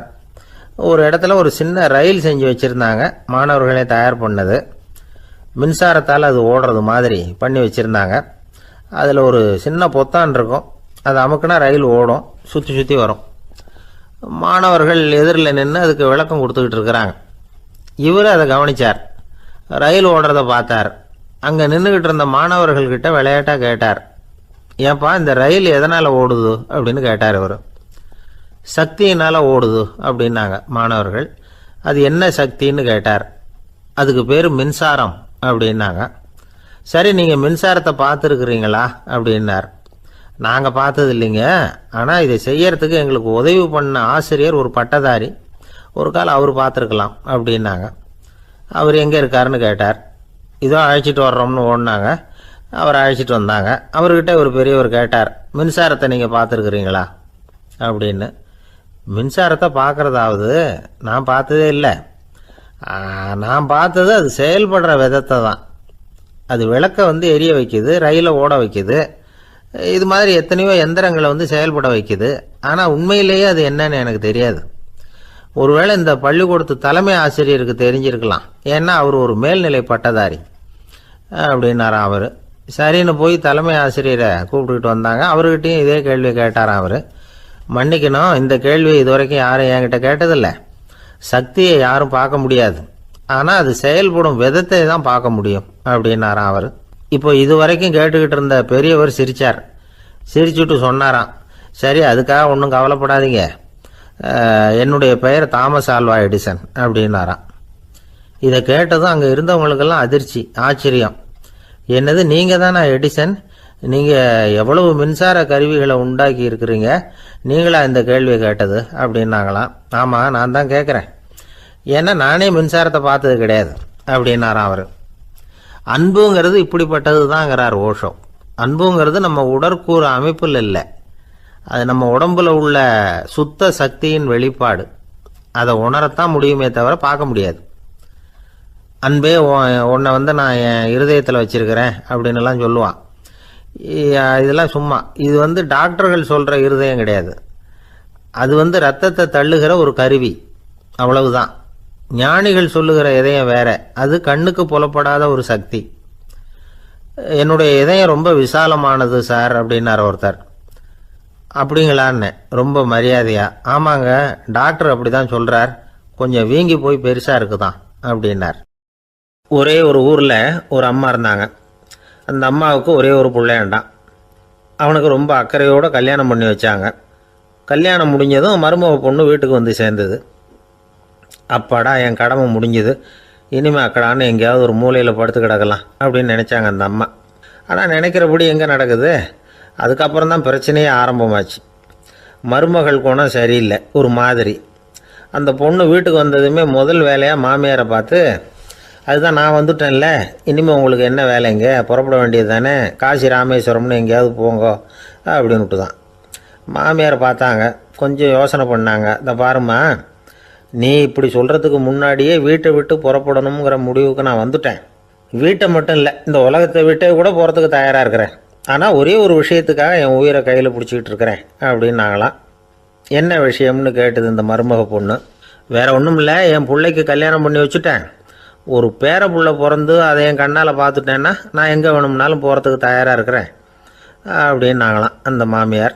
ஒரு இடத்துல ஒரு சின்ன ரயில் செஞ்சு வச்சுருந்தாங்க, மாணவர்களே தயார் பண்ணது. மின்சாரத்தால் அது ஓடுறது மாதிரி பண்ணி வச்சுருந்தாங்க. அதில் ஒரு சின்ன பொத்தான் இருக்கும். அது அமுக்குனா ரயில் ஓடும், சுற்றி சுற்றி வரும். மாணவர்கள் எதிரில் நின்று அதுக்கு விளக்கம் கொடுத்துக்கிட்டு இருக்கிறாங்க. இவர் அதை கவனித்தார். ரயில் ஓடுறத பார்த்தார். அங்கே நின்றுக்கிட்டு இருந்த மாணவர்கள்கிட்ட விளையாட்டாக கேட்டார், ஏன்பா இந்த ரயில் எதனால் ஓடுது அப்படின்னு கேட்டார். இவர் சக்தியினால் ஓடுது அப்படின்னாங்க மாணவர்கள். அது என்ன சக்தின்னு கேட்டார். அதுக்கு பேர் மின்சாரம் அப்படின்னாங்க. சரி, நீங்கள் மின்சாரத்தை பார்த்துருக்குறீங்களா அப்படின்னார். நாங்கள் பார்த்தது இல்லைங்க, ஆனால் இதை செய்யறதுக்கு எங்களுக்கு உதவி பண்ண ஆசிரியர் ஒரு பட்டதாரி, ஒரு கால் அவர் பார்த்துருக்கலாம் அப்படின்னாங்க. அவர் எங்கே இருக்காருன்னு கேட்டார். இதோ அழைச்சிட்டு வர்றோம்னு ஓடினாங்க. அவர் அழைச்சிட்டு வந்தாங்க. அவர்கிட்ட ஒரு பெரியவர் கேட்டார், மின்சாரத்தை நீங்கள் பார்த்துருக்குறீங்களா அப்படின்னு. மின்சாரத்தை பார்க்குறதாவது நான் பார்த்ததே இல்லை. நான் பார்த்தது அது செயல்படுற விதத்தை தான். அது விளக்கை எரிய வைக்குது, ரயிலை ஓட வைக்குது, இது மாதிரி எத்தனையோ எந்திரங்களை செயல்பட வைக்குது. ஆனால் உண்மையிலேயே அது என்னன்னு எனக்கு தெரியாது. ஒருவேளை இந்த பள்ளிக்கூடத்து தலைமை ஆசிரியருக்கு தெரிஞ்சிருக்கலாம், ஏன்னா அவர் ஒரு மேல்நிலை பட்டதாரி அப்படின்னாராம் அவர். சரின்னு போய் தலைமை ஆசிரியரை கூப்பிட்டுக்கிட்டு வந்தாங்க. அவர்கிட்டையும் இதே கேள்வியை கேட்டாராம் அவர். மன்னிக்கணும், இந்த கேள்வியை இதுவரைக்கும் யாரும் என்கிட்ட கேட்டதில்லை. சக்தியை யாரும் பார்க்க முடியாது, ஆனால் அது செயல்படும் விதத்தை தான் பார்க்க முடியும் அப்படின்னாராம் அவர். இப்போ இதுவரைக்கும் கேட்டுக்கிட்டு இருந்த பெரியவர் சிரித்தார். சிரிச்சுட்டு சொன்னாராம், சரி அதுக்காக ஒன்றும் கவலைப்படாதீங்க, என்னுடைய பெயர் தாமஸ் ஆல்வா எடிசன் அப்படின்னாராம். இதை கேட்டதும் அங்கே இருந்தவங்களுக்கெல்லாம் அதிர்ச்சி, ஆச்சரியம். என்னது, நீங்கள் தானே எடிசன்? நீங்கள் எவ்வளவு மின்சார கருவிகளை உண்டாக்கி இருக்கிறீங்க, நீங்களா இந்த கேள்வியை கேட்டது அப்படின்னாங்களாம். ஆமாம், நான் தான் கேட்குறேன், ஏன்னா நானே மின்சாரத்தை பார்த்தது கிடையாது அப்படின்னாராம் அவர். அன்புங்கிறது இப்படிப்பட்டது தாங்கிறார் ஓஷோ. அன்புங்கிறது நம்ம உடற்கூறு அமைப்பில் இல்லை, அது நம்ம உடம்புல உள்ள சுத்த சக்தியின் வெளிப்பாடு. அதை உணரத்தான் முடியுமே தவிர பார்க்க முடியாது. அன்பே உன்னை நான் என் இருதயத்தில் வச்சிருக்கிறேன் அப்படின்னுலாம் சொல்லுவான். இதெல்லாம் சும்மா. இது டாக்டர்கள் சொல்கிற இருதயம் கிடையாது. அது ரத்தத்தை தள்ளுகிற ஒரு கருவி, அவ்வளவுதான். ஞானிகள் சொல்லுகிற இதயம் வேற, அது கண்ணுக்கு புலப்படாத ஒரு சக்தி. என்னுடைய இதயம் ரொம்ப விசாலமானது சார் அப்படின்னார் ஒருத்தர். அப்படிங்களான்னு ரொம்ப மரியாதையா, ஆமாங்க டாக்டர் அப்படி தான் சொல்கிறார், கொஞ்சம் வீங்கி போய் பெருசாக இருக்குதான் அப்படின்னார். ஒரே ஒரு ஊரில் ஒரு அம்மா இருந்தாங்க. அந்த அம்மாவுக்கு ஒரே ஒரு பிள்ளையாண்டான். அவனுக்கு ரொம்ப அக்கறையோடு கல்யாணம் பண்ணி வச்சாங்க. கல்யாணம் முடிஞ்சதும் மருமக பொண்ணு வீட்டுக்கு சேர்ந்தது. அப்பாடா என் கடமை முடிஞ்சுது, இனிமேல் அக்கடான்னு எங்கேயாவது ஒரு மூலையில் படுத்து கிடக்கலாம் அப்படின்னு நினச்சாங்க அந்த அம்மா. ஆனால் நினைக்கிறபடி எங்கே நடக்குது? அதுக்கப்புறம் தான் பிரச்சனையே ஆரம்பமாச்சு. மருமகள் குணம் சரியில்லை, ஒரு மாதிரி. அந்த பொண்ணு வீட்டுக்கு வந்ததுமே முதல் வேலையாக மாமியாரை பார்த்து, அதுதான் நான் வந்துட்டேன்ல, இனிமேல் உங்களுக்கு என்ன வேலைங்க, புறப்பட வேண்டியது தானே, காசி ராமேஸ்வரம்னு எங்கேயாவது போங்க அப்படின்னுட்டு தான். மாமியாரை பார்த்தாங்க, கொஞ்சம் யோசனை பண்ணாங்க. இந்த பாருமா, நீ இப்படி சொல்கிறதுக்கு முன்னாடியே வீட்டை விட்டு புறப்படணுங்கிற முடிவுக்கு நான் வந்துட்டேன். வீட்டை மட்டும் இல்லை, இந்த உலகத்தை விட்டே கூட போகிறதுக்கு தயாராக இருக்கிறேன். ஆனால் ஒரே ஒரு விஷயத்துக்காக என் உயிரை கையில் பிடிச்சிக்கிட்டு இருக்கிறேன் அப்படின்னாங்களாம். என்ன விஷயம்னு கேட்டது இந்த மருமக பொண்ணு. வேறு ஒன்றும் இல்லை, என் பிள்ளைக்கு கல்யாணம் பண்ணி வச்சுட்டேன். ஒரு பேர புள்ள பிறந்து அதை என் கண்ணால் பார்த்துட்டேன்னா நான் எங்கே வேணும்னாலும் போகிறதுக்கு தயாராக இருக்கிறேன் அப்படின்னாங்களாம் அந்த மாமியார்.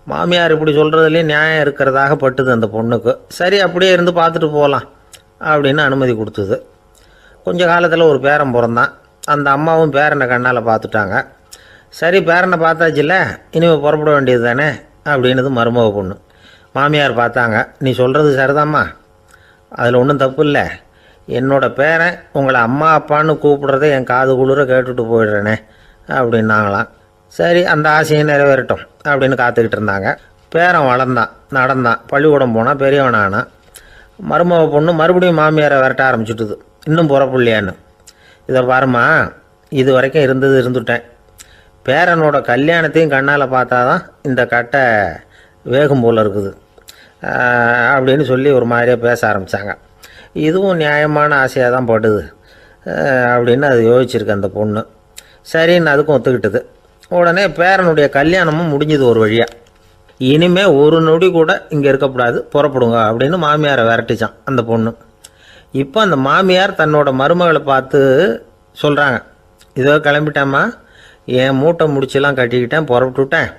மாமியார் இப்படி சொல்கிறதுலேயே நியாயம் இருக்கிறதாக பட்டுது அந்த பொண்ணுக்கு. சரி அப்படியே இருந்து பார்த்துட்டு போகலாம் அப்படின்னு அனுமதி கொடுத்தது. கொஞ்ச காலத்தில் ஒரு பேரன் பிறந்தான். அந்த அம்மாவும் பேரனை கண்ணால் பார்த்துட்டாங்க. சரி பேரனை பார்த்தாச்சுல்ல, இனிமேல் புறப்பட வேண்டியது தானே அப்படின்னது மருமக பொண்ணு. மாமியார் பார்த்தாங்க, நீ சொல்கிறது சரிதாம்மா, அதில் ஒன்றும் தப்பு இல்லை. என்னோட பேரன் உங்களை அம்மா அப்பான்னு கூப்பிடுறத என் காது குளிர கேட்டுட்டு போயிடுறேனே அப்படின்னாங்களாம். சரி அந்த ஆசையை நிறைவேறட்டும் அப்படின்னு காத்துக்கிட்டு இருந்தாங்க. பேரன் வளர்ந்தான், நடந்தான், பள்ளிக்கூடம் போனால் பெரியவனானா. மருமக பொண்ணு மறுபடியும் மாமியாரை விரட்ட ஆரம்பிச்சுட்டுது, இன்னும் புறப்புள்ளையான்னு. இதை பாருமா, இது வரைக்கும் இருந்துட்டேன். பேரனோட கல்யாணத்தையும் கண்ணால் பார்த்தா தான் இந்த கட்டை வேகும் போல் இருக்குது அப்படின்னு சொல்லி ஒரு மாதிரியாக பேச ஆரம்பித்தாங்க. இதுவும் நியாயமான ஆசையாக தான் படுது அப்படின்னு அது யோசிச்சிருக்கு அந்த பொண்ணு. சரின்னு அதுக்கும் ஒத்துக்கிட்டது. உடனே பேரனுடைய கல்யாணமும் முடிஞ்சது ஒரு வழியாக. இனிமேல் ஒரு நொடி கூட இங்கே இருக்கக்கூடாது, புறப்படுங்க அப்படின்னு மாமியாரை விரட்டிச்சான் அந்த பொண்ணு. இப்போ அந்த மாமியார் தன்னோட மருமகளை பார்த்து சொல்கிறாங்க, இதோ கிளம்பிட்டாம்மா, என் மூட்டை முடிச்செல்லாம் கட்டிக்கிட்டேன், புறப்பட்டுட்டேன்.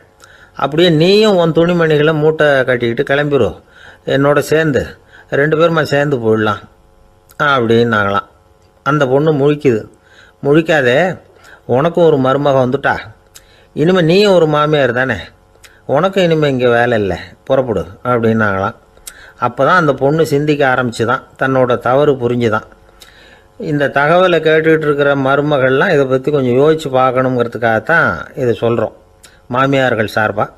அப்படியே நீயும் உன் துணிமணிகளை மூட்டை கட்டிக்கிட்டு கிளம்பிடும் என்னோட சேர்ந்து, 2 பேருமா சேர்ந்து போயிடலாம் அப்படின்னாங்களாம். அந்த பொண்ணு முழிக்குது. முழிக்காதே, உனக்கும் ஒரு மருமக வந்துட்டா, இனிமேல் நீயும் ஒரு மாமியார் தானே, உனக்கும் இனிமேல் இங்கே வேலை இல்லை, புறப்படு அப்படின்னாங்களாம். அப்போ தான் அந்த பொண்ணு சிந்திக்க ஆரம்பிச்சுதான், தன்னோட தவறு புரிஞ்சுதான். இந்த தகவலை கேட்டுக்கிட்டு இருக்கிற மருமகள்லாம் இதை பற்றி கொஞ்சம் யோசித்து பார்க்கணுங்கிறதுக்காகத்தான் இதை சொல்கிறோம் மாமியார்கள் சார்பாக.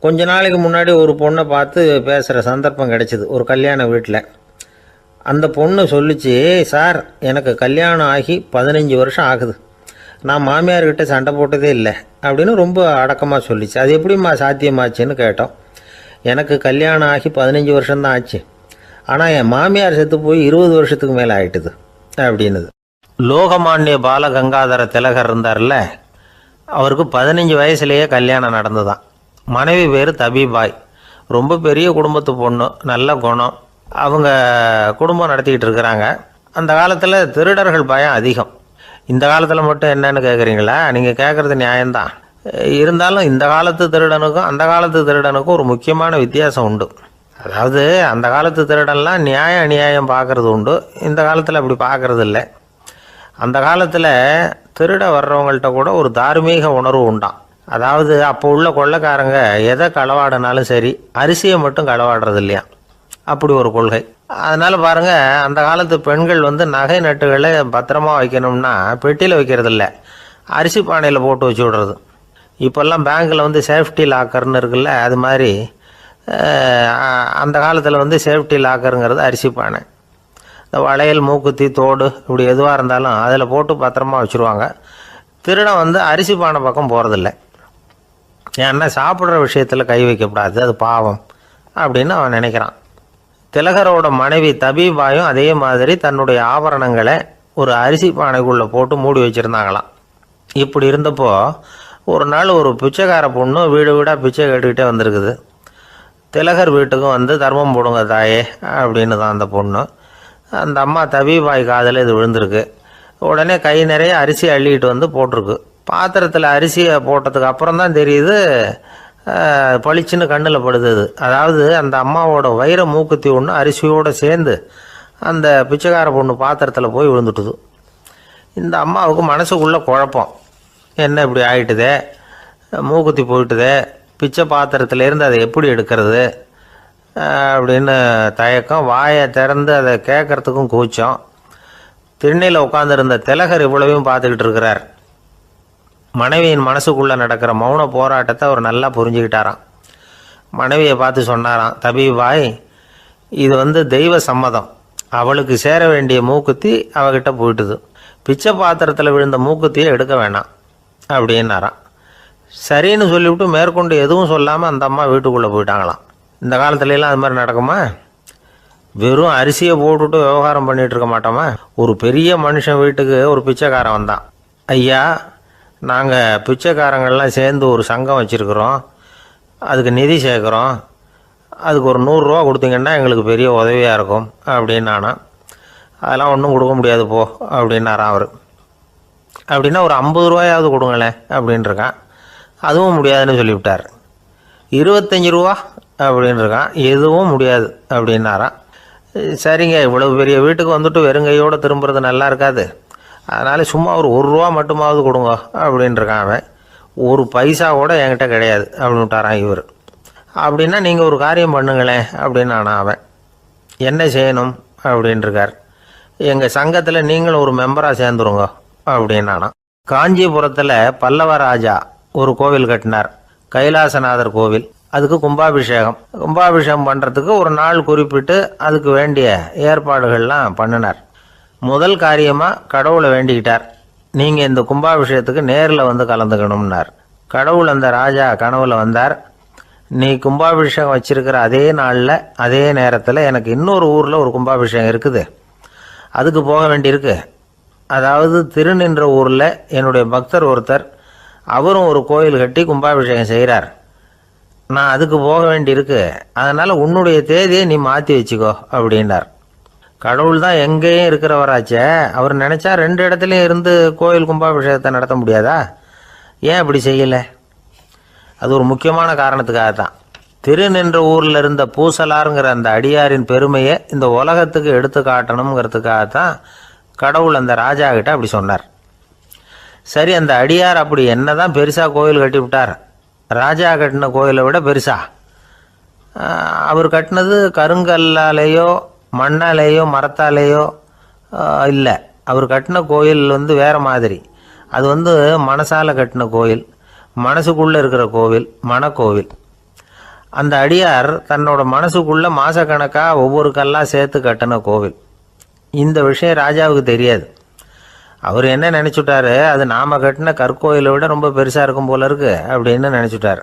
கொஞ்ச நாளைக்கு முன்னாடி ஒரு பொண்ணை பார்த்து பேசுகிற சந்தர்ப்பம் கிடைச்சிது ஒரு கல்யாண வீட்டில். அந்த பொண்ணு சொல்லிச்சு, சார் எனக்கு கல்யாணம் ஆகி 15 வருஷம் ஆகுது, நான் மாமியார்கிட்ட சண்டை போட்டதே இல்லை அப்படின்னு ரொம்ப அடக்கமாக சொல்லிச்சு. அது எப்படிம்மா சாத்தியமாச்சுன்னு கேட்டோம். எனக்கு கல்யாணம் ஆகி 15 வருஷம்தான் ஆச்சு, ஆனால் என் மாமியார் செத்து போய் 20 வருஷத்துக்கு மேலே ஆயிட்டுது அப்படின்னுது. லோகமானிய பாலகங்காதர திலகர் இருந்தார்ல, அவருக்கு 15 வயசுலேயே கல்யாணம் நடந்துதான். மனைவி பேர் தபிபாய், ரொம்ப பெரிய குடும்பத்து பொண்ணு, நல்ல குணம். அவங்க குடும்பம் நடத்திக்கிட்டு இருக்கிறாங்க. அந்த காலத்தில் திருடர்கள் பயம் அதிகம். இந்த காலத்தில் மட்டும் என்னன்னு கேட்குறீங்களா? நீங்கள் கேட்குறது நியாயம்தான். இருந்தாலும் இந்த காலத்து திருடனுக்கும் அந்த காலத்து திருடனுக்கும் ஒரு முக்கியமான வித்தியாசம் உண்டு. அதாவது அந்த காலத்து திருடன்லாம் நியாயம் அநியாயம் பார்க்குறது உண்டு, இந்த காலத்தில் அப்படி பார்க்குறது இல்லை. அந்த காலத்தில் திருட வர்றவங்கள்ட்ட கூட ஒரு தார்மீக உணர்வு உண்டாம். அதாவது அப்போ உள்ள கொள்ளைக்காரங்க எதை களவாடினாலும் சரி, அரிசியை மட்டும் களவாடுறது இல்லையா, அப்படி ஒரு கொள்கை. அதனால் பாருங்கள், அந்த காலத்து பெண்கள் நகை நட்டுகளை பத்திரமா வைக்கணும்னா பெட்டியில் வைக்கிறது இல்லை, அரிசி பானையில் போட்டு வச்சு விடுறது. இப்போல்லாம் பேங்க்கில் சேஃப்டி லாக்கர்னு இருக்குல்ல, அது மாதிரி அந்த காலத்தில் சேஃப்டி லாக்கருங்கிறது அரிசி பானை. இந்த வளையல், மூக்குத்தி, தோடு இப்படி எதுவாக இருந்தாலும் அதில் போட்டு பத்திரமா வச்சுருவாங்க. திருடன் அரிசி பானை பக்கம் போகிறதில்ல. ஏன்னா சாப்பிட்ற விஷயத்தில் கை வைக்கக்கூடாது, அது பாவம் அப்படின்னு அவன் நினைக்கிறான். திலகரோட மனைவி தபிபாயும் அதே மாதிரி தன்னுடைய ஆபரணங்களை ஒரு அரிசி பானைக்குள்ளே போட்டு மூடி வச்சுருந்தாங்களாம். இப்படி இருந்தப்போ ஒரு நாள் ஒரு பிச்சைக்கார பொண்ணு வீடு வீடாக பிச்சை கேட்டுக்கிட்டே வந்திருக்குது. திலகர் வீட்டுக்கும் தர்மம் போடுங்க தாயே அப்படின்னு தான் அந்த பொண்ணு. அந்த அம்மா தபிபாய் காதில் இது விழுந்திருக்கு. உடனே கை நிறைய அரிசி அள்ளிக்கிட்டு போட்டிருக்கு. பாத்திரத்தில் அரிசியை போட்டதுக்கு அப்புறம் தான் தெரியுது, பளிச்சுன்னு கண்ணில் படுது. அதாவது அந்த அம்மாவோட வைர மூக்குத்தி ஒன்று அரிசியோடு சேர்ந்து அந்த பிச்சைக்கார பொண்ணு பாத்திரத்தில் போய் விழுந்துட்டுது. இந்த அம்மாவுக்கு மனசுக்குள்ளே குழப்பம், என்ன இப்படி ஆகிட்டுதே, மூக்குத்தி போயிட்டுதே, பிச்சை பாத்திரத்துலேருந்து அதை எப்படி எடுக்கிறது அப்படின்னு தயக்கம். வாயை திறந்து அதை கேட்கறதுக்கும் கூச்சம். திண்ணையில் உட்காந்துருந்த திலகர் இவ்வளவையும் பார்த்துக்கிட்டு இருக்கிறார். மனைவியின் மனசுக்குள்ளே நடக்கிற மௌன போராட்டத்தை அவர் நல்லா புரிஞ்சுக்கிட்டாராம். மனைவியை பார்த்து சொன்னாராம், தபிபாய், இது தெய்வ சம்மதம், அவளுக்கு சேர வேண்டிய மூக்குத்தி அவகிட்ட போயிட்டுது, பிச்சை பாத்திரத்தில் விழுந்த மூக்குத்தியை எடுக்க வேணாம் அப்படின்னாராம். சரின்னு சொல்லிவிட்டு மேற்கொண்டு எதுவும் சொல்லாமல் அந்த அம்மா வீட்டுக்குள்ளே போயிட்டாங்களாம். இந்த காலத்துலலாம் அது மாதிரி நடக்குமா? வெறும் அரிசியை போட்டுவிட்டு விவகாரம் பண்ணிகிட்டு இருக்க மாட்டோமா? ஒரு பெரிய மனுஷன் வீட்டுக்கு ஒரு பிச்சைக்காரன் வந்தான். ஐயா, நாங்கள் பிச்சைக்காரங்கள்லாம் சேர்ந்து ஒரு சங்கம் வச்சுருக்குறோம், அதுக்கு நிதி சேர்க்குறோம், அதுக்கு ஒரு 100 ரூபா கொடுத்தீங்கன்னா எங்களுக்கு பெரிய உதவியாக இருக்கும் அப்படின்னானா. அதெல்லாம் ஒன்றும் கொடுக்க முடியாது போ அப்படின்னாரான் அவர். அப்படின்னா ஒரு 50 ரூபாயாவது கொடுங்களேன் அப்படின்ட்டுருக்கான். அதுவும் முடியாதுன்னு சொல்லிவிட்டார். 25 ரூபா அப்படின்ட்டுருக்கான். எதுவும் முடியாது அப்படின்னாரான். சரிங்க, இவ்வளவு பெரிய வீட்டுக்கு வெறுங்கையோடு திரும்புறது நல்லா இருக்காது, அதனால் சும்மா ஒரு 1 ரூபா மட்டுமாவது கொடுங்க அப்படின்ட்டுருக்கான் அவன். ஒரு பைசா கூட என்கிட்ட கிடையாது அப்படின்னு விட்டாரான் இவர். அப்படின்னா நீங்கள் ஒரு காரியம் பண்ணுங்களேன் அப்படின்னானா அவன். என்ன செய்யணும் அப்படின்ட்டுருக்கார். எங்கள் சங்கத்தில் நீங்களும் ஒரு மெம்பராக சேர்ந்துருங்க அப்படின்னானா. காஞ்சிபுரத்தில் பல்லவ ராஜா ஒரு கோவில் கட்டினார், கைலாசநாதர் கோவில். அதுக்கு கும்பாபிஷேகம் பண்ணுறதுக்கு ஒரு நாள் குறிப்பிட்டு அதுக்கு வேண்டிய ஏற்பாடுகள்லாம் பண்ணினார். முதல் காரியமாக கடவுளை வேண்டிக்கிட்டார், நீங்கள் இந்த கும்பாபிஷேகத்துக்கு நேரில் கலந்துக்கணும்னார். கடவுள் அந்த ராஜா கனவுல வந்தார். நீ கும்பாபிஷேகம் வச்சிருக்கிற அதே நாளில் அதே நேரத்தில் எனக்கு இன்னொரு ஊரில் ஒரு கும்பாபிஷேகம் இருக்குது, அதுக்கு போக வேண்டியிருக்கு. அதாவது திருநின்ற ஊரில் என்னுடைய பக்தர் ஒருத்தர், அவரும் ஒரு கோயில் கட்டி கும்பாபிஷேகம் செய்கிறார், நான் அதுக்கு போக வேண்டியிருக்கு, அதனால் உன்னுடைய தேதியை நீ மாற்றி வச்சுக்கோ அப்படின்னார். கடவுள் தான் எங்கேயும் இருக்கிறவராச்சே, அவர் நினச்சா 2 இடத்துலையும் இருந்து கோயில் கும்பாபிஷேகத்தை நடத்த முடியாதா? ஏன் அப்படி செய்யலை? அது ஒரு முக்கியமான காரணத்துக்காக தான். திருநின்ற ஊரில் இருந்த பூசலாருங்கிற அந்த அடியாரின் பெருமையை இந்த உலகத்துக்கு எடுத்து காட்டணுங்கிறதுக்காகத்தான் கடவுள் அந்த ராஜா கிட்ட அப்படி சொன்னார். சரி, அந்த அடியார் அப்படி என்னதான் பெருசாக கோயில் கட்டி விட்டார்? ராஜா கட்டின கோயிலை விட பெருசா? அவர் கட்டினது கருங்கல்லாலேயோ மண்ணாலேயோ மரத்தாலேயோ இல்லை. அவர் கட்டின கோயில் வேறு மாதிரி. அது மனசால் கட்டின கோயில், மனசுக்குள்ளே இருக்கிற கோவில், மனக்கோவில். அந்த அடியார் தன்னோட மனசுக்குள்ளே மாதக்கணக்காக ஒவ்வொரு கல்லாக சேர்த்து கட்டின கோவில். இந்த விஷயம் ராஜாவுக்கு தெரியாது. அவர் என்ன நினச்சிட்டாரு, அது நாம் கட்டின கற்கோயிலை விட ரொம்ப பெருசாக இருக்கும் போல இருக்கு அப்படின்னு நினச்சிட்டார்.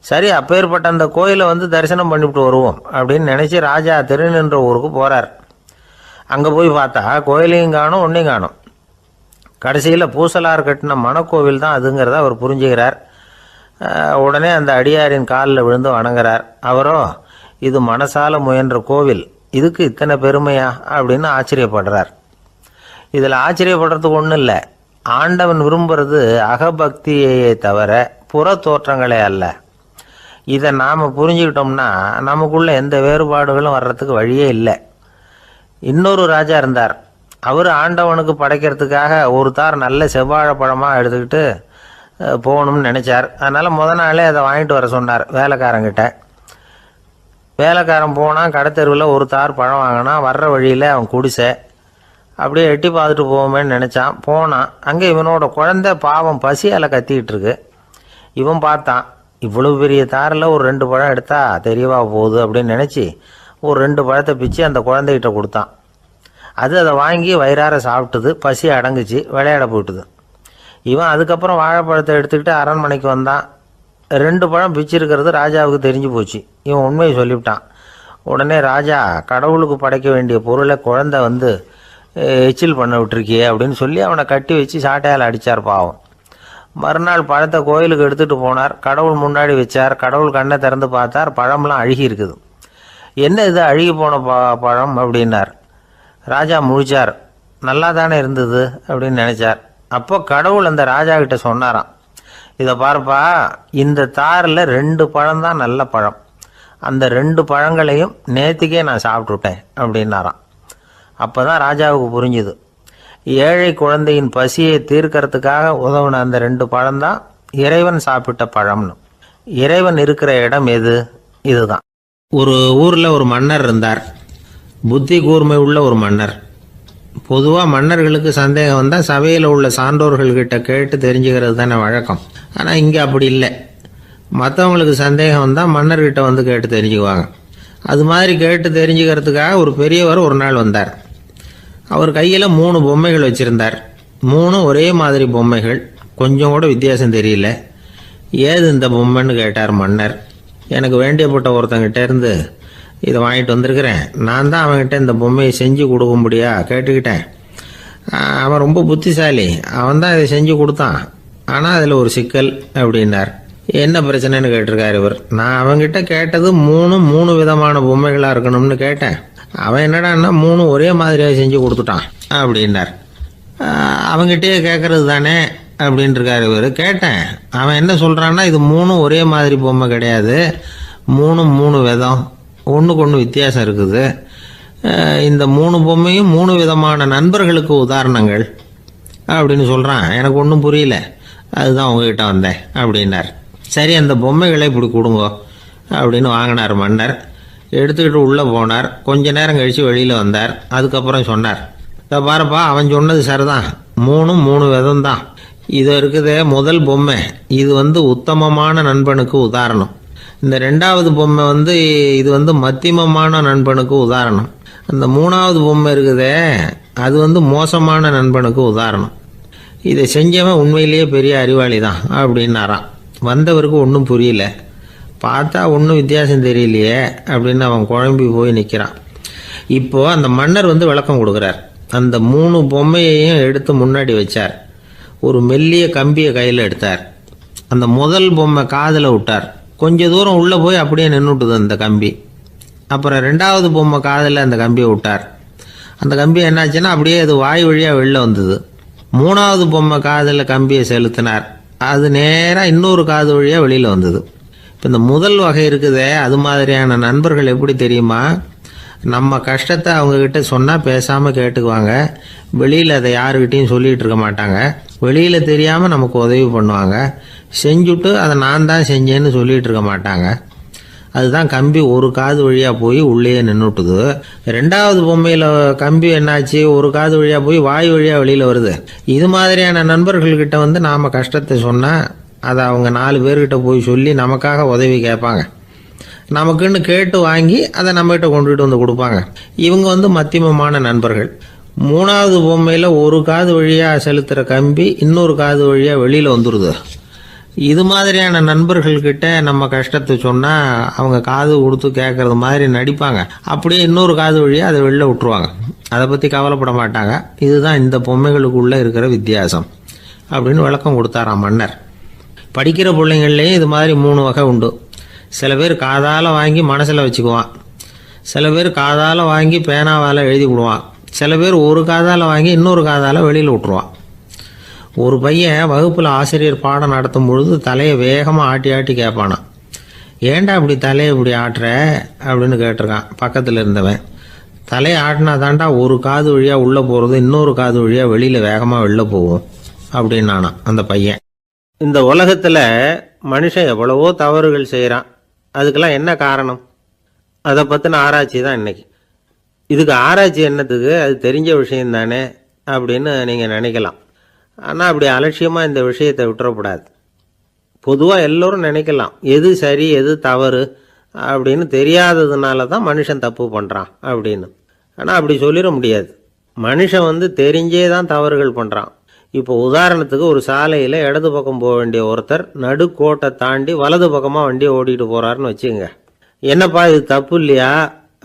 சரி, அப்பேற்பட்ட அந்த கோயிலை தரிசனம் பண்ணிவிட்டு வருவோம் அப்படின்னு நினச்சி ராஜா திருநின்ற ஊருக்கு போகிறார். அங்கே போய் பார்த்தா கோயிலையும் காணும், ஒன்றையும் காணும். கடைசியில் பூசலார் கட்டின மனக்கோவில் தான் அதுங்கிறத அவர் புரிஞ்சுக்கிறார். உடனே அந்த அடியாரின் காலில் விழுந்து வணங்குறார். அவரோ, இது மனசால முயன்ற கோவில், இதுக்கு இத்தனை பெருமையா அப்படின்னு ஆச்சரியப்படுறார். இதில் ஆச்சரியப்படுறதுக்கு ஒன்றும் இல்லை. ஆண்டவன் விரும்புறது அகபக்தியையே தவிர புற தோற்றங்களே அல்ல. இதை நாம் புரிஞ்சுக்கிட்டோம்னா நமக்குள்ள எந்த வேறுபாடுகளும் வர்றதுக்கு வழியே இல்லை. இன்னொரு ராஜா இருந்தார். அவர் ஆண்டவனுக்கு படைக்கிறதுக்காக ஒரு தார் நல்ல செவ்வாழைப்பழமாக எடுத்துக்கிட்டு போகணும்னு நினச்சார். அதனால் நாளே அதை வாங்கிட்டு வர சொன்னார் வேலைக்காரங்கிட்ட. வேலைக்காரன் போனால் கடைத்தெருவில் ஒரு தார் பழம் வாங்கினா. வர்ற வழியில் அவன் குடிசை. அப்படியே எட்டி பார்த்துட்டு போவோமேன்னு நினச்சான். போனான். அங்கே இவனோட குழந்தை பாவம் பசியால் கத்திக்கிட்டு இருக்கு. இவன் பார்த்தான், இவ்வளவு பெரிய தாரில் ஒரு 2 பழம் எடுத்தா தெரியவா போகுது அப்படின்னு நினச்சி ஒரு 2 பழத்தை பிச்சு அந்த குழந்தைகிட்ட கொடுத்தான். அதை வாங்கி வயிறார சாப்பிட்டுது. பசி அடங்குச்சு, விளையாட போயிட்டுது. இவன் அதுக்கப்புறம் வாழைப்பழத்தை எடுத்துக்கிட்டு அரண்மனைக்கு வந்தான். 2 பழம் பிச்சிருக்கிறது ராஜாவுக்கு தெரிஞ்சு போச்சு. இவன் உண்மையை சொல்லிவிட்டான். உடனே ராஜா, கடவுளுக்கு படைக்க வேண்டிய பொருளை குழந்தை எச்சில் பண்ண விட்டுருக்கியே அப்படின்னு சொல்லி அவனை கட்டி வச்சு சாட்டையால் அடித்தார். பாவம். மறுநாள் பழத்தை கோயிலுக்கு எடுத்துகிட்டு போனார். கடவுள் முன்னாடி வச்சார். கடவுள் கண்ணை திறந்து பார்த்தார். பழம்லாம் அழுகி இருக்குது. என்ன இது அழுகி போன பழம் அப்படின்னார். ராஜா முழிச்சார். நல்லா தானே இருந்தது அப்படின்னு நினச்சார். அப்போ கடவுள் அந்த ராஜா கிட்ட சொன்னாராம், இதை பார்ப்பா, இந்த தாரில் 2 பழம்தான் நல்ல பழம். அந்த 2 பழங்களையும் நேற்றுக்கே நான் சாப்பிட்டுட்டேன் அப்படின்னாராம். அப்போ தான் ராஜாவுக்கு புரிஞ்சுது, ஏழை குழந்தையின் பசியை தீர்க்கறதுக்காக உதவுன அந்த 2 பழம்தான் இறைவன் சாப்பிட்ட பழம்னு. இறைவன் இருக்கிற இடம் எது? இதுதான். ஒரு ஊரில் ஒரு மன்னர் இருந்தார். புத்தி கூர்மை உள்ள ஒரு மன்னர். பொதுவாக மன்னர்களுக்கு சந்தேகம் வந்தால் சபையில் உள்ள சான்றோர்கள்கிட்ட கேட்டு தெரிஞ்சுக்கிறது தானே வழக்கம். ஆனால் இங்கே அப்படி இல்லை. மற்றவங்களுக்கு சந்தேகம் வந்தால் மன்னர்கிட்ட கேட்டு தெரிஞ்சுக்குவாங்க. அது மாதிரி கேட்டு தெரிஞ்சுக்கிறதுக்காக ஒரு பெரியவர் ஒரு நாள் வந்தார். அவர் கையில் 3 பொம்மைகள் வச்சுருந்தார். 3 ஒரே மாதிரி பொம்மைகள், கொஞ்சம் கூட வித்தியாசம் தெரியல. ஏது இந்த பொம்மைன்னு கேட்டார் மன்னர். எனக்கு வேண்டியப்பட்ட ஒருத்தங்கிட்ட இருந்து இதை வாங்கிட்டு வந்திருக்கிறேன். நான் தான் அவன்கிட்ட இந்த பொம்மையை செஞ்சு கொடுக்கும்படியா கேட்டுக்கிட்டேன். அவன் ரொம்ப புத்திசாலி, அவன் தான் இதை செஞ்சு கொடுத்தான். ஆனால் அதில் ஒரு சிக்கல் அப்படின்னார். என்ன பிரச்சனைன்னு கேட்டிருக்காரு இவர். நான் அவன்கிட்ட கேட்டது 3 விதமான பொம்மைகளாக இருக்கணும்னு கேட்டேன். அவன் என்னடான்னா 3 ஒரே மாதிரியாக செஞ்சு கொடுத்துட்டான் அப்படின்னார். அவங்ககிட்டயே கேட்கறது தானே அப்படின்ட்டுருக்காரு இவர். கேட்டேன், அவன் என்ன சொல்கிறான்னா, இது 3 ஒரே மாதிரி பொம்மை கிடையாது, 3 விதம், ஒன்றுக்கு ஒன்று வித்தியாசம் இருக்குது. இந்த 3 பொம்மையும் 3 விதமான நண்பர்களுக்கு உதாரணங்கள் அப்படின்னு சொல்கிறான். எனக்கு ஒன்றும் புரியல, அதுதான் உங்ககிட்ட வந்தேன் அப்படின்னார். சரி, அந்த பொம்மைகளை இப்படி கொடுங்க அப்படின்னு வாங்கினார் மன்னர். எடுத்துக்கிட்டு உள்ளே போனார். கொஞ்ச நேரம் கழித்து வெளியில் வந்தார். அதுக்கப்புறம் சொன்னார், இதை பாருப்பா, அவன் சொன்னது சரிதான், 3 விதம் தான். இது இருக்குது முதல் பொம்மை, இது உத்தமமான நண்பனுக்கு உதாரணம். இந்த 2வது பொம்மை இது மத்தியமமான நண்பனுக்கு உதாரணம். அந்த 3வது பொம்மை இருக்குதே, அது மோசமான நண்பனுக்கு உதாரணம். இதை செஞ்சவன் உண்மையிலேயே பெரிய அறிவாளி தான் அப்படின்னாராம். வந்தவருக்கு ஒன்றும் புரியல. பார்த்தா ஒன்றும் வித்தியாசம் தெரியலையே அப்படின்னு அவன் குழம்பி போய் நிற்கிறான். இப்போது அந்த மன்னர் விளக்கம் கொடுக்குறார். அந்த 3 பொம்மையையும் எடுத்து முன்னாடி வச்சார். ஒரு மெல்லிய கம்பியை கையில் எடுத்தார். அந்த முதல் பொம்மை காதில் விட்டார். கொஞ்ச தூரம் உள்ளே போய் அப்படியே நின்றுட்டுது அந்த கம்பி. அப்புறம் 2வது பொம்மை காதில் அந்த கம்பியை விட்டார். அந்த கம்பி என்னாச்சுன்னா அப்படியே அது வாய் வழியாக வெளில வந்தது. 3வது பொம்மை காதில் கம்பியை செலுத்தினார். அது நேராக இன்னொரு காது வழியாக வெளியில் வந்தது. இப்போ இந்த முதல் வகை இருக்குதே, அது மாதிரியான நண்பர்கள் எப்படி தெரியுமா? நம்ம கஷ்டத்தை அவங்கக்கிட்ட சொன்னால் பேசாமல் கேட்டுக்குவாங்க. வெளியில் அதை யாருக்கிட்டையும் சொல்லிகிட்டு இருக்க மாட்டாங்க. வெளியில் தெரியாமல் நமக்கு உதவி பண்ணுவாங்க. செஞ்சுட்டு அதை நான் தான் செஞ்சேன்னு சொல்லிகிட்டு இருக்க மாட்டாங்க. அதுதான் கம்பி ஒரு காது வழியாக போய் உள்ளே நின்றுட்டுது. ரெண்டாவது பொம்மையில் கம்பி என்னாச்சு, ஒரு காது வழியாக போய் வாய் வழியாக வெளியில் வருது. இது மாதிரியான நண்பர்கள்கிட்ட வந்து நாம் கஷ்டத்தை சொன்னால் அதை அவங்க 4 பேர்கிட்ட போய் சொல்லி நமக்காக உதவி கேட்பாங்க. நமக்குன்னு கேட்டு வாங்கி அதை நம்மகிட்ட கொண்டுகிட்டு வந்து கொடுப்பாங்க. இவங்க வந்து மத்தியமமான நண்பர்கள். மூணாவது பொம்மையில் ஒரு காது வழியாக செலுத்துகிற கம்பி இன்னொரு காது வழியாக வெளியில் வந்துடுது. இது மாதிரியான நண்பர்கள்கிட்ட நம்ம கஷ்டத்தை சொன்னால் அவங்க காது கொடுத்து கேட்கறது மாதிரி நடிப்பாங்க. அப்படியே இன்னொரு காது வழியாக அதை வெளில விட்டுருவாங்க. அதை பற்றி கவலைப்பட மாட்டாங்க. இதுதான் இந்த பொம்மைகளுக்குள்ளே இருக்கிற வித்தியாசம் அப்படின்னு விளக்கம் கொடுத்தாராம் மன்னர். படிக்கிற பிள்ளைங்கள்லேயும் இது மாதிரி 3 வகை உண்டு. சில பேர் காதால் வாங்கி மனசில் வச்சுக்குவான். சில பேர் காதால் வாங்கி பேனாவால் எழுதி விடுவான். சில பேர் ஒரு காதால் வாங்கி இன்னொரு காதால் வெளியில் விட்டுருவான். ஒரு பையன் வகுப்பில் ஆசிரியர் பாடம் நடத்தும் பொழுது தலையை வேகமாக ஆட்டி ஆட்டி கேட்பானான். ஏன்டா இப்படி தலையை இப்படி ஆட்டுற அப்படின்னு கேட்டிருக்கான் பக்கத்தில் இருந்தவன். தலையை ஆட்டினா தாண்டா ஒரு காது வழியாக உள்ளே போகிறது, இன்னொரு காது வழியாக வெளியில் வேகமாக வெளில போகும் அப்படின்னானா அந்த பையன். இந்த உலகத்தில் மனுஷன் எவ்வளவோ தவறுகள் செய்கிறான். அதுக்கெல்லாம் என்ன காரணம்? அதை பற்றின ஆராய்ச்சி தான் இன்னைக்கு. இதுக்கு ஆராய்ச்சி என்னத்துக்கு, அது தெரிஞ்ச விஷயம் தானே அப்படின்னு நீங்கள் நினைக்கலாம். ஆனால் அப்படி அலட்சியமாக இந்த விஷயத்தை விட்டுறக்கூடாது. பொதுவாக எல்லோரும் நினைக்கலாம் எது சரி எது தவறு அப்படின்னு தெரியாததுனால தான் மனுஷன் தப்பு பண்ணுறான் அப்படின்னு. ஆனால் அப்படி சொல்லிட முடியாது. மனுஷன் வந்து தெரிஞ்சே தான் தவறுகள் பண்ணுறான். இப்போ உதாரணத்துக்கு ஒரு சாலையில் இடது பக்கம் போக வேண்டிய ஒருத்தர் நடுக்கோட்டை தாண்டி வலது பக்கமாக வண்டியை ஓட்டிகிட்டு போகிறாருன்னு வச்சுங்க. என்னப்பா இது தப்பு இல்லையா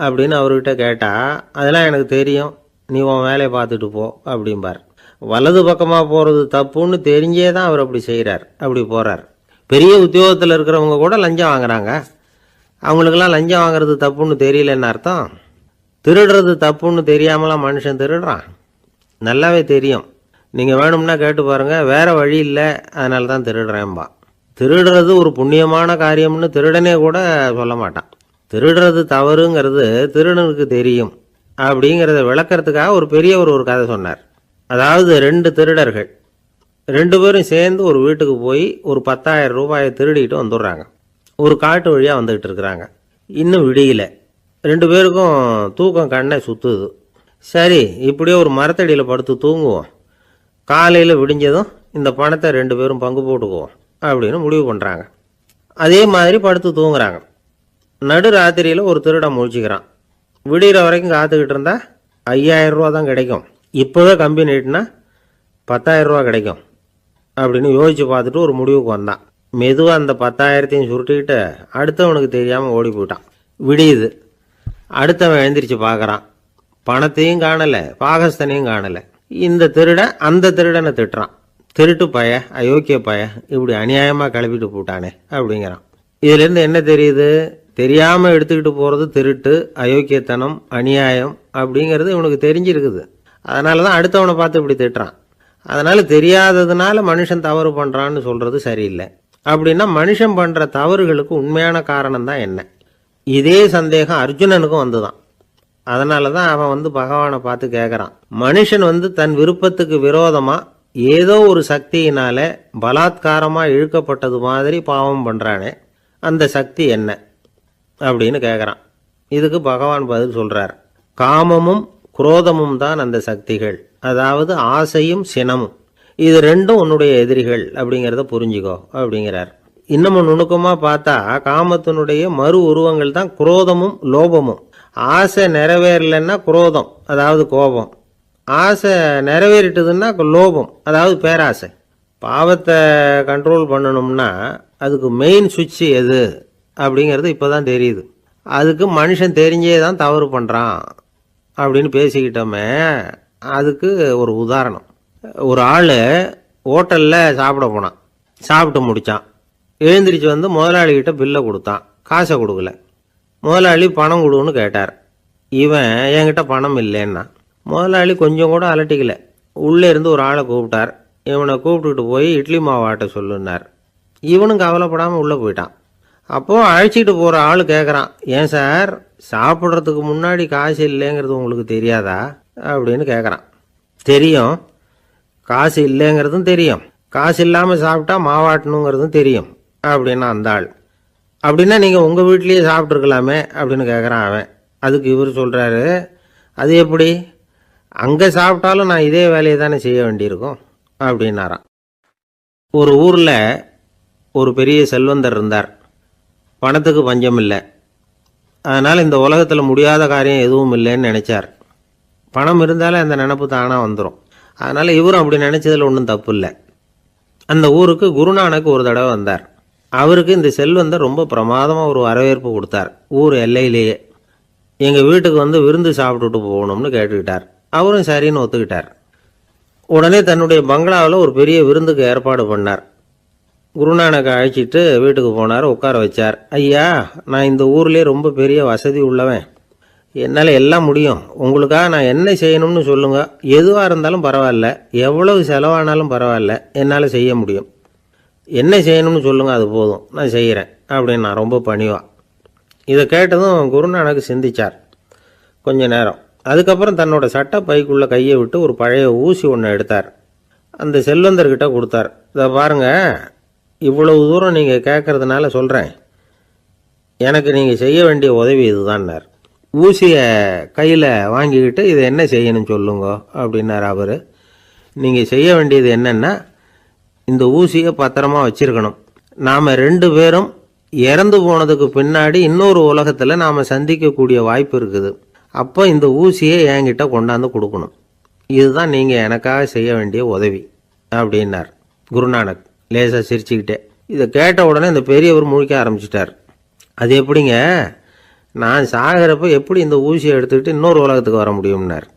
அப்படின்னு அவர்கிட்ட கேட்டால், அதெல்லாம் எனக்கு தெரியும், நீ உன் வேலையை பார்த்துட்டு போ அப்படிம்பார். வலது பக்கமாக போகிறது தப்புன்னு தெரிஞ்சே தான் அவர் அப்படி செய்கிறார், அப்படி போகிறார். பெரிய உத்தியோகத்தில் இருக்கிறவங்க கூட லஞ்சம் வாங்குறாங்க. அவங்களுக்கெல்லாம் லஞ்சம் வாங்குறது தப்புன்னு தெரியலன்னு அர்த்தம். திருடுறது தப்புன்னு தெரியாமலாம் மனுஷன் திருடுறான். நல்லாவே தெரியும். நீங்கள் வேணும்னா கேட்டு பாருங்கள், வேறு வழி இல்லை அதனால தான் திருடுறேன்பா. திருடுறது ஒரு புண்ணியமான காரியம்னு திருடனே கூட சொல்ல மாட்டான். திருடுறது தவறுங்கிறது திருடனுக்கு தெரியும் அப்படிங்கிறத விளக்கிறதுக்காக ஒரு பெரியவர் ஒரு கதை சொன்னார். அதாவது 2 திருடர்கள் 2 பேரும் சேர்ந்து ஒரு வீட்டுக்கு போய் ஒரு 10,000 ரூபாயை திருடிட்டு வந்துடுறாங்க. ஒரு காட்டு வழியாக வந்துக்கிட்டு இருக்கிறாங்க. இன்னும் விடியல. 2 பேருக்கும் தூக்கம் கண்ணை சுற்றுது. சரி, இப்படியே ஒரு மரத்தடியில் படுத்து தூங்குவோம், காலையில் விடிஞ்சதும் இந்த பணத்தை 2 பேரும் பங்கு போட்டுக்குவோம் அப்படின்னு முடிவு பண்ணுறாங்க. அதே மாதிரி படுத்து தூங்குறாங்க. நடு ராத்திரியில் ஒரு திருடன் முழிச்சுக்கிறான். விடிகிற வரைக்கும் காத்துக்கிட்டு இருந்தால் 5,000 ரூபா தான் கிடைக்கும், இப்போவே கம்பி நீட்டினா 10,000 ரூபா கிடைக்கும் அப்படின்னு யோசித்து பார்த்துட்டு ஒரு முடிவுக்கு வந்தான். மெதுவாக அந்த 10,000த்தையும் சுருட்டிக்கிட்டு அடுத்தவனுக்கு தெரியாமல் ஓடி போயிட்டான். விடியுது. அடுத்தவன் எழுந்திரிச்சு பார்க்குறான். பணத்தையும் காணலை, பாகஸ்தனையும் காணலை. இந்த திருடன் அந்த திருடனை திட்டுறான். திருட்டு பய, அயோக்கிய பய, இப்படி அநியாயமாக கிளப்பிட்டு போட்டானே அப்படிங்கிறான். இதுலேருந்து என்ன தெரியுது? தெரியாமல் எடுத்துக்கிட்டு போகிறது திருட்டு, அயோக்கியத்தனம், அநியாயம் அப்படிங்கிறது இவனுக்கு தெரிஞ்சிருக்குது. அதனால தான் அடுத்தவனை பார்த்து இப்படி திட்டுறான். அதனால் தெரியாததுனால மனுஷன் தவறு பண்ணுறான்னு சொல்கிறது சரியில்லை. அப்படின்னா மனுஷன் பண்ணுற தவறுகளுக்கு உண்மையான காரணம் தான் என்ன? இதே சந்தேகம் அர்ஜுனனுக்கும் வந்துதான். அதனால தான் அவன் வந்து பகவானை பார்த்து கேட்குறான். மனுஷன் வந்து தன் விருப்பத்துக்கு விரோதமாக ஏதோ ஒரு சக்தியினால பலாத்காரமாக இழுக்கப்பட்டது மாதிரி பாவம் பண்ணுறானே, அந்த சக்தி என்ன அப்படின்னு கேட்குறான். இதுக்கு பகவான் பதில் சொல்கிறார். காமமும் குரோதமும் தான் அந்த சக்திகள், அதாவது ஆசையும் சினமும். இது 2ம் உன்னுடைய எதிரிகள் அப்படிங்கிறத புரிஞ்சுக்கோ அப்படிங்கிறார். இன்னமும் நுணுக்கமாக பார்த்தா காமத்தினுடைய மறு உருவங்கள் தான் குரோதமும் லோபமும். ஆசை நிறைவேறலைன்னா குரோதம், அதாவது கோபம். ஆசை நிறைவேறிட்டதுன்னா லோபம், அதாவது பேராசை. பாவத்தை கண்ட்ரோல் பண்ணணும்னா அதுக்கு மெயின் சுவிட்ச் எது அப்படிங்கிறது இப்போ தான் தெரியுது. அதுக்கு மனுஷன் தெரிஞ்சே தான் தவறு பண்ணுறான் அப்படின்னு பேசிக்கிட்டோமே. அதுக்கு ஒரு உதாரணம். ஒரு ஆள் ஹோட்டலில் சாப்பிட போனான். சாப்பிட்டு முடித்தான். எழுந்திரிச்சு வந்து முதலாளிகிட்ட பில்லை கொடுத்தான். காசை கொடுக்கல. முதலாளி பணம் கொடுன்னு கேட்டார். இவன் என்கிட்ட பணம் இல்லைன்னா. முதலாளி கொஞ்சம் கூட அலட்டிக்கல. உள்ளே இருந்து ஒரு ஆளை கூப்பிட்டார். இவனை கூப்பிட்டுட்டு போய் இட்லி மாவு ஆட்ட சொல்லுன்னார். இவனும் கவலைப்படாமல் உள்ளே போயிட்டான். அப்போது அழைச்சிட்டு போகிற ஆள் கேட்குறான், ஏன் சார் சாப்பிட்றதுக்கு முன்னாடி காசு இல்லைங்கிறது உங்களுக்கு தெரியாதா அப்படின்னு கேட்குறான். தெரியும், காசு இல்லைங்கிறதும் தெரியும், காசு இல்லாமல் சாப்பிட்டா மாவாட்டணுங்கிறதும் தெரியும் அப்படின்னா அந்த ஆள். அப்படின்னா நீங்கள் உங்கள் வீட்லேயே சாப்பிட்ருக்கலாமே அப்படின்னு கேட்குறான் அவன். அதுக்கு இவர் சொல்கிறாரு, அது எப்படி, அங்கே சாப்பிட்டாலும் நான் இதே வேலையை தானே செய்ய வேண்டியிருக்கும் அப்படின்னாராம். ஒரு ஊரில் ஒரு பெரிய செல்வந்தர் இருந்தார். பணத்துக்கு பஞ்சம் இல்லை. அதனால் இந்த உலகத்தில் முடியாத காரியம் எதுவும் இல்லைன்னு நினச்சார். பணம் இருந்தாலே அந்த நினப்பு தானாக வந்துடும். அதனால் இவரும் அப்படி நினச்சதில் ஒன்றும் தப்பு இல்லை. அந்த ஊருக்கு குருநானக் ஒரு தடவை வந்தார். அவருக்கு இந்த செல்வந்தர் ரொம்ப பிரமாதமாக ஒரு வரவேற்பு கொடுத்தார். ஊர் எல்லையிலேயே எங்கள் வீட்டுக்கு வந்து விருந்து சாப்பிட்டுட்டு போகணும்னு கேட்டுக்கிட்டார். அவரும் சரின்னு ஒத்துக்கிட்டார். உடனே தன்னுடைய பங்களாவில் ஒரு பெரிய விருந்துக்கு ஏற்பாடு பண்ணார். குருநானக்கை அழைச்சிட்டு வீட்டுக்கு போனார், உட்கார வச்சார். ஐயா, நான் இந்த ஊர்லேயே ரொம்ப பெரிய வசதி உள்ளவன், என்னால் எல்லாம் முடியும், உங்களுக்காக நான் என்ன செய்யணும்னு சொல்லுங்கள், எதுவாக இருந்தாலும் பரவாயில்ல, எவ்வளவு செலவானாலும் பரவாயில்ல, என்னால் செய்ய முடியும், என்ன செய்யணும்னு சொல்லுங்கள், அது போதும், நான் செய்கிறேன் அப்படின்னு நான் ரொம்ப பணிவாக. இதை கேட்டதும் குருநானக் சிந்திச்சார் கொஞ்ச நேரம். அதுக்கப்புறம் தன்னோட சட்டை பைக்குள்ளே கையை விட்டு ஒரு பழைய ஊசி ஒன்று எடுத்தார். அந்த செல்வந்தர்கிட்ட கொடுத்தார். இதை பாருங்கள், இவ்வளவு தூரம் நீங்கள் கேட்கறதுனால சொல்கிறேன், எனக்கு நீங்கள் செய்ய வேண்டிய உதவி இதுதான்னார். ஊசியை கையில் வாங்கிக்கிட்டு இதை என்ன செய்யணும்னு சொல்லுங்க அப்படின்னார் அவர். நீங்கள் செய்ய வேண்டியது என்னென்னா, இந்த ஊசியை பத்திரமா வச்சிருக்கணும். நாம் 2 பேரும் இறந்து போனதுக்கு பின்னாடி இன்னொரு உலகத்தில் நாம் சந்திக்கக்கூடிய வாய்ப்பு இருக்குது. அப்போ இந்த ஊசியை என்கிட்ட கொண்டாந்து கொடுக்கணும். இதுதான் நீங்கள் எனக்காக செய்ய வேண்டிய உதவி அப்படின்னார் குருநானக் லேசாக சிரிச்சுக்கிட்டே. இதை கேட்ட உடனே இந்த பெரியவர் முழிக்க ஆரம்பிச்சிட்டார். அது எப்படிங்க, நான் சாகிறப்ப எப்படி இந்த ஊசியை எடுத்துக்கிட்டு இன்னொரு உலகத்துக்கு வர முடியும்னார்.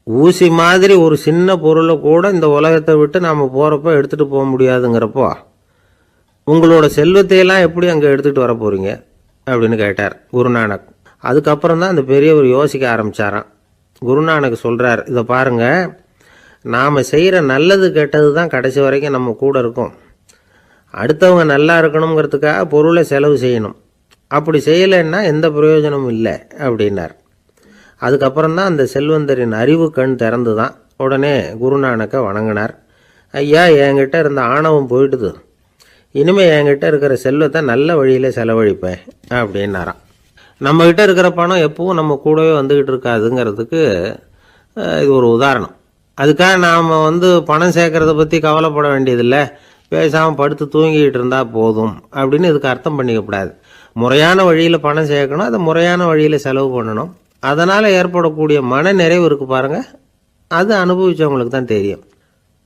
ஊசி மாதிரி ஒரு சின்ன பொருளை கூட இந்த உலகத்தை விட்டு நாம் போகிறப்ப எடுத்துகிட்டு போக முடியாதுங்கிறப்போ உங்களோட செல்வத்தையெல்லாம் எப்படி அங்கே எடுத்துகிட்டு வர போகிறீங்க அப்படின்னு கேட்டார் குருநானக். அதுக்கப்புறம் தான் அந்த பெரியவர் யோசிக்க ஆரம்பித்தாராம். குருநானக் சொல்கிறார், இதை பாருங்கள், நாம் செய்கிற நல்லது கெட்டது தான் கடைசி வரைக்கும் நம்ம கூட இருக்கும். அடுத்தவங்க நல்லா இருக்கணுங்கிறதுக்காக பொருளை செலவு செய்யணும், அப்படி செய்யலைன்னா எந்த பிரயோஜனமும் இல்லை அப்படின்னார். அதுக்கப்புறம் தான் அந்த செல்வந்தரின் அறிவு கண் திறந்து தான். உடனே குருநானக்கை வணங்கினார். ஐயா, என்கிட்ட இருந்த ஆணவம் போயிடுது, இனிமேல் என்கிட்ட இருக்கிற செல்வத்தை நல்ல வழியில் செலவழிப்பேன் அப்படின்னாராம். நம்மக்கிட்ட இருக்கிற பணம் எப்பவும் நம்ம கூடவே வந்துக்கிட்டு இருக்காதுங்கிறதுக்கு இது ஒரு உதாரணம். அதுக்காக நாம் பணம் சேர்க்கறத பற்றி கவலைப்பட வேண்டியதில்லை, பேசாமல் படுத்து தூங்கிக்கிட்டு இருந்தால் போதும் அப்படின்னு இதுக்கு அர்த்தம் பண்ணிக்கப்படாது. முறையான வழியில் பணம் சேர்க்கணும், அதை முறையான வழியில் செலவு பண்ணணும். அதனால் ஏற்படக்கூடிய மன நிறைவு இருக்குது பாருங்கள், அது அனுபவித்தவங்களுக்கு தான் தெரியும்.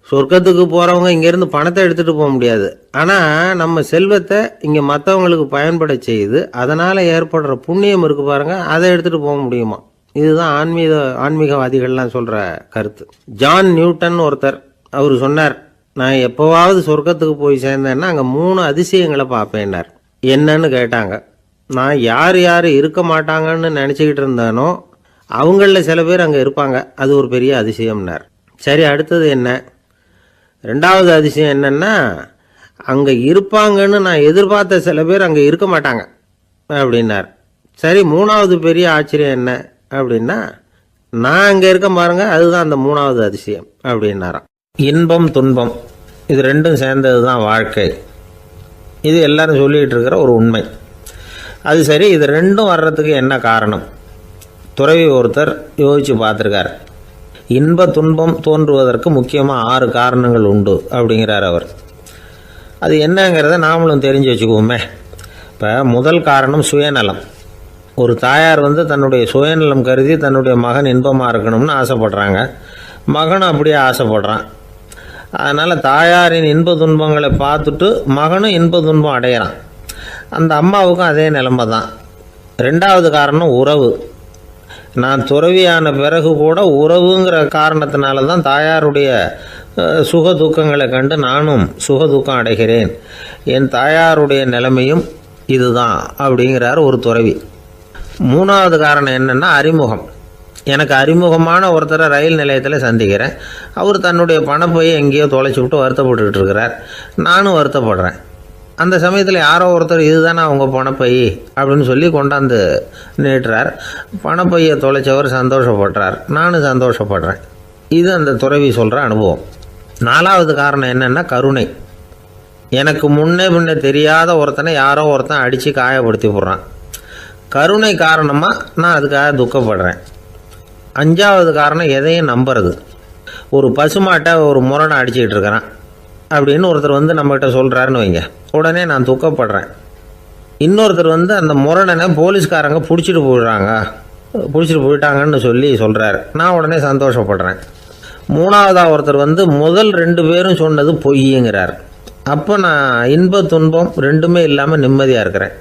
சொர்க்கத்துக்கு போகிறவங்க இங்கேருந்து பணத்தை எடுத்துகிட்டு போக முடியாது, ஆனால் நம்ம செல்வத்தை இங்கே மற்றவங்களுக்கு பயன்பட செய்து அதனால் ஏற்படுற புண்ணியம் இருக்குது பாருங்கள், அதை எடுத்துகிட்டு போக முடியுமா. இதுதான் ஆன்மீகவாதிகள்லாம் சொல்கிற கருத்து. ஜான் நியூட்டன் ஒருத்தர், அவர் சொன்னார், நான் எப்போவாவது சொர்க்கத்துக்கு போய் சேர்ந்தேன்னா அங்கே 3 அதிசயங்களை பார்ப்பேன்னார். என்னன்னு கேட்டாங்க. நான் யார் யார் இருக்க மாட்டாங்கன்னு நினச்சிக்கிட்டு இருந்தானோ அவங்களில் சில பேர் அங்கே இருப்பாங்க, அது ஒரு பெரிய அதிசயம்னார். சரி, அடுத்தது என்ன? 2வது அதிசயம் என்னன்னா, அங்கே இருப்பாங்கன்னு நான் எதிர்பார்த்த சில பேர் அங்கே இருக்க மாட்டாங்க அப்படின்னார். சரி, 3வது பெரிய ஆச்சரியம் என்ன அப்படின்னா, நான் அங்கே இருக்க பாருங்க, அதுதான் அந்த 3வது அதிசயம் அப்படின்னாராம். இன்பம் துன்பம் இது 2ம் சேர்ந்தது தான் வாழ்க்கை. இது எல்லாரும் சொல்லிகிட்டு இருக்கிற ஒரு உண்மை. அது சரி, இது 2ம் வர்றதுக்கு என்ன காரணம்? துறவி ஒருத்தர் யோசித்து பார்த்துருக்கார். இன்ப துன்பம் தோன்றுவதற்கு முக்கியமாக 6 காரணங்கள் உண்டு அப்படிங்கிறார் அவர். அது என்னங்கிறத நாமளும் தெரிஞ்சு வச்சுக்குவோமே. இப்போ முதல் காரணம் சுயநலம். ஒரு தாயார் தன்னுடைய சுயநலம் கருதி தன்னுடைய மகன் இன்பமாக இருக்கணும்னு ஆசைப்படுறாங்க. மகனும் அப்படியே ஆசைப்படுறான். அதனால் தாயாரின் இன்ப துன்பங்களை பார்த்துட்டு மகனும் இன்ப துன்பம் அடையிறான். அந்த அம்மாவுக்கும் அதே நிலைமை தான். 2வது காரணம் உறவு. நான் துறவியான பிறகு கூட உறவுங்கிற காரணத்தினால தான் தாயாருடைய சுக துக்கங்களை கண்டு நானும் சுக துக்கம் அடைகிறேன். என் தாயாருடைய நிலைமையும் இதுதான் அப்படிங்கிறார் ஒரு துறவி. 3வது காரணம் என்னென்னா அறிமுகம். எனக்கு அறிமுகமான ஒருத்தரை ரயில் நிலையத்தில் சந்திக்கிறேன். அவர் தன்னுடைய பணப்பையை எங்கேயோ தொலைச்சி விட்டு வருத்தப்பட்டுக்கிட்டு இருக்கிறார். நானும் வருத்தப்படுறேன். அந்த சமயத்தில் யாரோ ஒருத்தர் இதுதானே அவங்க பணப்பை அப்படின்னு சொல்லி கொண்டாந்து நீட்டுறார். பணப்பையை தொலைச்சவர் சந்தோஷப்படுறார், நானும் சந்தோஷப்படுறேன். இது அந்த துறவி சொல்கிற அனுபவம். 4வது காரணம் என்னென்னா கருணை. எனக்கு முன்னே தெரியாத ஒருத்தனை யாரோ ஒருத்தன் அடித்து காயப்படுத்தி போடுறான். கருணை காரணமாக நான் அதுக்காக துக்கப்படுறேன். 5வது காரணம் எதையும் நம்புறது. ஒரு பசுமாட்டை ஒரு முரணை அடிச்சுக்கிட்டு இருக்கிறான் அப்படின்னு ஒருத்தர் வந்து நம்மகிட்ட சொல்கிறாருன்னு வைங்க, உடனே நான் துக்கப்படுறேன். இன்னொருத்தர் வந்து அந்த முரணனை போலீஸ்காரங்க பிடிச்சிட்டு போயிட்டாங்கன்னு சொல்கிறாரு, நான் உடனே சந்தோஷப்படுறேன். 3வதாக ஒருத்தர் வந்து முதல் 2 பேரும் சொன்னது பொய்யுங்கிறார். அப்போ நான் இன்ப துன்பம் ரெண்டுமே இல்லாமல் நிம்மதியாக இருக்கிறேன்.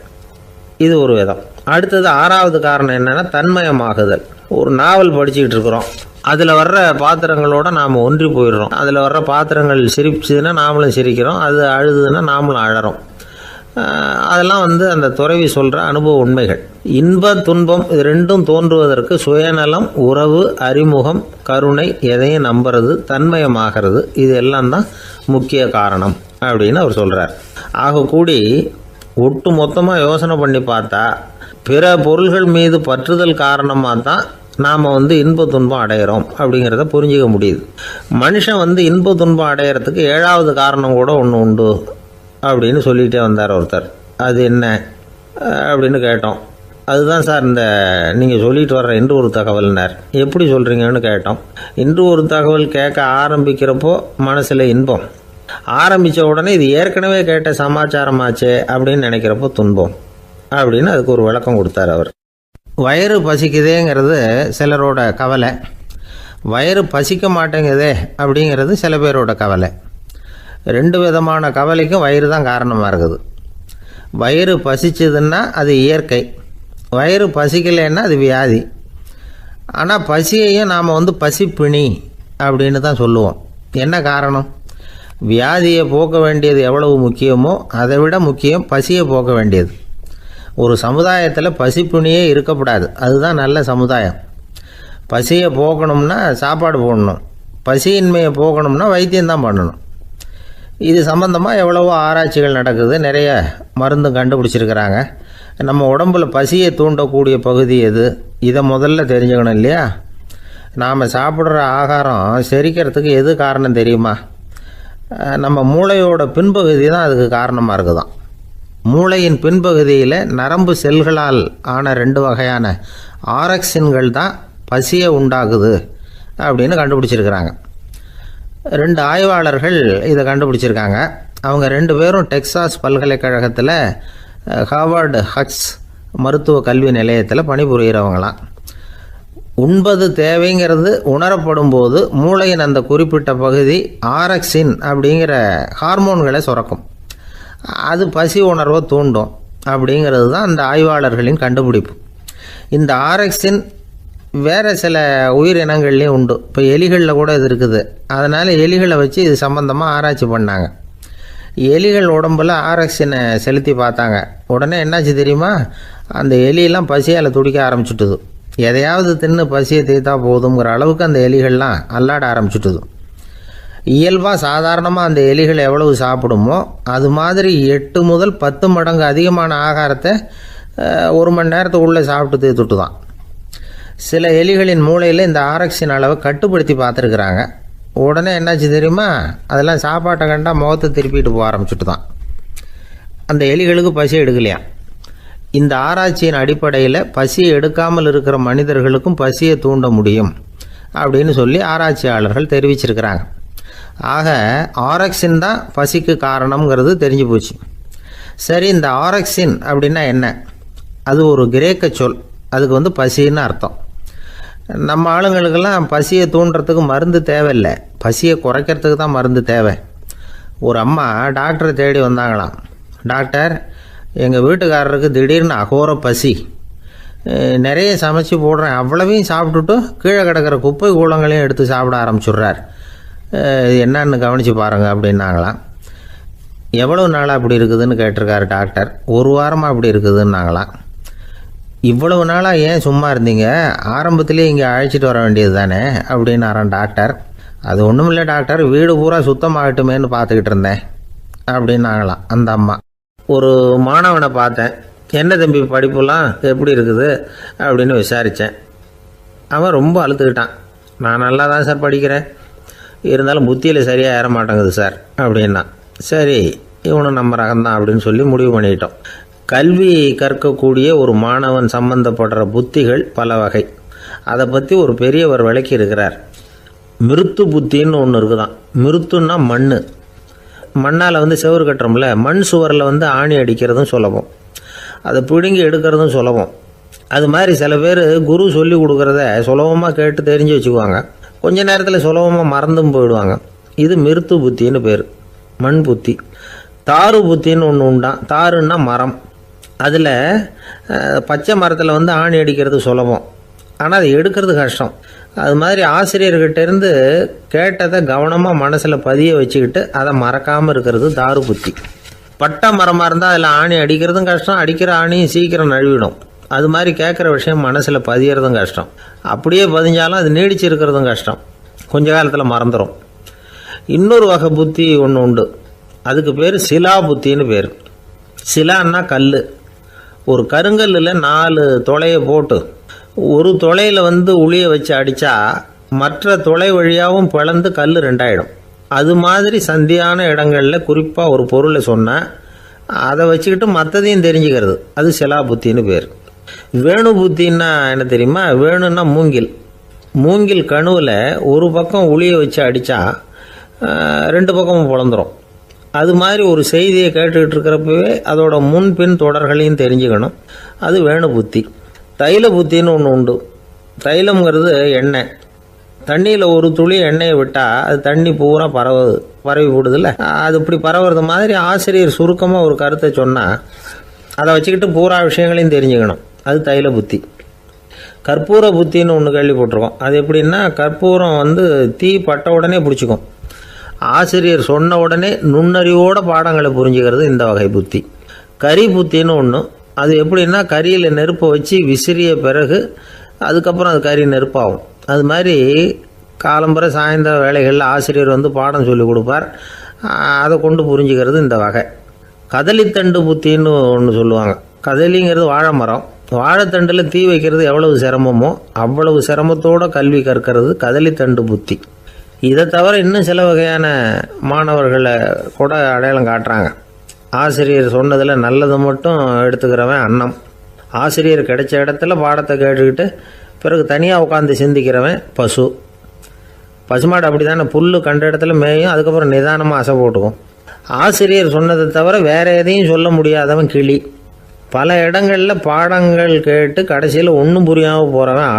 இது ஒரு விதம். அடுத்தது 6வது காரணம் என்னென்னா தன்மயமாகுதல். ஒரு நாவல் படிச்சுக்கிட்டு இருக்கிறோம், அதில் வர்ற பாத்திரங்களோட நாம் ஒன்றி போயிடுறோம். அதில் வர்ற பாத்திரங்கள் சிரிச்சுதுன்னா நாமளும் சிரிக்கிறோம், அது அழுதுன்னா நாமளும் அழறோம். அதெல்லாம் வந்து அந்த துறவி சொல்கிற அனுபவ உண்மைகள். இன்ப துன்பம் இது ரெண்டும் தோன்றுவதற்கு சுயநலம், உறவு, அறிமுகம், கருணை, எதையும் நம்புறது, தன்மயமாகிறது, இது எல்லாம் தான் முக்கிய காரணம் அப்படின்னு அவர் சொல்கிறார். ஆகக்கூடி ஒட்டு மொத்தமாக யோசனை பண்ணி பார்த்தா பிற பொருள்கள் மீது பற்றுதல் காரணமாக தான் நாம் வந்து இன்ப துன்பம் அடையிறோம் அப்படிங்கிறத புரிஞ்சிக்க முடியுது. மனுஷன் வந்து இன்ப துன்பம் அடையிறதுக்கு 7வது காரணம் கூட ஒன்று உண்டு அப்படின்னு சொல்லிகிட்டே வந்தார் ஒருத்தர். அது என்ன அப்படின்னு கேட்டோம். அதுதான் சார் இந்த நீங்கள் சொல்லிட்டு வர்ற இன்று ஒரு தகவல்னார். எப்படி சொல்கிறீங்கன்னு கேட்டோம். இன்று ஒரு தகவல் கேட்க ஆரம்பிக்கிறப்போ மனசில் இன்பம், ஆரம்பித்த உடனே இது ஏற்கனவே கேட்ட சமாச்சாரமாச்சே அப்படின்னு நினைக்கிறப்போ துன்பம் அப்படின்னு அதுக்கு ஒரு விளக்கம் கொடுத்தார் அவர். வயிறு பசிக்குதேங்கிறது சிலரோட கவலை, வயிறு பசிக்க மாட்டேங்குதே அப்படிங்கிறது சில பேரோட கவலை. 2 விதமான கவலைக்கும் வயிறு தான் காரணமாக இருக்குது. வயிறு பசிச்சதுன்னா அது இயற்கை, வயிறு பசிக்கலைன்னா அது வியாதி. ஆனால் பசியையும் நாம் வந்து பசிப்பிணி அப்படின்னு தான் சொல்லுவோம். என்ன காரணம்? வியாதியை போக்க வேண்டியது எவ்வளவு முக்கியமோ அதை விட முக்கியம் பசியை போக்க வேண்டியது. ஒரு சமுதாயத்தில் பசிப்பிணியே இருக்கக்கூடாது, அதுதான் நல்ல சமுதாயம். பசியை போக்கணும்னா சாப்பாடு போடணும், பசியின்மையை போக்கணும்னா வைத்தியம்தான் பண்ணணும். இது சம்பந்தமாக எவ்வளவோ ஆராய்ச்சிகள் நடக்குது, நிறைய மருந்து கண்டுபிடிச்சிருக்கிறாங்க. நம்ம உடம்புல பசியை தூண்டக்கூடிய பகுதி எது, இதை முதல்ல தெரிஞ்சுக்கணும் இல்லையா? நாம் சாப்பிட்ற ஆகாரம் செரிக்கிறதுக்கு எது காரணம் தெரியுமா? நம்ம மூளையோட பின்பகுதி தான் அதுக்கு காரணமாக இருக்குதாம். மூளையின் பின்பகுதியில் நரம்பு செல்களால் ஆன 2 வகையான ஆரக்சின்கள் தான் பசியை உண்டாகுது அப்படின்னு கண்டுபிடிச்சிருக்கிறாங்க. 2 ஆய்வாளர்கள் இதை கண்டுபிடிச்சிருக்காங்க. அவங்க 2 பேரும் டெக்சாஸ் பல்கலைக்கழகத்தில் ஹார்வர்டு ஹக்ஸ் மருத்துவ கல்வி நிலையத்தில் பணிபுரிகிறவங்களாம். உண்பது தேவைங்கிறது உணரப்படும் போது மூளையின் அந்த குறிப்பிட்ட பகுதி ஆரக்சின் அப்படிங்கிற ஹார்மோன்களை சுரக்கும். அது பசி உணர்வை தூண்டும் அப்படிங்கிறது தான் அந்த ஆய்வாளர்களின் கண்டுபிடிப்பு. இந்த ஆரக்சின் வேறு சில உயிரினங்கள்லேயும் உண்டு. இப்போ எலிகளில் கூட இது இருக்குது. அதனால் எலிகளை வச்சு இது சம்பந்தமாக ஆராய்ச்சி பண்ணாங்க. எலிகள் உடம்பில் ஆரக்சினை செலுத்தி பார்த்தாங்க. உடனே என்னாச்சு தெரியுமா? அந்த எலியெல்லாம் பசியால் துடிக்க ஆரம்பிச்சுட்டுது. எதையாவது தின்னு பசியை தீர்த்தா போதுங்கிற அளவுக்கு அந்த எலிகள்லாம் அல்லாட ஆரம்பிச்சுட்டுது. இயல்பாக சாதாரணமாக அந்த எலிகள் எவ்வளவு சாப்பிடுமோ அது மாதிரி 8 முதல் 10 மடங்கு அதிகமான ஆகாரத்தை 1 மணி நேரத்துக்குள்ளே சாப்பிட்டு தீர்த்துட்டு தான். சில எலிகளின் மூளையில் இந்த ஆரக்சின் அளவை கட்டுப்படுத்தி பார்த்துருக்குறாங்க. உடனே என்னாச்சு தெரியுமா? அதெல்லாம் சாப்பாட்டை கண்டால் முகத்தை திருப்பிட்டு போக ஆரம்பிச்சுட்டு தான். அந்த எலிகளுக்கு பசி எடுக்கலையாம். இந்த ஆராய்ச்சியின் அடிப்படையில் பசியை எடுக்காமல் இருக்கிற மனிதர்களுக்கும் பசியை தூண்ட முடியும் அப்படின்னு சொல்லி ஆராய்ச்சியாளர்கள் தெரிவிச்சிருக்கிறாங்க. ஆக ஆரக்சின் தான் பசிக்கு காரணம்ங்கிறது தெரிஞ்சு போச்சு. சரி, இந்த ஆரக்சின் அப்படின்னா என்ன? அது ஒரு கிரேக்க சொல், அதுக்கு வந்து பசின்னு அர்த்தம். நம்ம ஆளுங்களுக்கெல்லாம் பசியை தூண்டுறதுக்கு மருந்து தேவையில்லை, பசியை குறைக்கிறதுக்கு தான் மருந்து தேவை. ஒரு அம்மா டாக்டரை தேடி வந்தாங்களாம். டாக்டர், எங்கள் வீட்டுக்காரருக்கு திடீர்னு அகோர பசி, நிறைய சமைச்சு போடுறேன், அவ்வளவையும் சாப்பிட்டுட்டு கீழே கிடக்கிற குப்பை கூலங்களையும் எடுத்து சாப்பிட ஆரம்பிச்சுட்றார், என்னன்னு கவனித்து பாருங்கள் அப்படின்னாங்களாம். எவ்வளோ நாளாக அப்படி இருக்குதுன்னு கேட்டிருக்காரு டாக்டர். 1 வாரமாக அப்படி இருக்குதுன்னாங்களாம். இவ்வளவு நாளாக ஏன் சும்மா இருந்தீங்க, ஆரம்பத்திலே இங்கே அழைச்சிட்டு வர வேண்டியது தானே அப்படின்னாரான் டாக்டர். அது ஒன்றும் இல்லை டாக்டர், வீடு பூரா சுத்தமாகட்டுமேன்னு பார்த்துக்கிட்டு இருந்தேன் அப்படின்னாங்களாம் அந்த அம்மா. ஒரு மாணவனை பார்த்தேன், என்ன தம்பி படிப்புலாம் எப்படி இருக்குது அப்படின்னு விசாரித்தேன். அவன் ரொம்ப அழுத்துக்கிட்டான். நான் நல்லா தான் சார் படிக்கிறேன், இருந்தாலும் புத்தியில் சரியாக ஏற மாட்டேங்குது சார் அப்படின்னா. சரி, இவனும் நம்ம ரகம்தான் அப்படின்னு சொல்லி முடிவு பண்ணிட்டோம். கல்வி கற்கக்கூடிய ஒரு மாணவன் சம்பந்தப்படுற புத்திகள் பல வகை. அதை பற்றி ஒரு பெரியவர் விளக்கி இருக்கிறார். மிருத்து புத்தின்னு ஒன்று இருக்குதான். மிருத்துன்னா மண்ணால் செவுறு கட்டுறோம்ல, மண் சுவரில் ஆணி அடிக்கிறதும் சுலபம், அதை பிடுங்கி எடுக்கிறதும் சுலபம். அது மாதிரி சில பேர் குரு சொல்லி கொடுக்குறத சுலபமாக கேட்டு தெரிஞ்சு வச்சுக்குவாங்க, கொஞ்ச நேரத்தில் சுலபமாக மறந்தும் போயிடுவாங்க. இது மிருத்து புத்தின்னு பேர், மண் புத்தி. தாரு புத்தின்னு ஒன்று உண்டான். தாருன்னா மரம். அதில் பச்சை மரத்தில் ஆணி அடிக்கிறது சுலபம், ஆனால் அதை எடுக்கிறது கஷ்டம். அது மாதிரி ஆசிரியர்கிட்ட இருந்து கேட்டதை கவனமாக மனசில் பதிய வச்சுக்கிட்டு அதை மறக்காமல் இருக்கிறது தாரு புத்தி. பட்டை மரமாக இருந்தால் அதில் ஆணி அடிக்கிறதும் கஷ்டம், அடிக்கிற ஆணியும் சீக்கிரம் நழுவிடும். அது மாதிரி கேட்குற விஷயம் மனசில் பதியறதும் கஷ்டம், அப்படியே பதிஞ்சாலும் அது நீடிச்சு இருக்கிறதும் கஷ்டம், கொஞ்ச காலத்தில் மறந்துடும். இன்னொரு வகை புத்தி ஒன்று உண்டு, அதுக்கு பேர் சிலா புத்தின்னு பேர். சிலான்னா கல். ஒரு கருங்கல்லில் 4 துளையை போட்டு ஒரு துளையில் உளியை வச்சு அடித்தா மற்ற துளை வழியாகவும் பிளந்து கல் 2 ஆகிடும். அது மாதிரி சந்தியான இடங்களில் குறிப்பாக ஒரு பொருளை சொன்னால் அதை வச்சுக்கிட்டு மற்றதையும் தெரிஞ்சுக்கிறது, அது சிலா புத்தின்னு பேர். வேணு புத்தின்னா என்ன தெரியுமா? வேணுன்னா மூங்கில் கணுவில் ஒரு பக்கம் உளியை வச்சு அடித்தா 2 பக்கமும் பிளந்துடும். அது மாதிரி ஒரு செய்தியை கேட்டுக்கிட்டு இருக்கிறப்பவே அதோட முன்பின் தொடர்களையும் தெரிஞ்சுக்கணும், அது வேணு புத்தி. தைல புத்தின்னு ஒன்று உண்டு. தைலம்ங்கிறது எண்ணெய். தண்ணியில் ஒரு துளி எண்ணெயை விட்டால் அது தண்ணி பூரா பரவி போடுதில்ல, அது இப்படி பரவுறது மாதிரி ஆசிரியர் சுருக்கமாக ஒரு கருத்தை சொன்னால் அதை வச்சுக்கிட்டு பூரா விஷயங்களையும் தெரிஞ்சுக்கணும், அது தைல புத்தி. கற்பூர புத்தின்னு ஒன்று கேள்விப்பட்டிருக்கோம். அது எப்படின்னா, கற்பூரம் தீ பட்ட உடனே பிடிச்சிக்கும். ஆசிரியர் சொன்ன உடனே நுண்ணறிவோட பாடங்களை புரிஞ்சுக்கிறது இந்த வகை புத்தி. கரி புத்தின்னு ஒன்று. அது எப்படின்னா, கரியில் நெருப்பை வச்சு விசிறிய பிறகு அதுக்கப்புறம் அது கறி நெருப்பாகும். அது மாதிரி காலம்பரை சாயந்தர வேலைகளில் ஆசிரியர் பாடம் சொல்லி கொடுப்பார், அதை கொண்டு புரிஞ்சுக்கிறது இந்த வகை. கதலித்தண்டு புத்தின்னு ஒன்று சொல்லுவாங்க. கதலிங்கிறது வாழை மரம். வாழைத்தண்டில் தீ வைக்கிறது எவ்வளவு சிரமமோ அவ்வளவு சிரமத்தோடு கல்வி கற்கிறது கதலித்தண்டு புத்தி. இதை தவிர இன்னும் சில வகையான மாணவர்களை கூட அடையாளம் காட்டுறாங்க. ஆசிரியர் சொன்னதில் நல்லதை மட்டும் எடுத்துக்கிறவன் அன்னம். ஆசிரியர் கிடைச்ச இடத்துல பாடத்தை கேட்டுக்கிட்டு பிறகு தனியாக உட்காந்து சிந்திக்கிறவன் பசுமாடு அப்படி தானே, புல் கண்ட இடத்துல மேயும், அதுக்கப்புறம் நிதானமாக அசை போட்டுக்கும். ஆசிரியர் சொன்னதை தவிர வேறு எதையும் சொல்ல முடியாதவன் கிளி. பல இடங்களில் பாடங்கள் கேட்டு கடைசியில் ஒன்றும் புரியாமல் போகிறவன்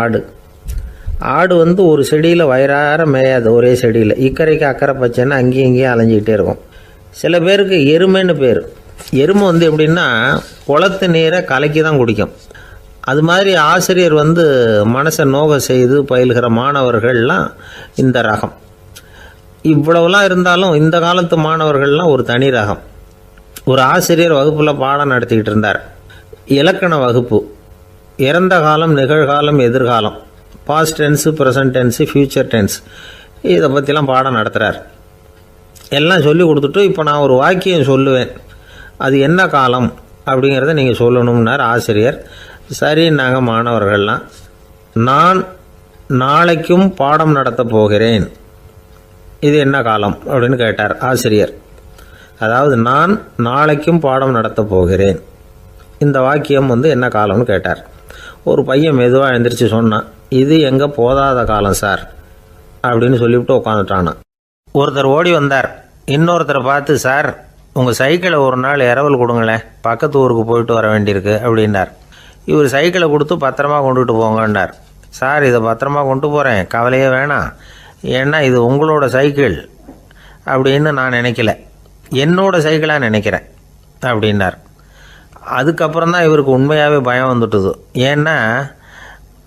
ஆடு ஒரு செடியில் வயிறார மேயாது, ஒரே செடியில் இக்கரைக்கு அக்கறை பச்சைன்னா அங்கேயும் இங்கேயும் அலைஞ்சிக்கிட்டே இருக்கும். சில பேருக்கு எருமைன்னு பேர். எருமை எப்படின்னா குளத்து நீரை கலக்கி தான் குடிக்கும். அது மாதிரி ஆசிரியர் மனசை நோக செய்து பயில்கிற மாணவர்கள்லாம் இந்த ரகம். இவ்வளவுலாம் இருந்தாலும் இந்த காலத்து மாணவர்கள்லாம் ஒரு தனி ரகம். ஒரு ஆசிரியர் வகுப்பில் பாடம் நடத்திக்கிட்டு இருந்தார். இலக்கண வகுப்பு. இறந்த காலம், நிகழ்காலம், எதிர்காலம், past tense, present tense, future tense, இதை பற்றிலாம் பாடம் நடத்துகிறார். எல்லாம் சொல்லி கொடுத்துட்டு இப்போ நான் ஒரு வாக்கியம் சொல்லுவேன், அது என்ன காலம் அப்படிங்கிறத நீங்கள் சொல்லணும்னார் ஆசிரியர். சரின்னாங்க மாணவர்கள்லாம். நான் நாளைக்கும் பாடம் நடத்தப் போகிறேன், இது என்ன காலம் அப்படின்னு கேட்டார் ஆசிரியர். அதாவது நான் நாளைக்கும் பாடம் நடத்தப் போகிறேன், இந்த வாக்கியம் என்ன காலம்னு கேட்டார். ஒரு பையன் மெதுவாக எழுந்திரிச்சு சொன்னான், இது எங்கே போதாத காலம் சார் அப்படின்னு சொல்லிவிட்டு உட்காந்துட்டானா. ஒருத்தர் ஓடி வந்தார், இன்னொருத்தரை பார்த்து, சார் உங்கள் சைக்கிளை ஒரு நாள் இரவல் கொடுங்களேன், பக்கத்து ஊருக்கு போயிட்டு வர வேண்டியிருக்கு அப்படின்னார். இவர் சைக்கிளை கொடுத்து பத்திரமா கொண்டுகிட்டு போங்கன்னார். சார் இதை பத்திரமா கொண்டு போகிறேன், கவலையே வேணாம், ஏன்னா இது உங்களோட சைக்கிள் அப்படின்னு நான் நினைக்கல, என்னோட சைக்கிளாக நினைக்கிறேன் அப்படின்னார். அதுக்கப்புறம் தான் இவருக்கு உண்மையாகவே பயம் வந்துட்டுது. ஏன்னா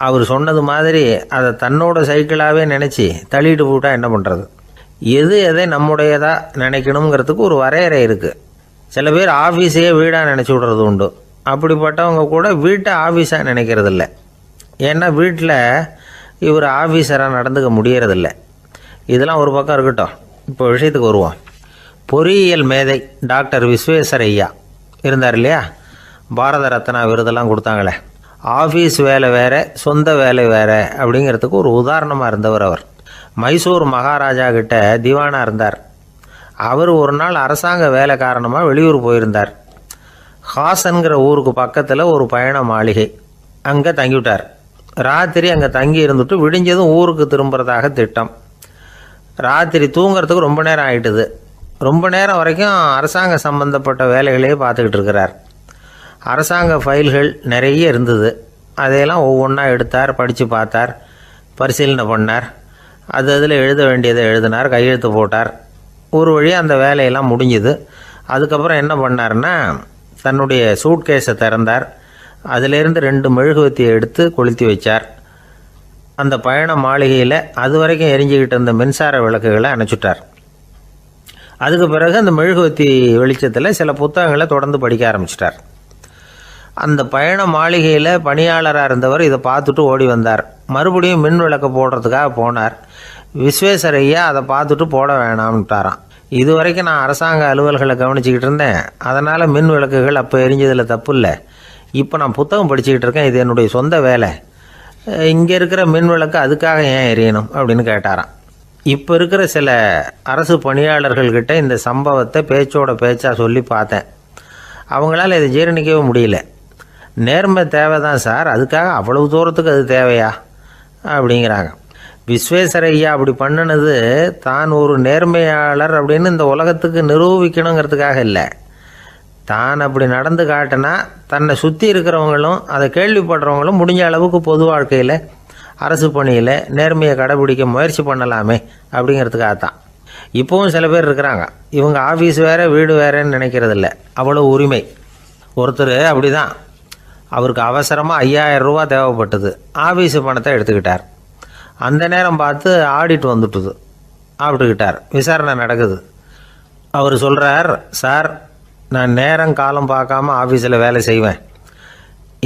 அவர் சொன்னது மாதிரி அதை தன்னோட சைக்கிளாகவே நினச்சி தள்ளிட்டு போட்டால் என்ன பண்ணுறது? எதை நம்முடையதாக நினைக்கணுங்கிறதுக்கு ஒரு வரையறை இருக்குது. சில பேர் ஆஃபீஸையே வீடாக நினச்சி விட்றது உண்டு. அப்படிப்பட்டவங்க கூட வீட்டை ஆஃபீஸாக நினைக்கிறதில்ல. ஏன்னா வீட்டில் இவர் ஆஃபீஸராக நடந்துக்க முடியறதில்ல. இதெல்லாம் ஒரு பக்கம் இருக்கட்டும். இப்போ விஷயத்துக்கு வருவோம். பொறியியல் மேதை டாக்டர் விஸ்வேஸ்வரய்யா இருந்தார் இல்லையா, பாரத ரத்னா விருதெல்லாம் கொடுத்தாங்களே. ஆஃபீஸ் வேலை வேறு, சொந்த வேலை வேறு அப்படிங்கிறதுக்கு ஒரு உதாரணமாக இருந்தவர் அவர். மைசூர் மகாராஜா கிட்ட திவானாக இருந்தார். அவர் ஒரு நாள் அரசாங்க வேலை காரணமாக வெளியூர் போயிருந்தார். ஹாசன்கிற ஊருக்கு பக்கத்தில் ஒரு பயண மாளிகை, அங்கே தங்கிவிட்டார். ராத்திரி அங்கே தங்கி இருந்துட்டு விடிஞ்சதும் ஊருக்கு திரும்புறதாக திட்டம். ராத்திரி தூங்கிறதுக்கு ரொம்ப நேரம் ஆகிட்டுது. ரொம்ப நேரம் வரைக்கும் அரசாங்க சம்பந்தப்பட்ட வேலைகளையே பார்த்துக்கிட்டு இருக்கிறார். அரசாங்க ஃபைல்கள் நிறைய இருந்தது. அதையெல்லாம் ஒவ்வொன்றா எடுத்தார், படித்து பார்த்தார், பரிசீலனை பண்ணார். அதில் எழுத வேண்டியதை எழுதினார், கையெழுத்து போட்டார். ஒரு வழியாக அந்த வேலையெல்லாம் முடிஞ்சுது. அதுக்கப்புறம் என்ன பண்ணார்னா, தன்னுடைய சூட்கேஸை திறந்தார். அதிலேருந்து 2 மெழுகுவத்தியை எடுத்து கொளுத்தி வச்சார். அந்த பயண மாளிகையில் அது வரைக்கும் எரிஞ்சிக்கிட்டு இருந்த மின்சார விளக்குகளை அணைச்சிட்டார். அதுக்கு பிறகு அந்த மெழுகுவத்தி வெளிச்சத்தில் சில புத்தகங்களை தொடர்ந்து படிக்க ஆரம்பிச்சிட்டார். அந்த பயண மாளிகையில் பணியாளராக இருந்தவர் இதை பார்த்துட்டு ஓடி வந்தார். மறுபடியும் மின் விளக்கு போடுறதுக்காக போனார். விஸ்வேஸ்வரய்யா அதை பார்த்துட்டு போட வேணாம்ட்டாராம். இது வரைக்கும் நான் அரசாங்க அலுவல்களை கவனிச்சிக்கிட்டு இருந்தேன், அதனால் மின் விளக்குகள் அப்போ எரிஞ்சதில் தப்பு இல்லை. இப்போ நான் புத்தகம் படிச்சுக்கிட்டு இருக்கேன், இது என்னுடைய சொந்த வேலை. இங்கே இருக்கிற மின் விளக்கு அதுக்காக ஏன் எரியணும் அப்படின்னு கேட்டாராம். இப்போ இருக்கிற சில அரசு பணியாளர்கள்கிட்ட இந்த சம்பவத்தை பேச்சோட பேச்சாக சொல்லி பார்த்தேன். அவங்களால இதை ஜீரணிக்கவே முடியல. நேர்மை தேவை தான் சார், அதுக்காக அவ்வளவு தூரத்துக்கு அது தேவையா அப்படிங்கிறாங்க. விஸ்வேஸ்வரய்யா அப்படி பண்ணினது தான் ஒரு நேர்மையாளர் அப்படின்னு இந்த உலகத்துக்கு நிரூபிக்கணுங்கிறதுக்காக இல்லை. தான் அப்படி நடந்து காட்டினா தன்னை சுற்றி இருக்கிறவங்களும் அதை கேள்விப்படுறவங்களும் முடிஞ்ச அளவுக்கு பொது வாழ்க்கையில், அரசு பணியில் நேர்மையை கடைபிடிக்க முயற்சி பண்ணலாமே அப்படிங்கிறதுக்காகத்தான். இப்போவும் சில பேர் இருக்கிறாங்க, இவங்க ஆஃபீஸ் வேறு வீடு வேறேன்னு நினைக்கிறதில்ல, அவ்வளோ உரிமை. ஒருத்தர் அப்படி தான், அவருக்கு அவசரமாக 5000 ரூபா தேவைப்பட்டது. ஆஃபீஸு பணத்தை எடுத்துக்கிட்டார். அந்த நேரம் பார்த்து ஆடிட் வந்துட்டுது. ஆப்பிட்டுக்கிட்டார். விசாரணை நடக்குது. அவர் சொல்கிறார், சார் நான் நேரம் காலம் பார்க்காம ஆஃபீஸில் வேலை செய்வேன்.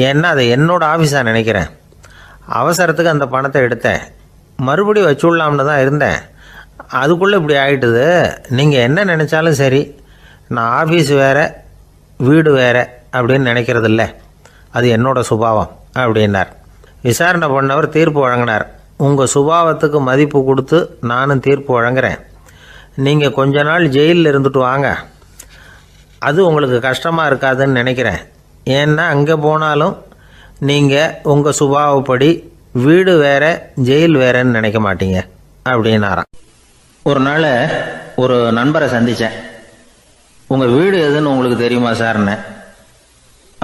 ஏன்னா அதை என்னோடய ஆஃபீஸாக நினைக்கிறேன். அவசரத்துக்கு அந்த பணத்தை எடுத்தேன், மறுபடியும் வச்சுடலாம்னு தான் இருந்தேன். அதுக்குள்ளே இப்படி ஆகிட்டுது. நீங்கள் என்ன நினச்சாலும் சரி, நான் ஆஃபீஸ் வேறு வீடு வேறு அப்படின்னு நினைக்கிறதில்ல, அது என்னோடய சுபாவம் அப்படின்னார். விசாரணை பண்ணவர் தீர்ப்பு வழங்கினார். உங்கள் சுபாவத்துக்கு மதிப்பு கொடுத்து நானும் தீர்ப்பு வழங்குறேன். நீங்கள் கொஞ்ச நாள் ஜெயிலில் இருந்துட்டு வாங்க, அது உங்களுக்கு கஷ்டமாக இருக்காதுன்னு நினைக்கிறேன். ஏன்னா அங்கே போனாலும் நீங்கள் உங்கள் சுபாவப்படி வீடு வேற ஜெயில் வேறன்னு நினைக்க மாட்டீங்க அப்படின்னாராம். ஒரு நாள் ஒரு நண்பரை சந்தித்தேன். உங்கள் வீடு எதுன்னு உங்களுக்கு தெரியுமா சார்ன்னு.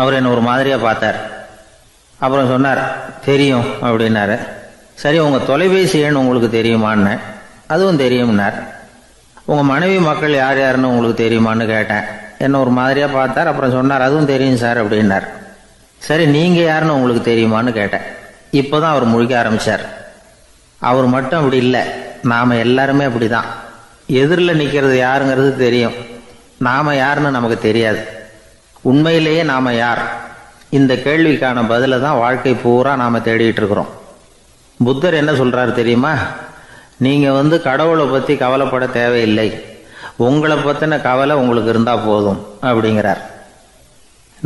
அவர் என்னை ஒரு மாதிரியாக பார்த்தார். அப்புறம் சொன்னார், தெரியும் அப்படின்னாரு. சரி, உங்கள் தொலைபேசி எண் உங்களுக்கு தெரியுமான்னு. அதுவும் தெரியும்னார். உங்கள் மனைவி மக்கள் யார் யாருன்னு உங்களுக்கு தெரியுமான்னு கேட்டேன். என்ன ஒரு மாதிரியாக பார்த்தார். அப்புறம் சொன்னார், அதுவும் தெரியும் சார் அப்படின்னார். சரி, நீங்கள் யாருன்னு உங்களுக்கு தெரியுமான்னு கேட்டேன். இப்போ தான் அவர் முழிக்க ஆரம்பித்தார். அவர் மட்டும் அப்படி இல்லை, நாம் எல்லாருமே அப்படி தான். எதிரில் நிற்கிறது யாருங்கிறது தெரியும், நாம் யாருன்னு நமக்கு தெரியாது. உண்மையிலேயே நாம் யார்? இந்த கேள்விக்கான பதிலை தான் வாழ்க்கை பூரா நாம் தேடிட்டு இருக்கிறோம். புத்தர் என்ன சொல்கிறாரு தெரியுமா? நீங்கள் கடவுளை பற்றி கவலைப்பட தேவையில்லை, உங்களை பற்றின கவலை உங்களுக்கு இருந்தால் போதும் அப்படிங்கிறார்.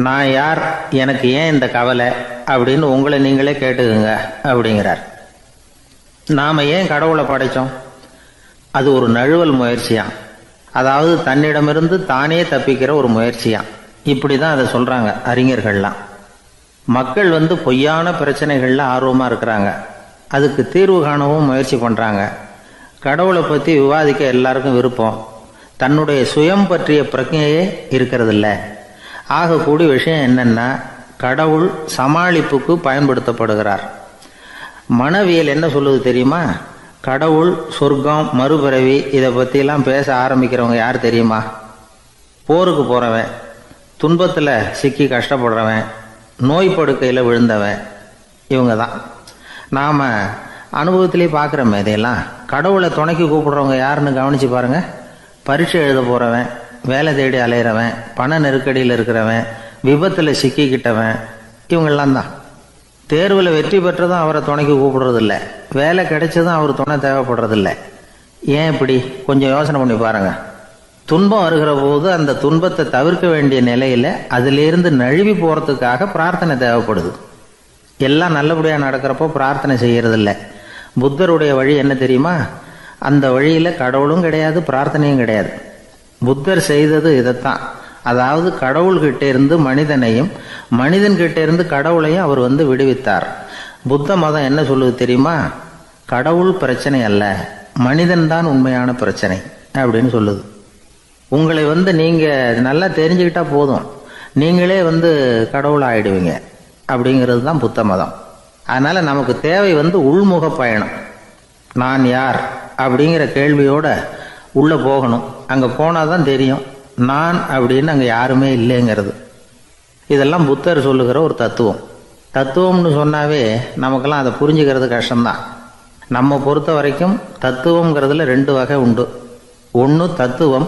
நான் யார், எனக்கு ஏன் இந்த கவலை அப்படின்னு உங்களை நீங்களே கேட்டுக்குங்க அப்படிங்கிறார். நாம் ஏன் கடவுளை படைத்தோம்? அது ஒரு நழுவல் முயற்சியாம். அதாவது தன்னிடமிருந்து தானே தப்பிக்கிற ஒரு முயற்சியாம். இப்படி தான் அதை சொல்கிறாங்க அறிஞர்கள்லாம். மக்கள் பொய்யான பிரச்சனைகளில் ஆர்வமாக இருக்கிறாங்க, அதுக்கு தீர்வு காணவும் முயற்சி பண்ணுறாங்க. கடவுளை பற்றி விவாதிக்க எல்லாருக்கும் விருப்பம், தன்னுடைய சுயம் பற்றிய பிரஜையே இருக்கிறதில்ல. ஆகக்கூடிய விஷயம் என்னென்னா, கடவுள் சமாளிப்புக்கு பயன்படுத்தப்படுகிறார். மனவியல் என்ன சொல்லுது தெரியுமா? கடவுள், சொர்க்கம், மறுபிறவி இதை பற்றிலாம் பேச ஆரம்பிக்கிறவங்க யார் தெரியுமா? போருக்கு போகிறவன், துன்பத்தில் சிக்கி கஷ்டப்படுறவன், நோய் படுக்கையில் விழுந்தவன், இவங்க தான். நாம் அனுபவத்திலே பார்க்குறோமே இதையெல்லாம். கடவுளை துணைக்கு கூப்பிடுறவங்க யாருன்னு கவனித்து பாருங்கள். பரீட்சை எழுத போகிறவன், வேலை தேடி அலையிறவன், பண நெருக்கடியில் இருக்கிறவன், விபத்தில் சிக்கிக்கிட்டவன் இவங்கெல்லாம் தான். தேர்வில் வெற்றி பெற்றதும் அவரை துணைக்கு கூப்பிடுறதில்ல, வேலை கிடைச்சதும் அவர் துணை தேவைப்படுறதில்ல. ஏன் இப்படி? கொஞ்சம் யோசனை பண்ணி பாருங்க. துன்பம் வருகிற போது அந்த துன்பத்தை தவிர்க்க வேண்டிய நிலையில் அதிலிருந்து நழுவி போகிறதுக்காக பிரார்த்தனை தேவைப்படுது. எல்லாம் நல்லபடியாக நடக்கிறப்போ பிரார்த்தனை செய்யறதில்ல. புத்தருடைய வழி என்ன தெரியுமா? அந்த வழியில் கடவுளும் கிடையாது, பிரார்த்தனையும் கிடையாது. புத்தர் செய்தது இதைத்தான். அதாவது கடவுள்கிட்ட இருந்து மனிதனையும், மனிதன்கிட்ட இருந்து கடவுளையும் அவர் விடுவித்தார். புத்த மதம் என்ன சொல்லுது தெரியுமா? கடவுள் பிரச்சனை அல்ல, மனிதன்தான் உண்மையான பிரச்சனை அப்படின்னு சொல்லுது. உங்களை நீங்க நல்லா தெரிஞ்சுக்கிட்டா போதும், நீங்களே கடவுள் ஆயிடுவீங்க அப்படிங்கிறது தான் புத்த மதம். அதனால நமக்கு தேவை உள்முக பயணம். நான் யார் அப்படிங்கிற கேள்வியோட உள்ள போகணும். அங்க போனாதான் தெரியும் நான் அப்படின்னு அங்க யாருமே இல்லைங்கிறது. இதெல்லாம் புத்தர் சொல்லுகிற ஒரு தத்துவம். தத்துவம்னு சொன்னாவே நமக்கெல்லாம் அதை புரிஞ்சுக்கிறது கஷ்டம்தான். நம்ம பொறுத்த வரைக்கும் தத்துவம்ங்கிறதுல 2 வகை உண்டு. ஒன்று தத்துவம்,